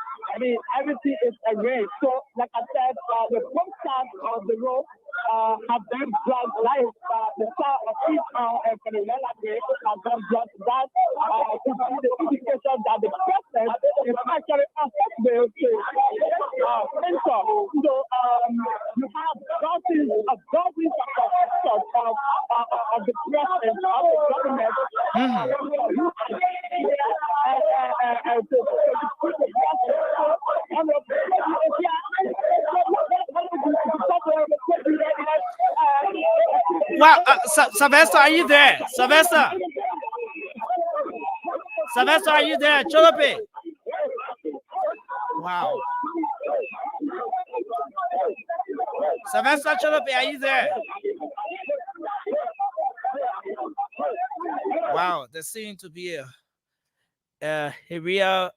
everything is arranged. So, like I said, the front side of the road have them blood light, the side of each and for the Way have them blood that to see the indication that the president is actually accessible to enter. So you have dozens of officers of the president, of the government, Well, Sylvester, are you there? Sylvester, are you there? Chilope. Wow. Sylvester Chilope, are you there? Wow, there seems to be a real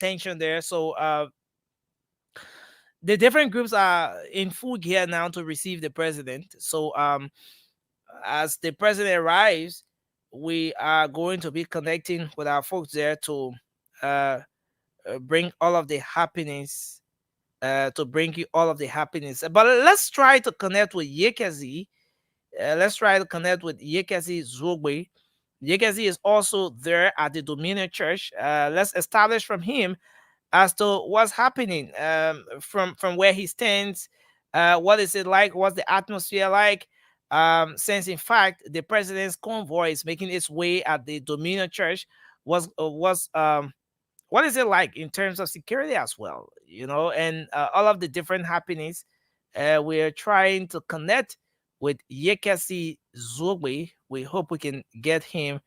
tension there. So the different groups are in full gear now to receive the president. So as the president arrives, we are going to be connecting with our folks there to bring all of the happenings, But let's try to connect with Yekazi. Let's try to connect with Yekazi Zogbe. Yekazi is also there at the Dominion Church. Let's establish from him as to what's happening from where he stands. What is it like? What's the atmosphere like? Since in fact the president's convoy is making its way at the Dominion Church, what is it like in terms of security as well? And all of the different happenings. We're trying to connect with Yekasi Zogbe. We hope we can get him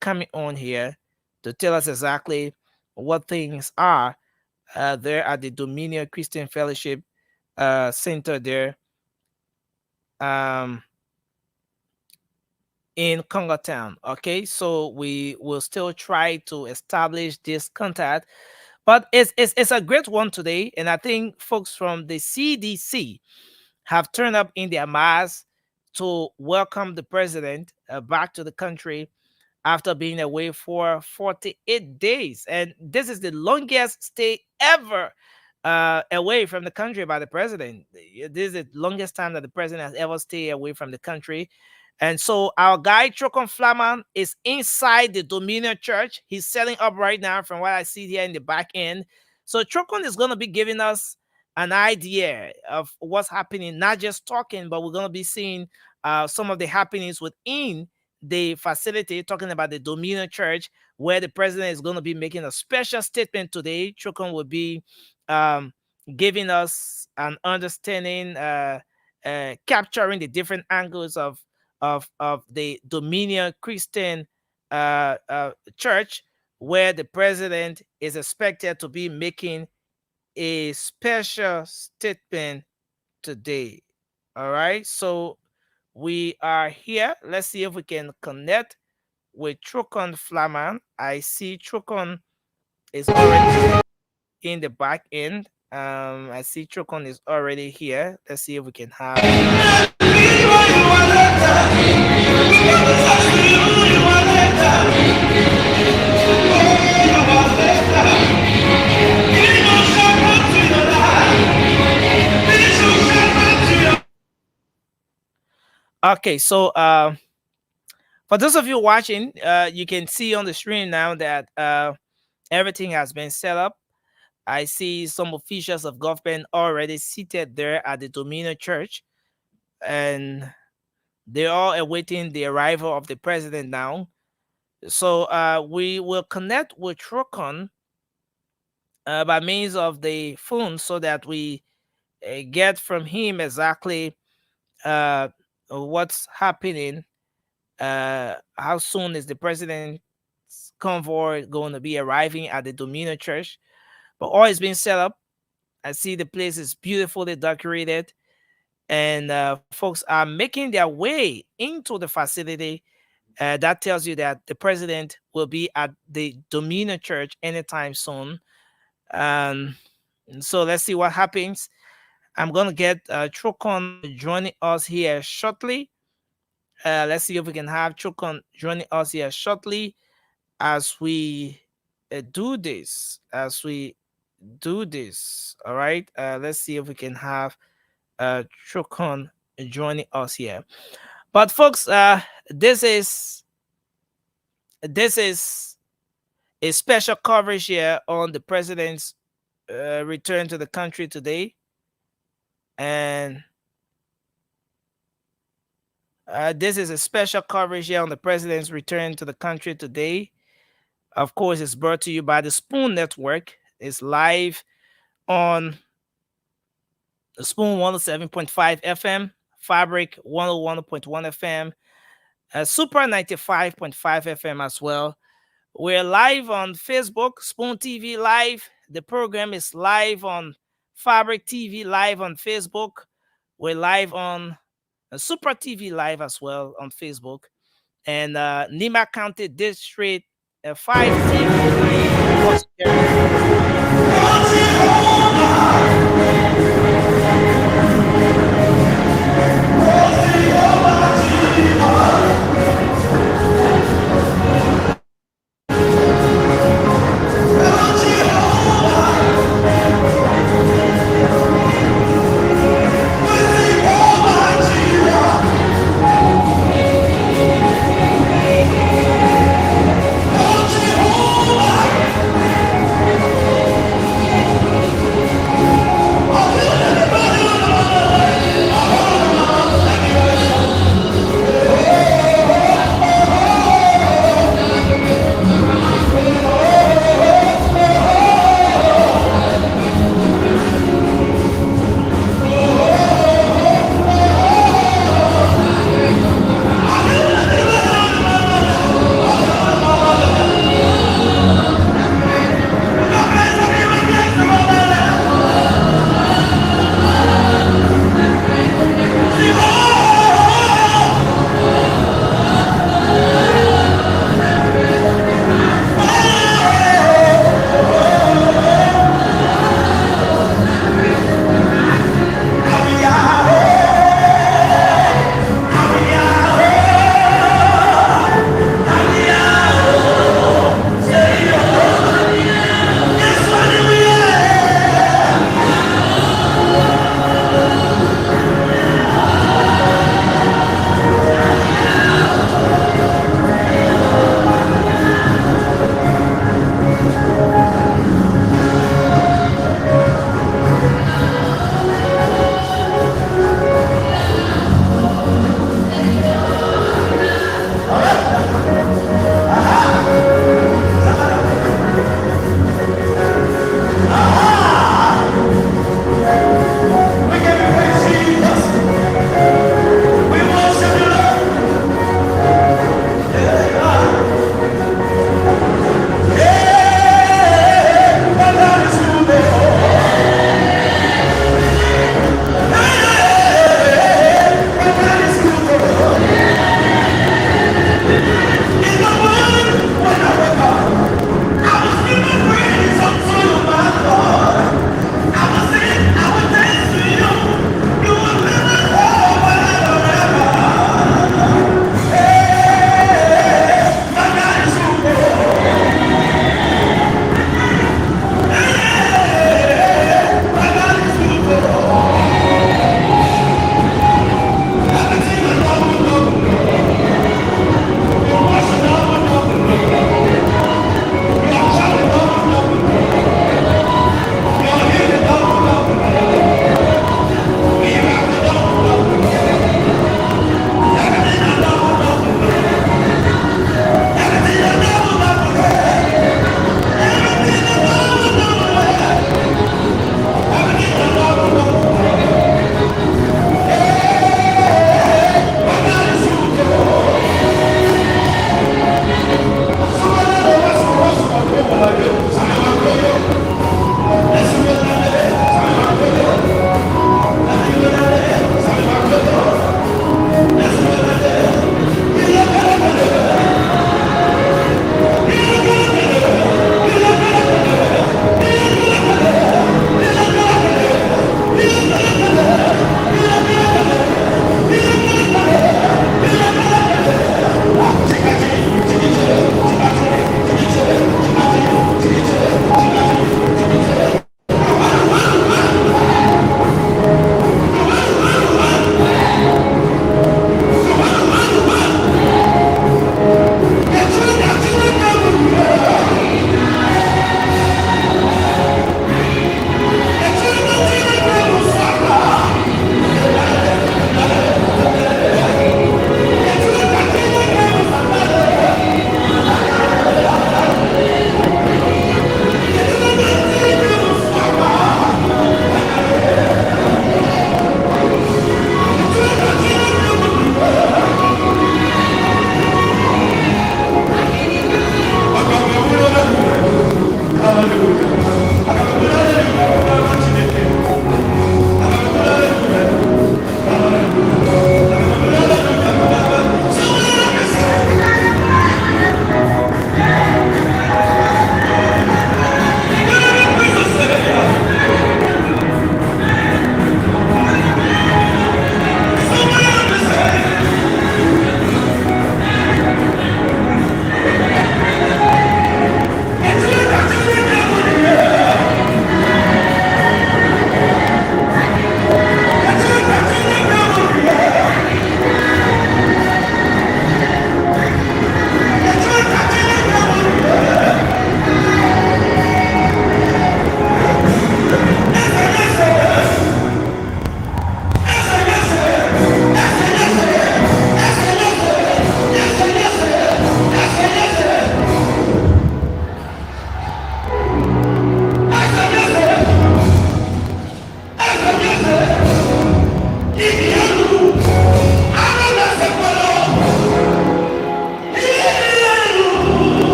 coming on here to tell us exactly what things are there at the Dominion Christian Fellowship Center there in Congo Town. Okay, so we will still try to establish this contact, but it's a great one today, and I think folks from the CDC have turned up in their mass to welcome the president back to the country after being away for 48 days. And this is the longest stay ever away from the country by the president. This is the longest time that the president has ever stayed away from the country. And so our guy, Trocon Flaman, is inside the Dominion Church. He's setting up right now from what I see here in the back end. So Trocon is going to be giving us an idea of what's happening, not just talking, but we're going to be seeing some of the happenings within the facility, talking about the Dominion Church, where the president is going to be making a special statement today. Chukon will be um, giving us an understanding, capturing the different angles of the Dominion Christian church, where the president is expected to be making a special statement today. All right, so we are here. Let's see if we can connect with Trukon Flaman. I see Trukon is already in the back end. I see Trukon is already here. Let's see if we can have. Okay, so for those of you watching, you can see on the screen now that everything has been set up. I see some officials of government already seated there at the Dominion Church, and they're all awaiting the arrival of the president now. So we will connect with Trukon by means of the phone so that we get from him exactly what's happening. How soon is the president's convoy going to be arriving at the Dominion Church? But all is being set up. I see the place is beautifully decorated, and folks are making their way into the facility. That tells you that the president will be at the Dominion Church anytime soon. So let's see what happens. I'm going to get Trukon joining us here shortly. Let's see if we can have Trukon joining us here shortly as we do this. All right. Let's see if we can have Trukon joining us here. But folks, this is a special coverage here on the president's return to the country today, and this is a special coverage here on the president's return to the country today. Of course, it's brought to you by the Spoon Network. It's live on the Spoon 107.5 FM, Fabric 101.1 FM, Super 95.5 FM as well. We're live on Facebook, Spoon TV Live. The program is live on Fabric TV Live on Facebook. We're live on Super TV Live as well on Facebook. And Nima County District 5 TV We give you praise, Jesus. We worship you, Lord. Yeah, my God is good.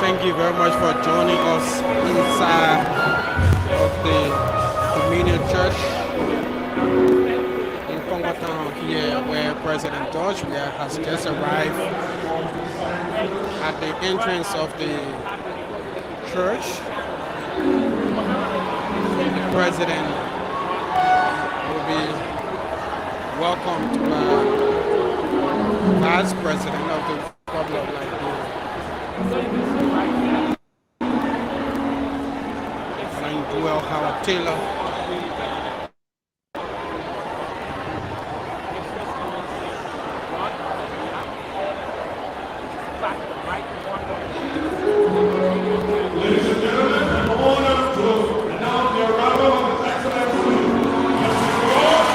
thank you very much for joining us inside of the Dominion Church in Congo Town here, where President George Weah has just arrived at the entrance of the church. The president will be welcomed by Vice President of the Republic of Liberia, Weah Howard Taylor. Ladies and gentlemen, I'm honored to announce the arrival of His Excellency, Mr. George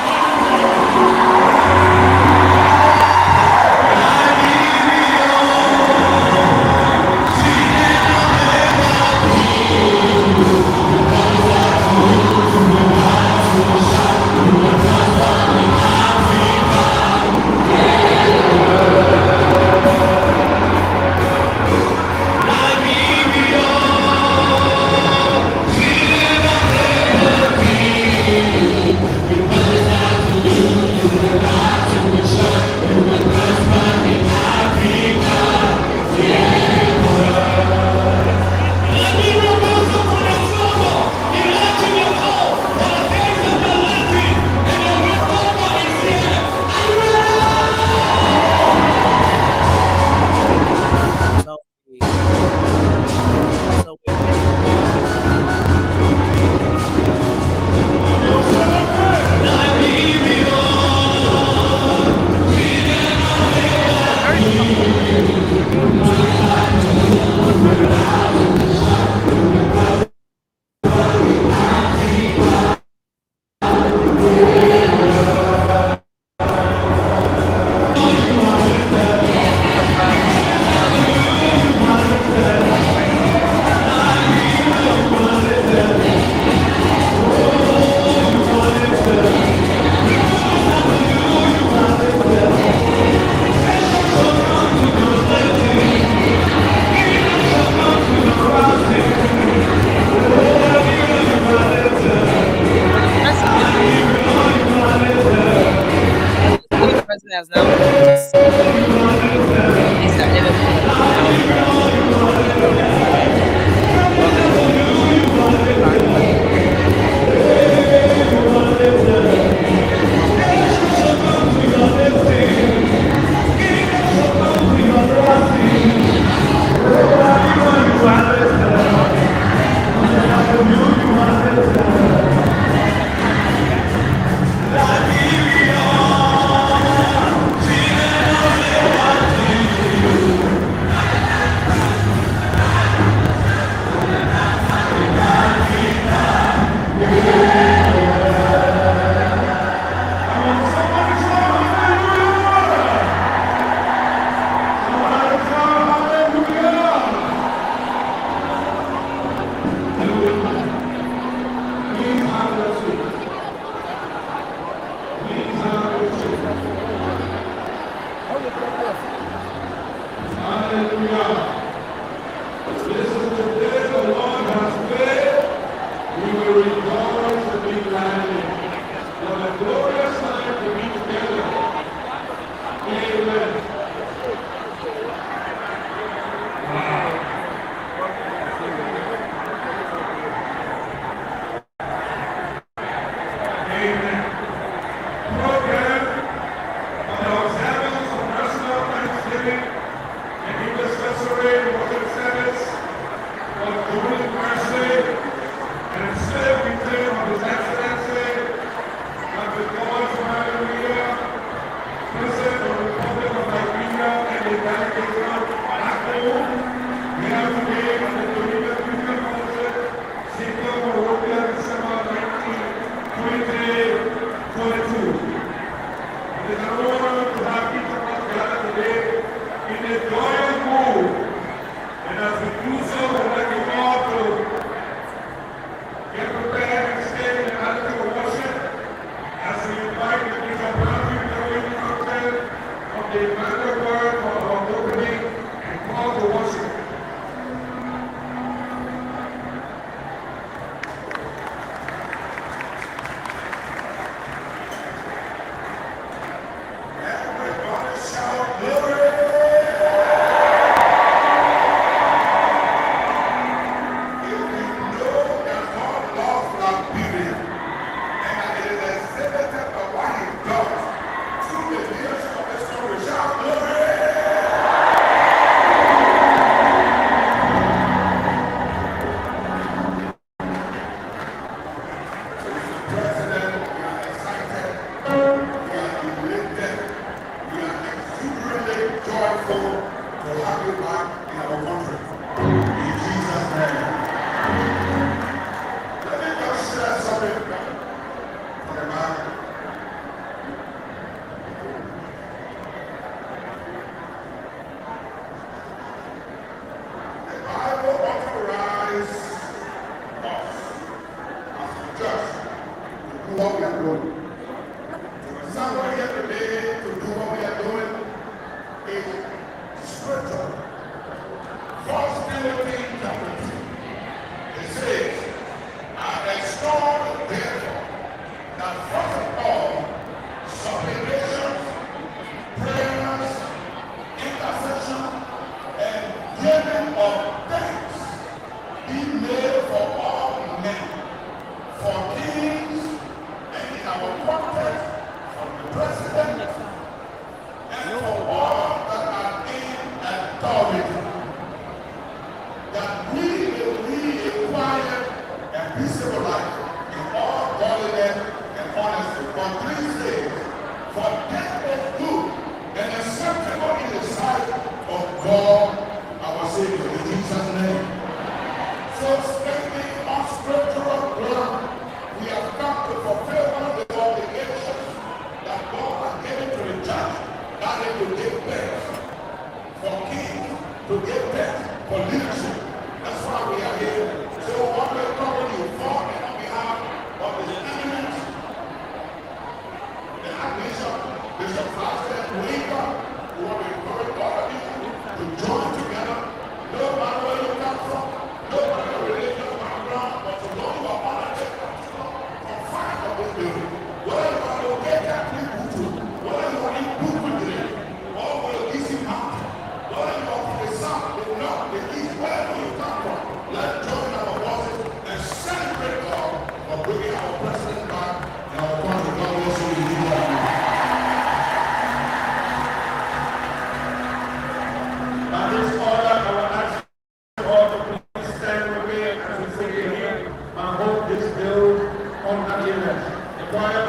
choir.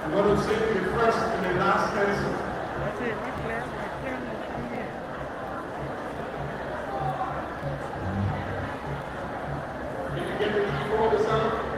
I'm going to sing the first and the last stanza. Can you get the keyboard to sound?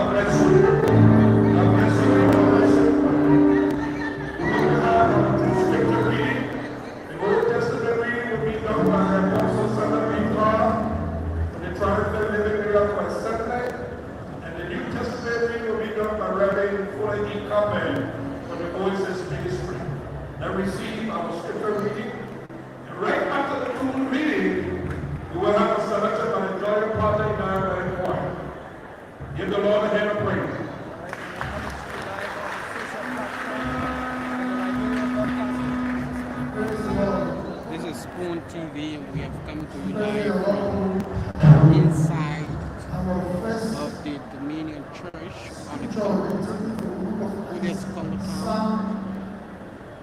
God bless you. God bless you. God bless you. We will have a scripture reading. The Old Testament reading will be done by the Apostle Simon B. from the Triumphant Liberia for Assembly. And the New Testament reading will be done by Reverend Fuller E. Coleman for the Voices Ministry. And receive our scripture reading. And right after the full reading, we will have a selection by the Joy Project Band and Choir. Give the Lord a hand of praise. This is Spoon TV, and we have come to you live from inside of the Dominion Church on the Buddhist Congo Town,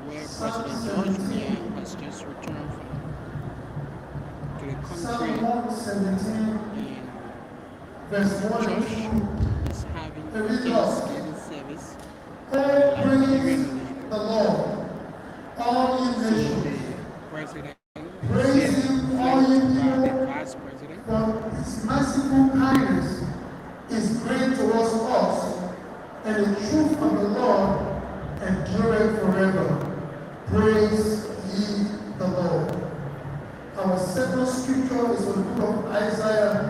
where President George Weah has just returned to the country, and the church is having Thanksgiving service. The Lord, all ye nations, President praise him, all ye the people, Vice President, for his merciful kindness is great towards us, and the truth of the Lord endureth forever. Praise ye the Lord. Our second scripture is from the book of Isaiah,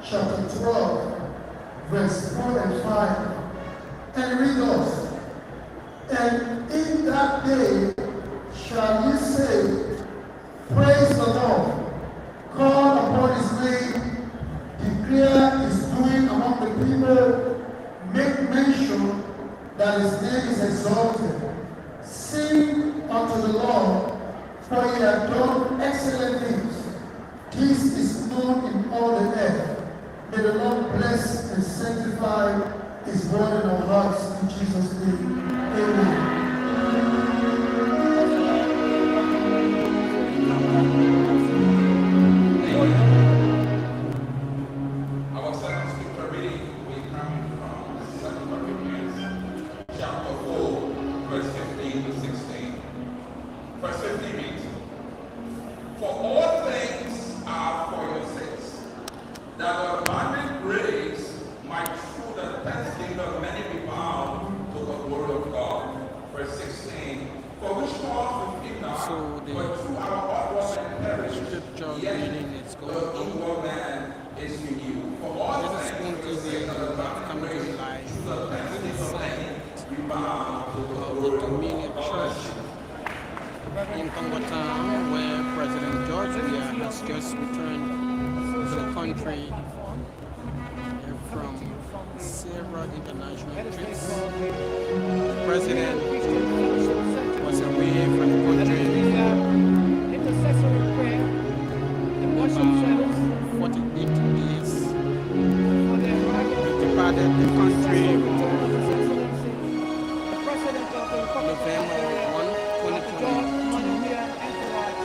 chapter 12, verse 4 and 5. And read us. And in that day shall ye say, praise the Lord, call upon his name, declare his doing among the people, make mention that his name is exalted. Sing unto the Lord, for he hath done excellent things. This is known in all the earth. May the Lord bless and sanctify his word in our hearts in Jesus' name. Amen. Our second scripture reading will come from 2 Corinthians chapter 4, verse 15 to 16. Verse 15 reads, for all things are for your sakes, that the abundant grace might through the thanksgiving of many be found to the word of God. Verse 16, for which cause we fear not, So the but through our outward and perish, scripture yet reading is the going on. inward man is renewed. For all This is things Spoon for your TV, sake, and that we the have come to abundant you grace live through the thanksgiving of many be found to the of the word of Dominion God. Church in Congo Town, where President George Weah has just returned to the country from several international trips. The president was away from the country Intercessory prayer, the worship service, about 48 days. for the arrival He departed the country the on President of the Republic of November Liberia, 1, George 2022, Weah entourage,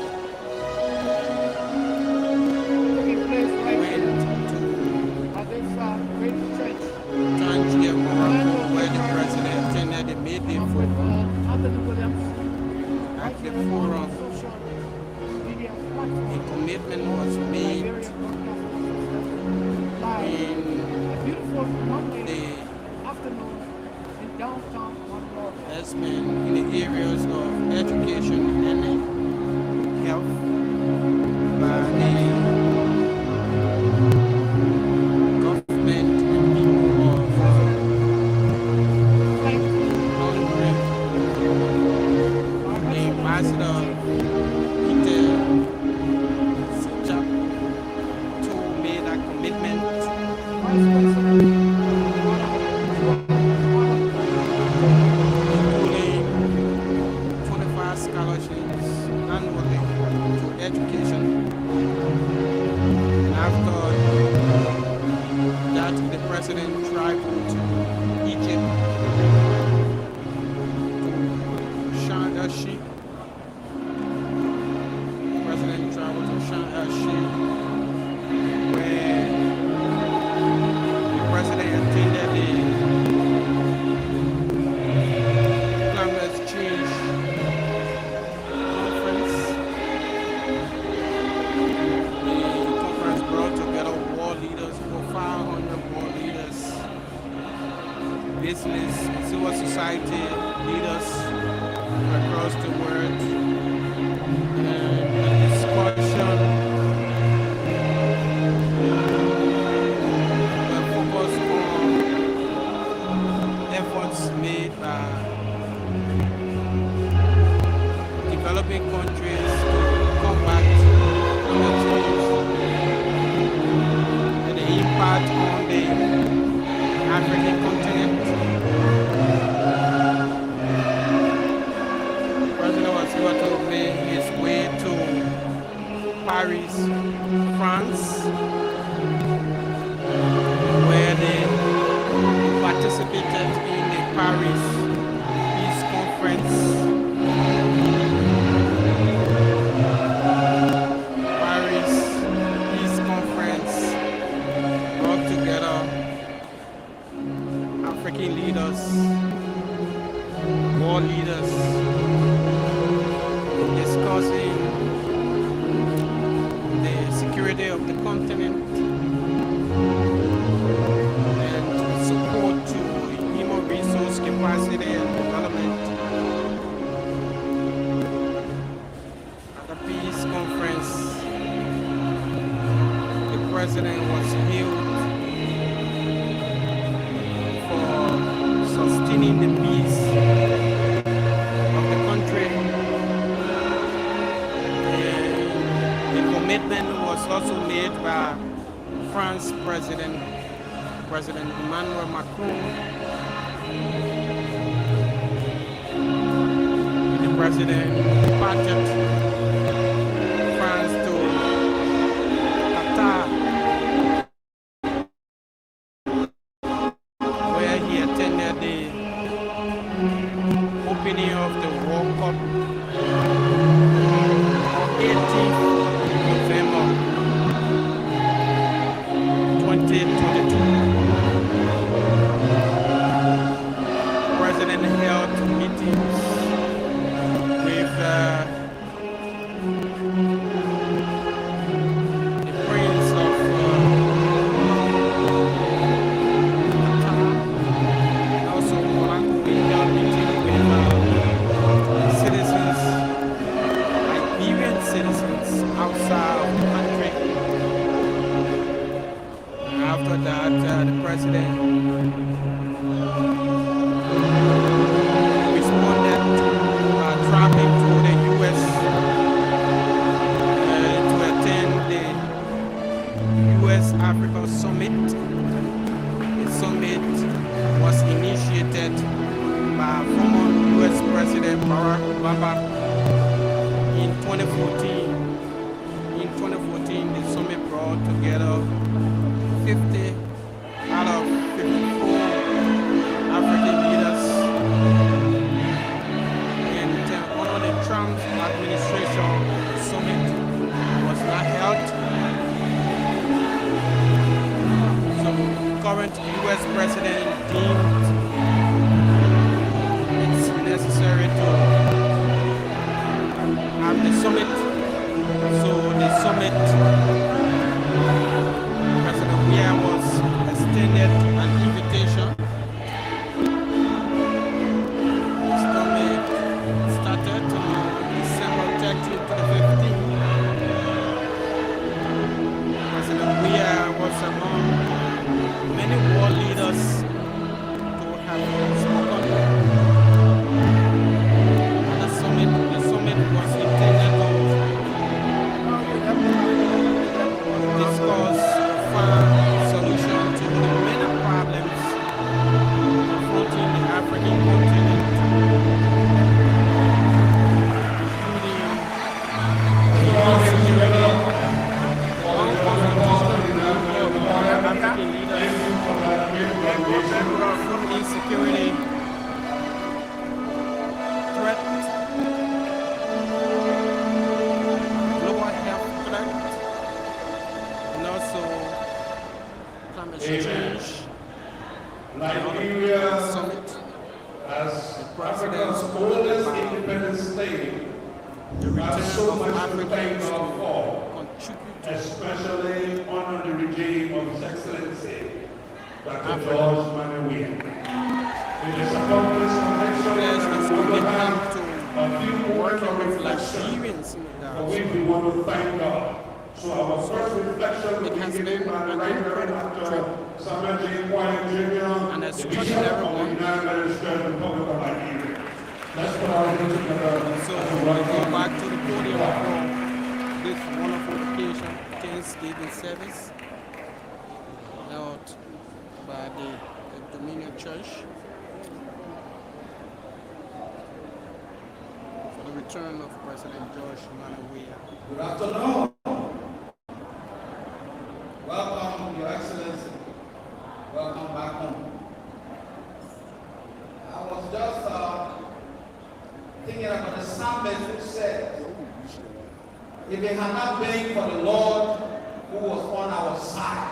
taking place right went here to at this great church Tangier, Morocco, where the president attended the Midday with Forum. Anthony Williams, At right the here on forum, social media a platform, commitment was made Liberian Broadcasting live, in a beautiful Monday the afternoon in downtown Monroe. investment in the areas of education and health by the government and people of Hungary. The ambassador Peter Sijak made a commitment including 25 scholarships annually to education. And after that, the president traveled to Egypt to Sharm el-Sheikh. The president traveled to Sharm el-Sheikh, where the president attended the climate change conference. The conference brought together world leaders, over 500 world leaders business, civil society leaders across the world, and a discussion will focus on efforts made by developing countries to combat climate change and the impact on the African continent. The president was able to make his way to Paris, France, where they participated in the Paris Peace Conference. Paris Peace Conference brought together African leaders, world leaders, discussing the security of the continent and support to human resource capacity and development. At the peace conference, the president was hailed for sustaining the peace of the country. And the commitment was also made by France President Emmanuel Macron. The president departed France to Qatar, where he attended the opening of the World Cup on 18th November 2022. The president held meetings with the Prince of Qatar, and also Monaco. We held meetings with citizens, Liberian citizens outside of the country. After that, the president responded traveling to the U.S. To attend the U.S.-Africa Summit. The summit was initiated by former U.S. President Barack Obama in 2014. In 2014, the summit brought together 50 out of 54 African leaders, and under the Trump administration, the summit was not held. So current U.S. president deemed it's necessary to have the summit. So the summit, President Weah was extended an invitation. The summit started on December 13th to the 15th. President Weah was among many world leaders who have spoken at the summit. The summit was intended to discuss find solution to the many problems confronting the African continent, including African leaders, food insecurity, threat, global health threat, and also climate change. Liberia, Summit. as Africa's oldest independent state, has so much to thank God for, especially under the regime of His Excellency, Dr. George Weah. is accomplished connection Yes, and it's we will making have him a few to moments working of with reflection Liberians in for that. which we want to thank God. So our first reflection will It be has given been by the an Right Reverend incredible Dr. trip Samuel J. Kwame Jr., and the extraordinary Bishop of the one. United Methodist Church Republic of Liberia. Let's put our hands together So as a we go welcome back to the to podium God. for this wonderful occasion, Thanksgiving service held by the Dominion Church for the return of President George Weah. Good afternoon. Welcome, Your Excellency. Welcome back home. I was just thinking about the psalmist who said, if it had not been for the Lord who was on our side,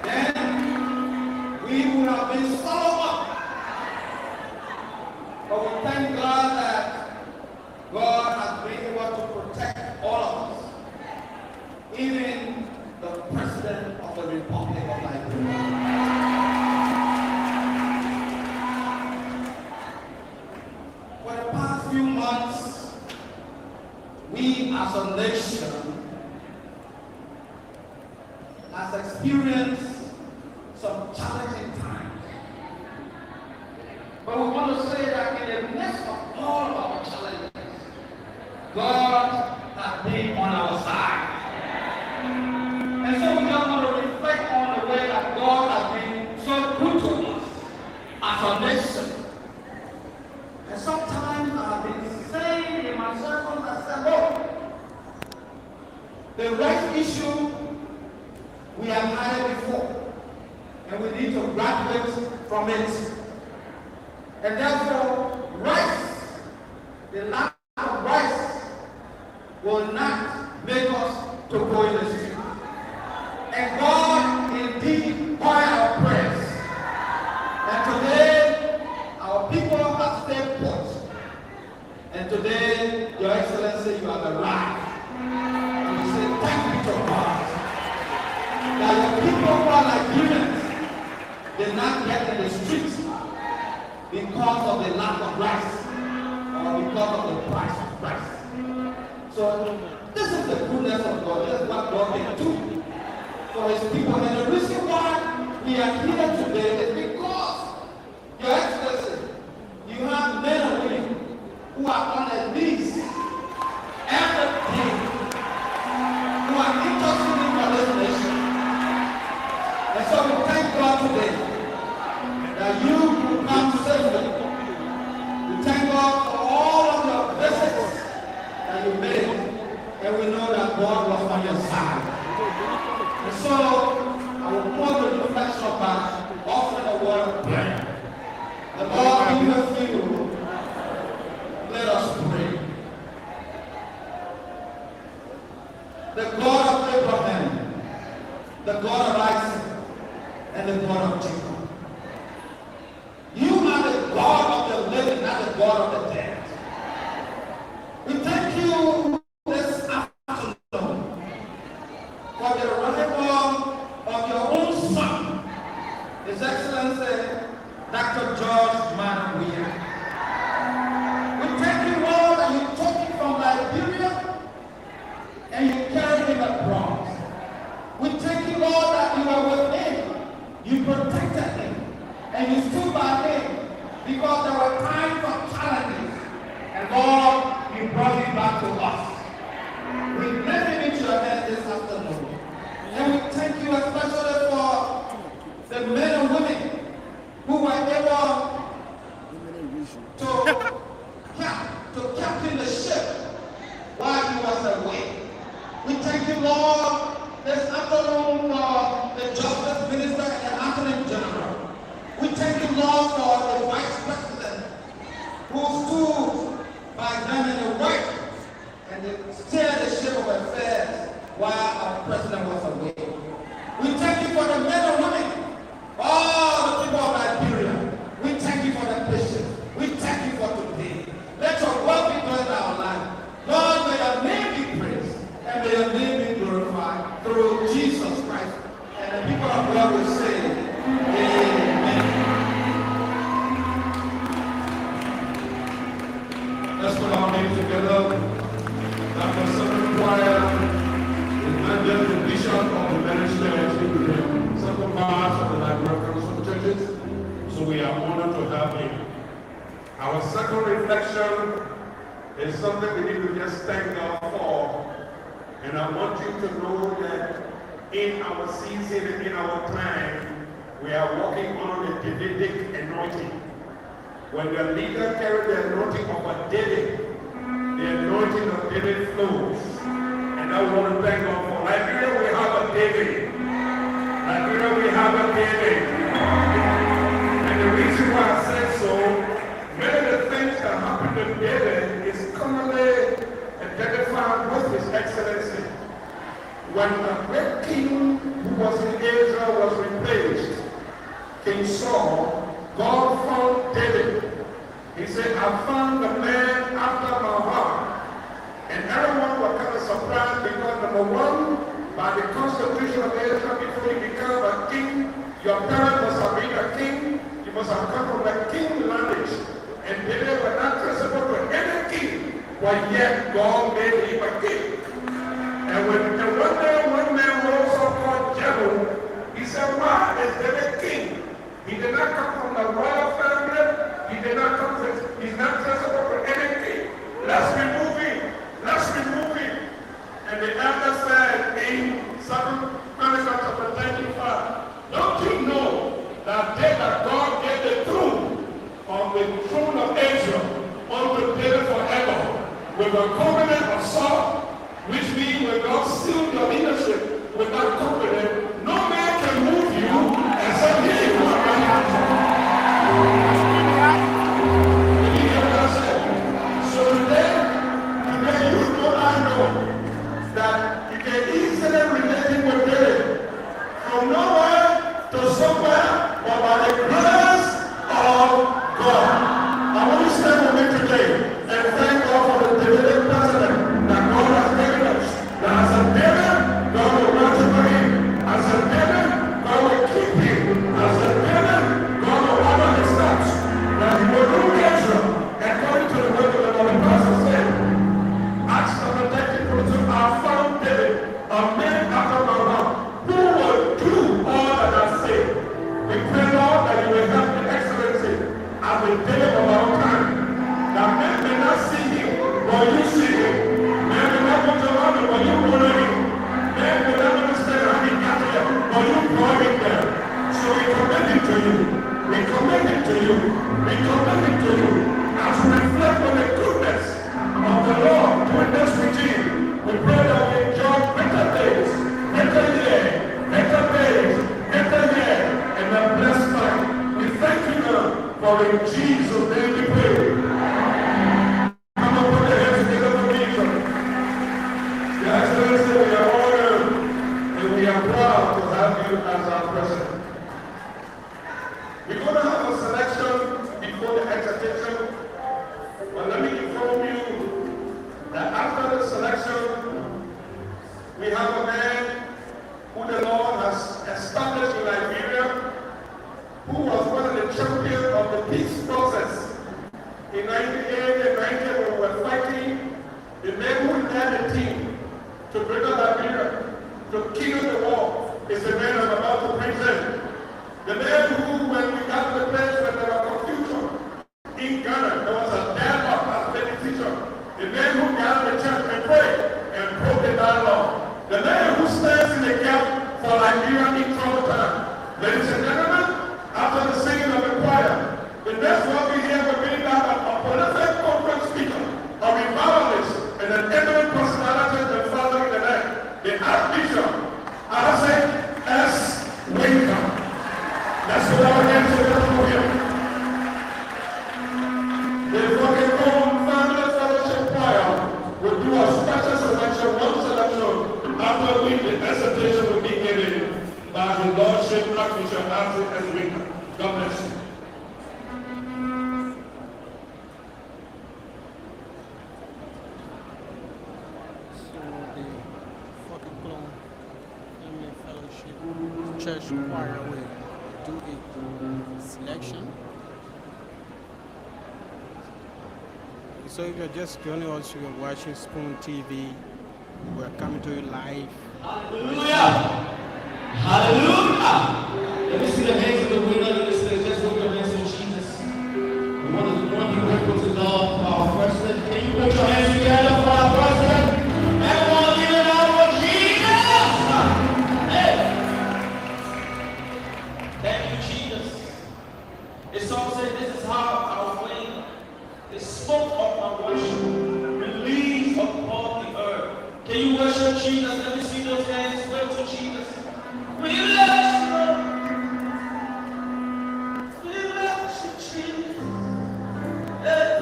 then we would have been swallowed up. But we thank God that God has been able to protect all of us, even the President of the Republic of Liberia. For the past few months, we as a nation has experienced some challenging times. But we want to say that in the midst of all of our challenges, God has been on our side. And so we just want to reflect on the way that God has been so good to us as a nation. And sometimes I've been saying in my sermons, I said, look, the right issue we have had it before, and we need to graduate from it. And therefore, rice, the lack of rice, will not make us to go in the street. And God indeed heard our prayers. And today, our people have stayed put. And today, Your Excellency, you have arrived. And we say thank you to God that the people who are Liberians did not get in the streets because of the lack of rice or because of the price of rice. So this is the goodness of God. This is what God can do for his people. And the reason why we are here today is because, Your Excellency, you have men and women who are on their knees every day, who are interceding for this nation. And so we thank God today that you will come safely. We thank God for all of your visits that you made, and we know that God was on your side. And so I will put the reflection back, offering a word of prayer. The Lord be with you. Let us pray. The God of Abraham, the God of Isaac, and the God of Jacob. You are the God of the living, not the God of the dead. We thank you this afternoon for the arrival of your own son, His Excellency, Dr. George Weah. We thank you, Lord, that you took him from Liberia and you carried him across. We thank you, Lord, that you were with him. You protected him and you stood by him because there were times of challenges. And Lord, you brought him back to us. We lift him into your hands this afternoon. And we thank you especially for the men and women who were able to captain the ship while he was away. We thank you, Lord, this afternoon for the Justice Minister and the Attorney General. We thank you, Lord, for the Vice President who stood by them in the right and they steered the ship of affairs while our President was away. We thank you for the men and women all So we are honored to have him. Our second reflection is something we need to just thank God for. And I want you to know that in our season and in our time, we are walking on the Davidic anointing. When the leader carries the anointing of a David, the anointing of David flows. And I want to thank God for Liberia, we have a David. Liberia, we have a David. And the reason why I say so, many of the things that happened to David is commonly identified with his excellency. When a great king who was in Israel was replaced, King Saul, God found David. He said, I found the man after my heart. And everyone was kind of surprised because number one, by the constitution of Israel, before you become a king, your parents must have been a king. You must have come from the king lineage. And David was not traceable to any king, but yet God made him a king. And one man rose up called Jehu. He said, why is David king? He did not come from the royal family. He did not come from, he's not traceable to any king. Let's remove him. Let's remove him. And the elder said in 2 Chronicles chapter 25, don't you know that God gave the throne on the throne of Israel unto David forever with a covenant of salt, which means when God sealed your leadership with that covenant, no man can move you except he who has So today you know I know that you can easily relate him with David from nowhere to somewhere, but by the grace of God. I want you to stand with me today and thank God for the Davidic president that God has given us. That as a David, God will watch over him. As a David, God will keep him. As a David, God will honor his steps. That he will rule Israel according to the word of the Lord. The pastor said, Acts chapter 13, I found David, a man after my heart, who will do all that I say. We pray, Lord, that you will help the excellency as the David of our time. That men may not see him, but you see him. Men may not want to love him, but you honor him. Men may not understand how he got here, but you brought him there. So we commend him to you. We commend him to you. We commend him to you. As we reflect on the goodness of the Lord during this regime, we pray that we enjoy better days, better year, better days, better year, and a blessed life. We thank you, God, for in Jesus' name we pray. Come on, put your hands together for Jesus. Your Excellency, we are honored and we are proud to have you as our president. We're going to have a selection before the execution. But let me inform you that after the selection, we have a man who the Lord has established in Liberia, who was one of the champions of the peace process. In 1980 and 90, when we were fighting, the man who led the team to bring up Liberia, to kill the war, is the man I'm about to present. The man who, when we got to the place where there was confusion in Ghana, there was a dialogue as many teacher. The man who gathered the church and prayed and broke the dialogue. The man who stands in the gap for Liberia in trouble time. Ladies and gentlemen, after the singing of the choir, the next one we hear will be that a prolific conference speaker, a revivalist, and an eminent personality and father in the land, the Archbishop Isaac S. Weah. Let's put our hands together for him. The fucking home family fellowship choir will do a special selection, one selection, after which the exhortation will be given by the Lordship Archbishop Isaac S. Weah. God bless you. Church choir will do a selection. So if you're just joining us, you're watching Spoon TV. We're coming to you live. Hallelujah! Hallelujah! Let me see the hands of the winner in the stage. Just hold your hands The song says, this is how our flame, the smoke of my worship, release upon the earth. Can you worship Jesus? Let me see those hands. Go to Jesus. We bless you. We bless you, Jesus. Hey.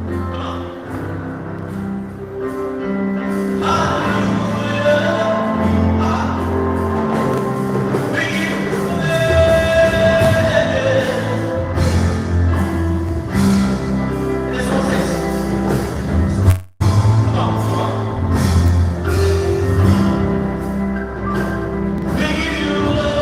Come on. We give you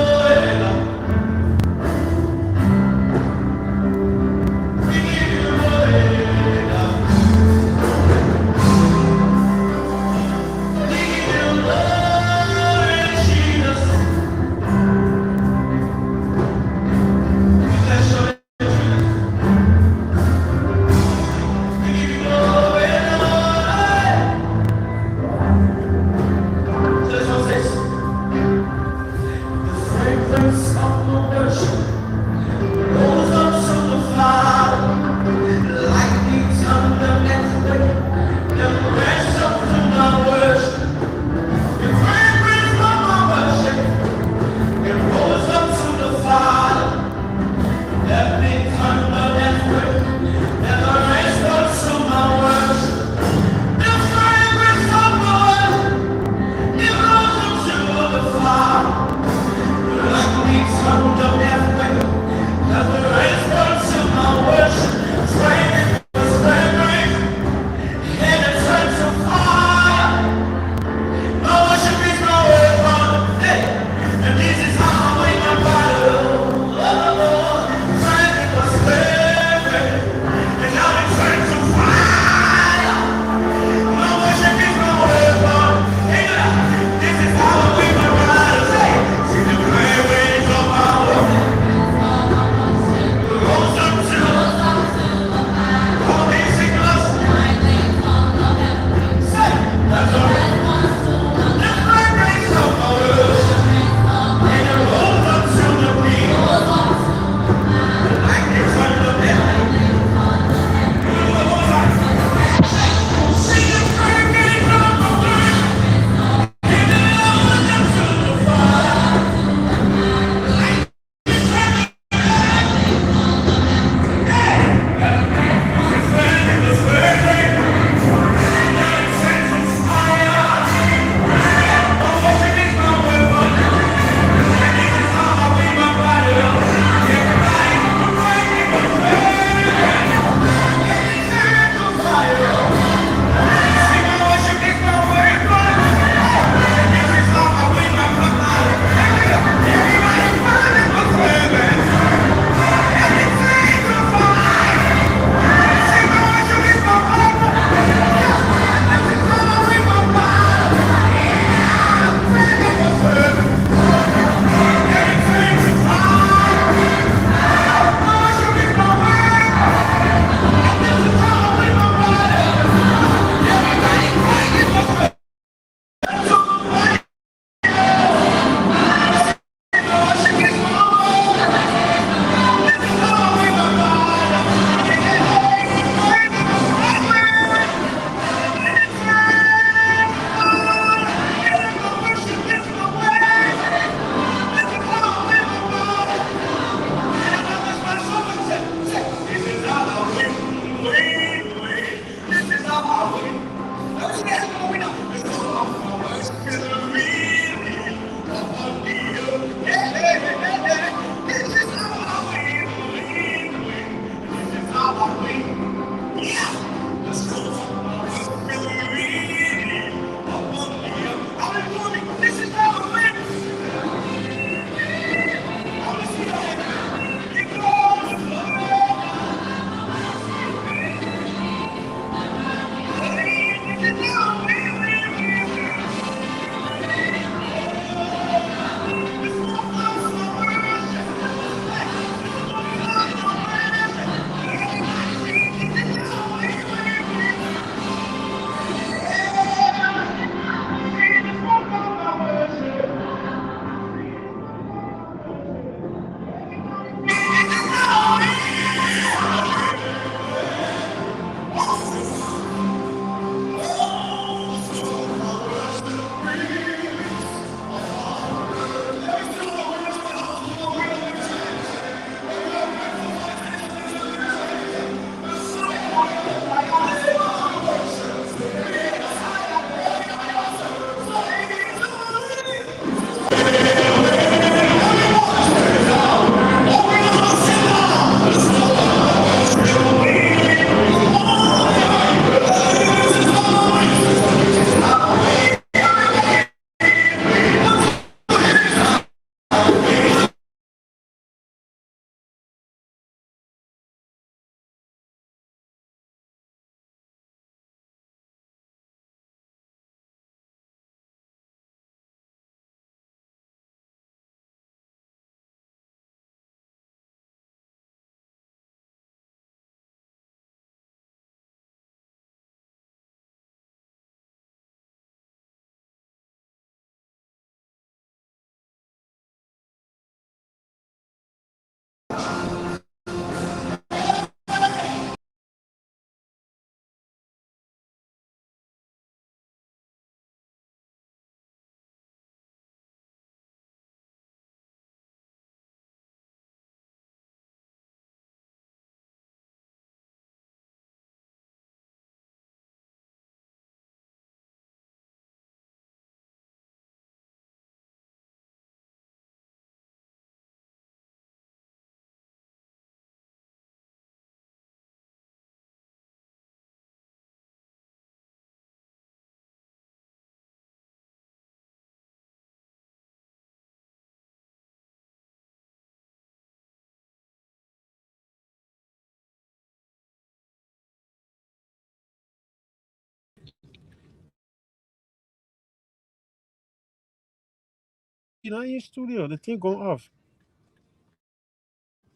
not in studio. The thing going off.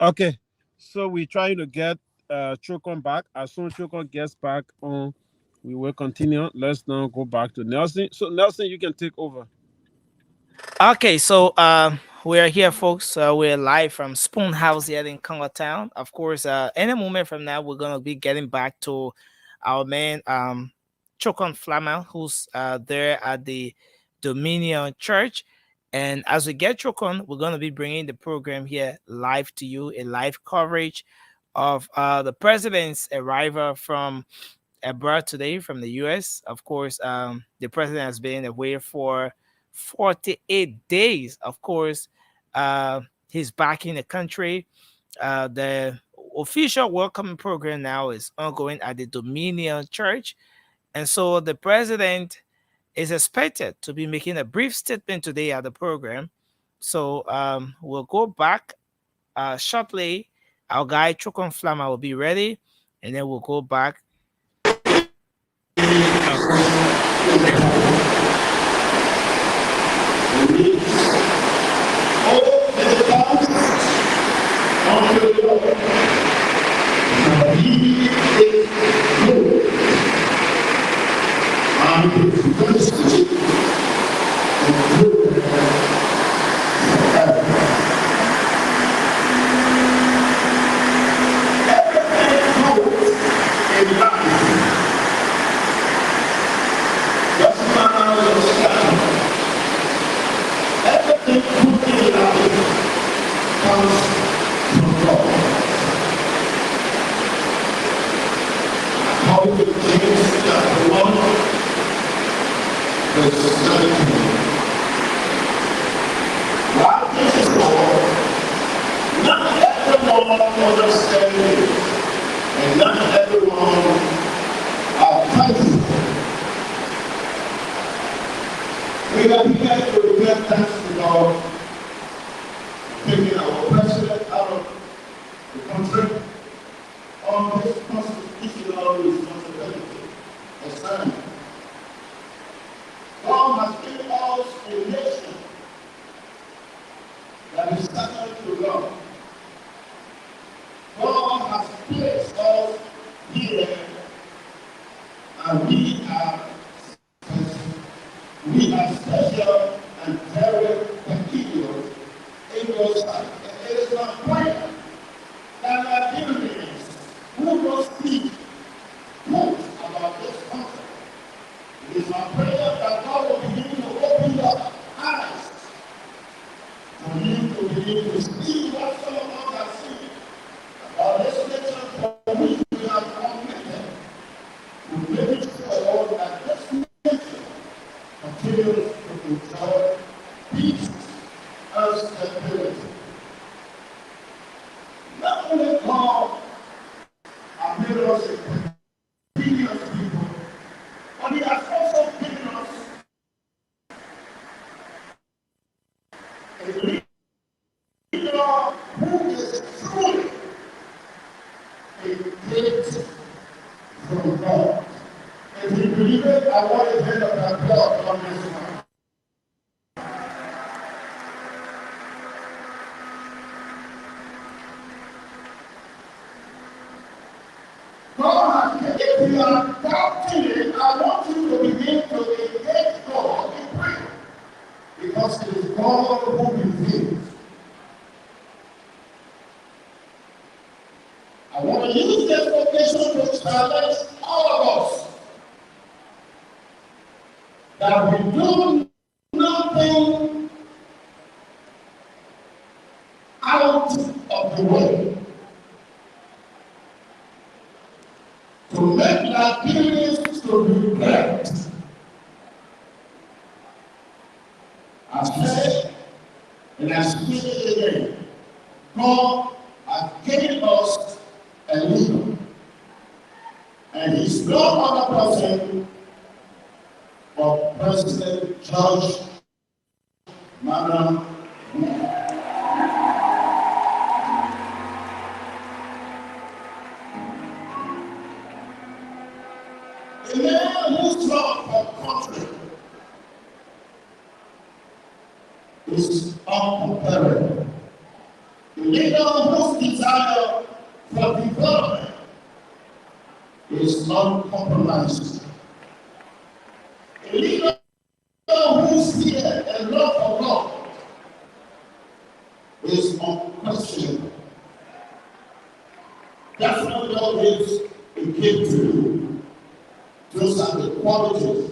Okay, so we're trying to get Chokon back. As soon as Chokon gets back on, we will continue. Let's now go back to Nelson. So Nelson, you can take over. Okay, so we're here, folks. We're live from Spoon House here in Congo Town. Of course, any moment from now, we're gonna be getting back to our man, Chokon Flama, who's there at the Dominion Church. And as we get Chokon, we're gonna be bringing the program here live to you, a live coverage of the president's arrival from abroad today from the US. Of course, the president has been away for 48 days. Of course, he's back in the country. The official welcoming program now is ongoing at the Dominion Church. And so the president is expected to be making a brief statement today at the program. So we'll go back shortly. Our guy Chukon Flama will be ready, and then we'll go back. is uncomparable. A leader whose desire for development is uncompromising. A leader whose fear and love for God is unquestionable. That's what God is a gift to you. Those are the qualities,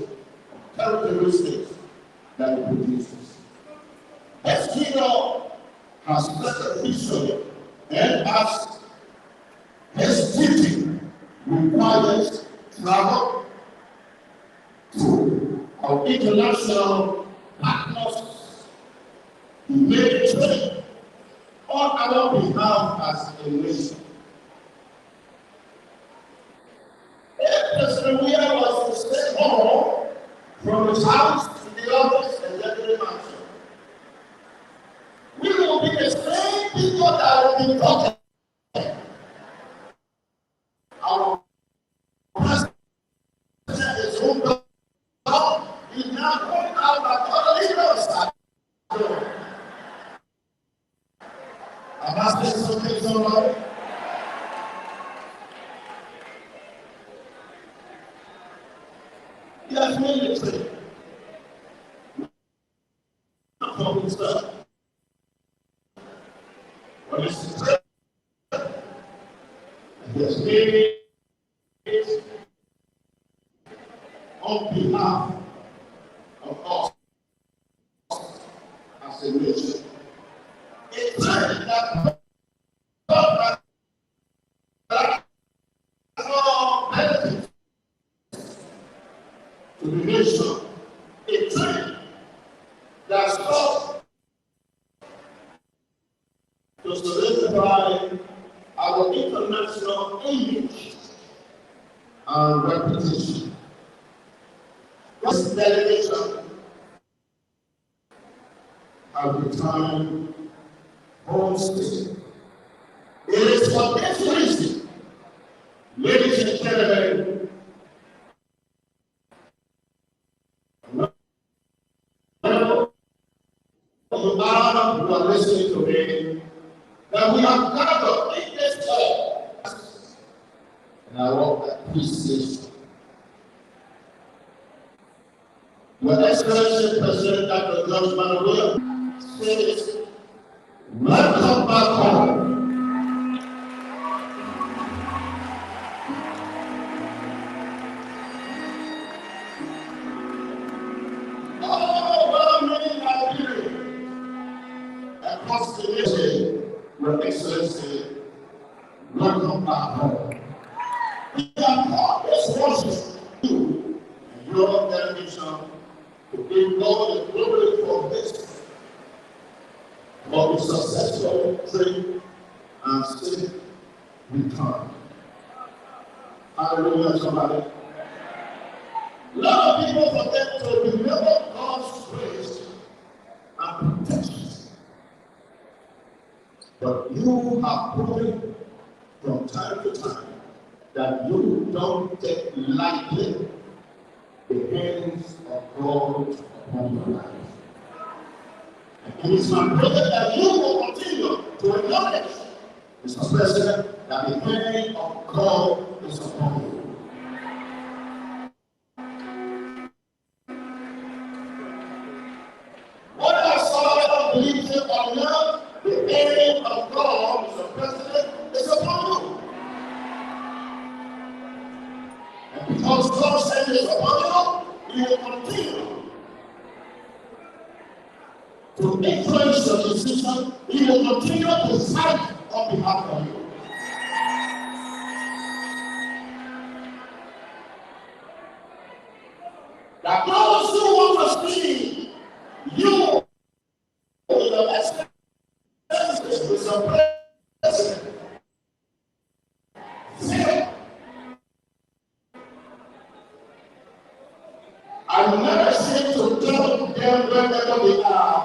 characteristics that it produces. As leader has set a vision and as his duty requires travel to our international partners to make trade on our behalf as a nation. If President Weah was to stay home from his house to the office and then to the mansion, we will be the same people that will be talking. Our president is home down. He's not going out like other leaders are doing. Am I saying something, somebody? He has military. Not talking stuff. But it's the he has made it on behalf of us as a nation. It's that God benefits to the nation. A trend that sought to solidify our international image and reputation. This delegation has returned home state. It is for this reason, ladies and gentlemen, who are listening to me, that we have gathered in this hall. And I want that peace. Your Excellency President Dr. George Weah says, welcome back home. Across the nation, Your Excellency, welcome back home. We have always wanted you and your delegation to give God the glory for this, for the successful trip and safe return. Hallelujah, somebody. A lot of people forget to remember God's grace and protection. But you have proven from time to time that you don't take lightly the hands of God upon your life. And it is my prayer that you will continue to acknowledge, Mr. President, that the hand of God is upon you. What I saw of leadership or not, the hand of God, Mr. President, is upon you. And because God's hand is upon you, you will continue to influence your decision. He will continue to fight on behalf of you. That those who want to see you in the best senses with some president, I never seem to tell them wherever they are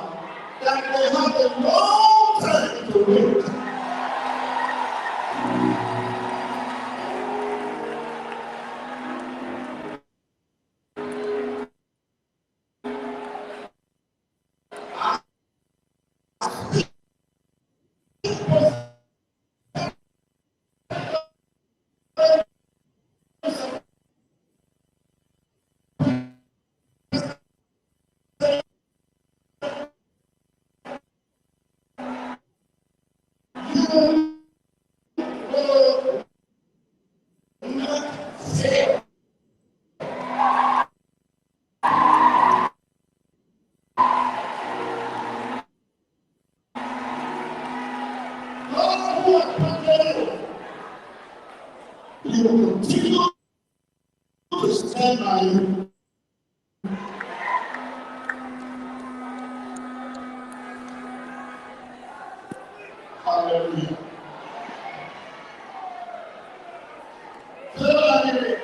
that they have a long time to wait. we will continue to stand by you. Hallelujah. Thirdly,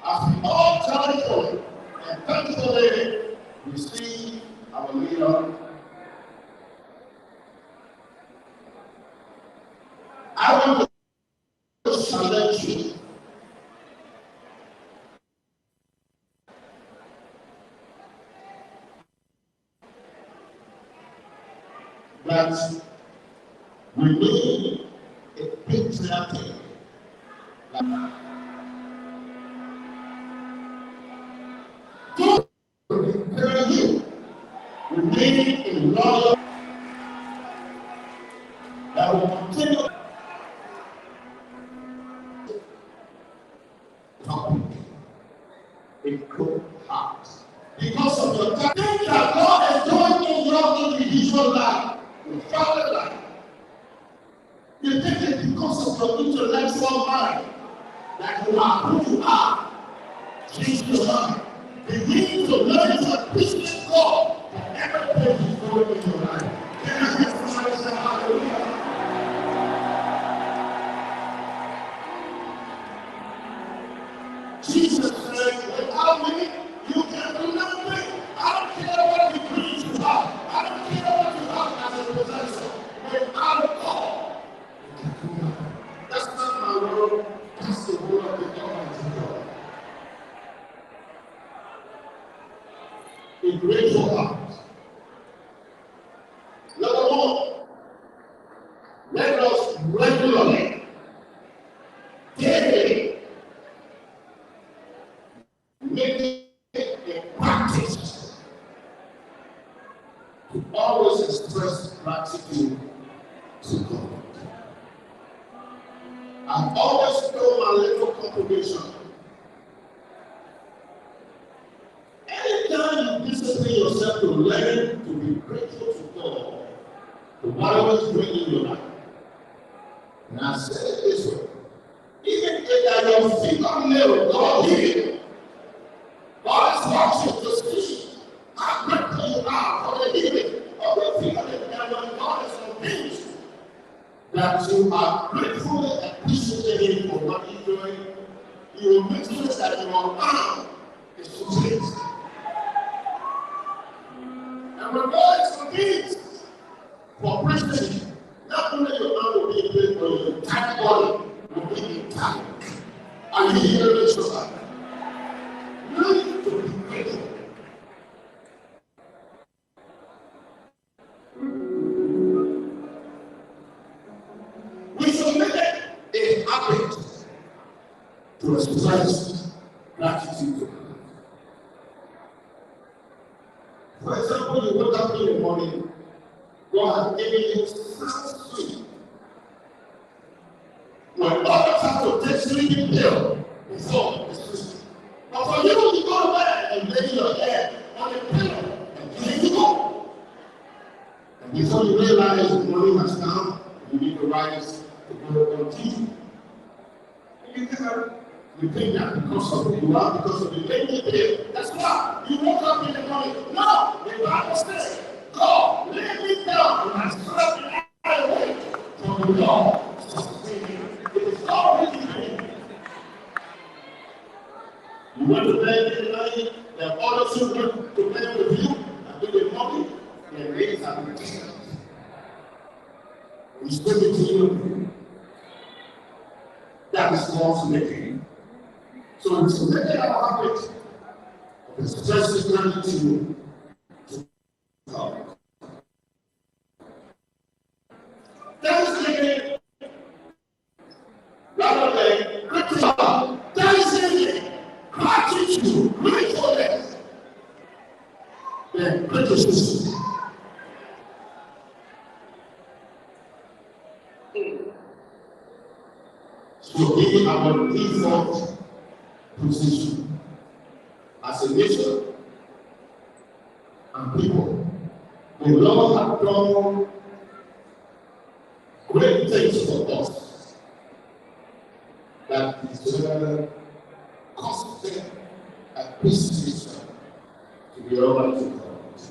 as we all joyfully and thankfully receive our leader, I want to challenge you that we need a patriotic you. We need a loyal that will continue a good heart. Because of the things that God is doing in your individual life, your family life, you think it's because of your intellectual mind that you are who you are. Change your mind. Begin to learn to appreciate God for everything He's doing in your life. Can I hear somebody say hallelujah? Jesus said, without me, you can do nothing. I don't care what degrees you have. I don't care what you have as a possessor. Without God, you can do nothing. That's not my word. That's the word of the Almighty God. A grateful heart. Number one, let us regularly, daily, make it a practice to always express gratitude to God. I've always told my little congregation, anytime you discipline yourself to learn to be grateful to God for whatever is doing in your life. And I said it this way, even if your fingernail God healed, God is watching to see how grateful you are for the healing of your fingernail. And when God is convinced that you are gratefully appreciating Him for what He's doing, He will make sure that your arm is raised. And when God is convinced for appreciating, not only your arm will be in but your entire body will be intact. Are you hearing this? Learn to be grateful. We should make it a habit to express gratitude to God. For example, you wake up in the morning, God has given you some sleep. When others have to take sleeping pill before the sleep. But for you, you go to bed and lay your head on the pillow and there you go. And before you realize the morning has come, you need to rise to go on TV. You think that because of who you are, because of the lady there, that's why you woke up in the morning. No, the Bible says, God, lay me down and I slept and I awake for the Lord. It is God who is you went to bed in the night, there are other children to bed with you, and in the morning, their rays are ridiculous. We speak it to you. That is God's making. So it's making our habit of expressing gratitude to God. Thanksgiving, rather than gratitude, thanksgiving, gratitude, gratefulness, then criticism. So be our default position as a nation and people. The Lord has done great things for us. that deserve constant appreciation to the Almighty God.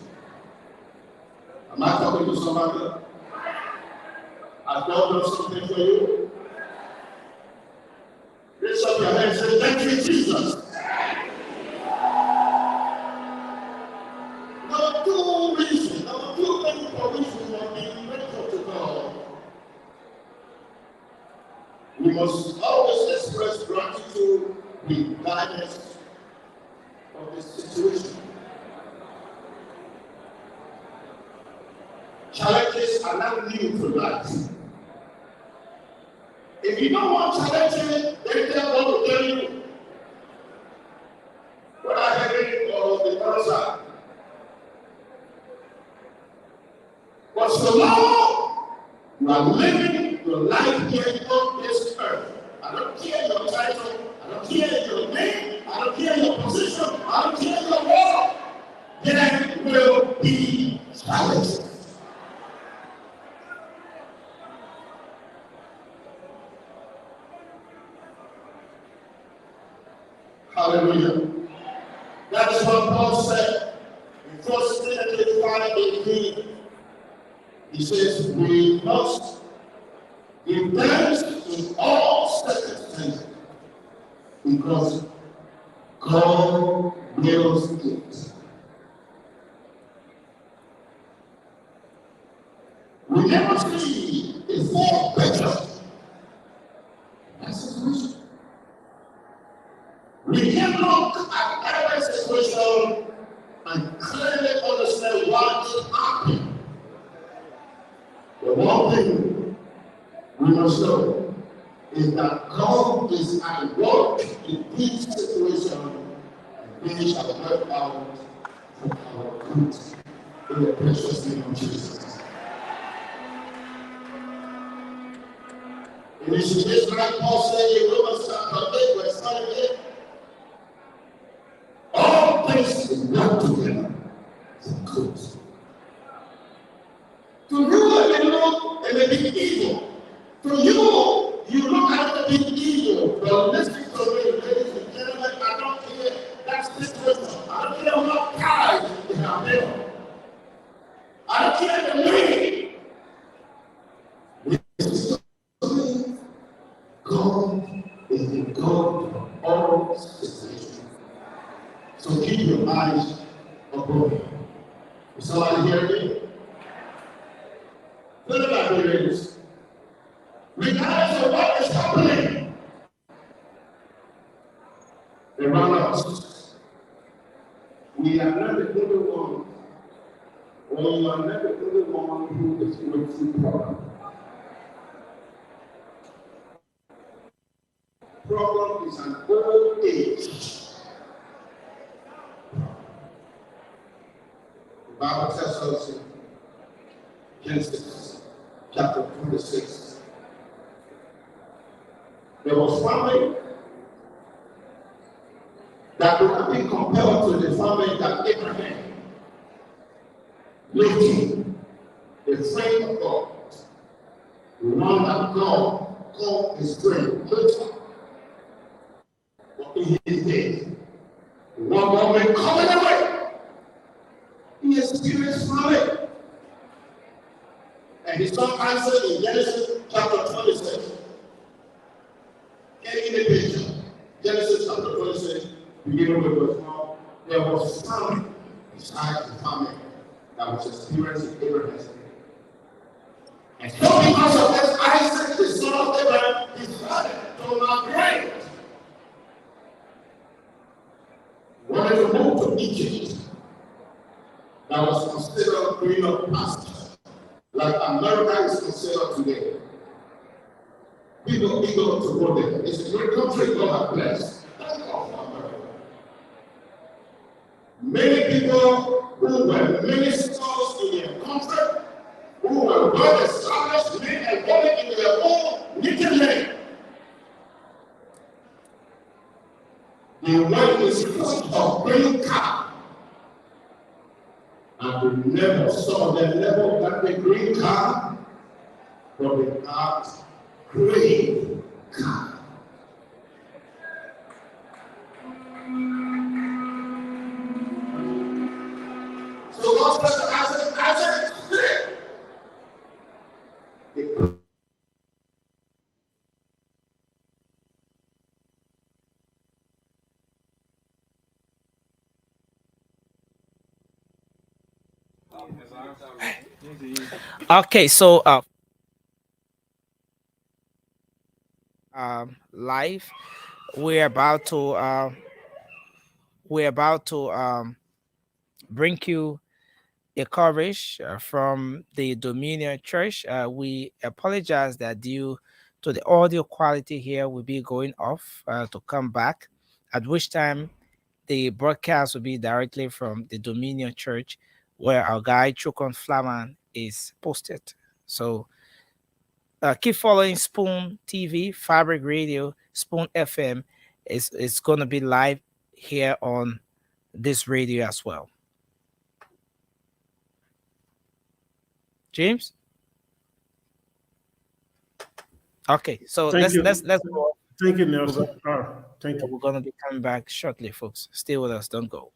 Am I talking to somebody? Has God done something for you? Raise up your hand and say, thank you, Jesus. Number two things for which we must be grateful to God. We must always express gratitude regardless of the situation. Challenges are not new to life. If you don't want challenges, then tell God to tell you what I heard or the other side. But so long you are living your life here on this earth, I don't care your title, I don't care your name, I don't care your position, I don't care your role, there will be challenges. Hallelujah. That is what Paul said in 1 Timothy 5:18. He says, we must give thanks in all circumstances because God wills it. We never see a full picture. That's the solution. We can look at every situation and clearly understand what happened. The one thing we must know is that God is at work in each situation, and we shall work out for our good in the precious name of Jesus. In this case, like Paul said in Romans chapter 8, verse 28, all things work together for good. To you, they look and they be evil. To you, you look at the evil. But listen to me, ladies and gentlemen, I don't care that situation. I don't care what pride is out there. I don't care the way. God is the God of all situations. So keep your eyes above Him. Is somebody hear me? Think about it, ladies. Regardless of what is happening around us, we are not the only one, or you are not the only one who is going through problems. Problem is an old age. The Bible tells us in Genesis chapter 26. There was famine that could not be compared to the famine that Abraham lived in, the friend of God, the one that God called his friend later. But in his days, one moment coming away, he experienced famine. And his son answered in Genesis chapter 26. Get in the picture. Genesis chapter 26, beginning with verse 1. There was famine besides the famine that was experienced in Abraham's day. And so because of this, Isaac, the son of Abraham, decided to migrate. Wanted to move to Egypt. That was considered green of pasture, like America is considered today. People eager to go there. It's a great country God has blessed. Thank God for America. Many people who were ministers in their country, who were well established men and women in their own native land, they went in search of green card. And they never saw them, never got the green card, but they got green card. Okay, so live, we're about to bring you a coverage from the Dominion Church. We apologize that due to the audio quality here will be going off to come back, at which time the broadcast will be directly from the Dominion Church where our guy Chukon Flaman is posted. So keep following Spoon TV, Fabric Radio, Spoon FM. It's going to be live here on this radio as well. James? Okay, so Thank you. let's go. Thank you, Nelson. Thank you. We're gonna be coming back shortly, folks. Stay with us, don't go.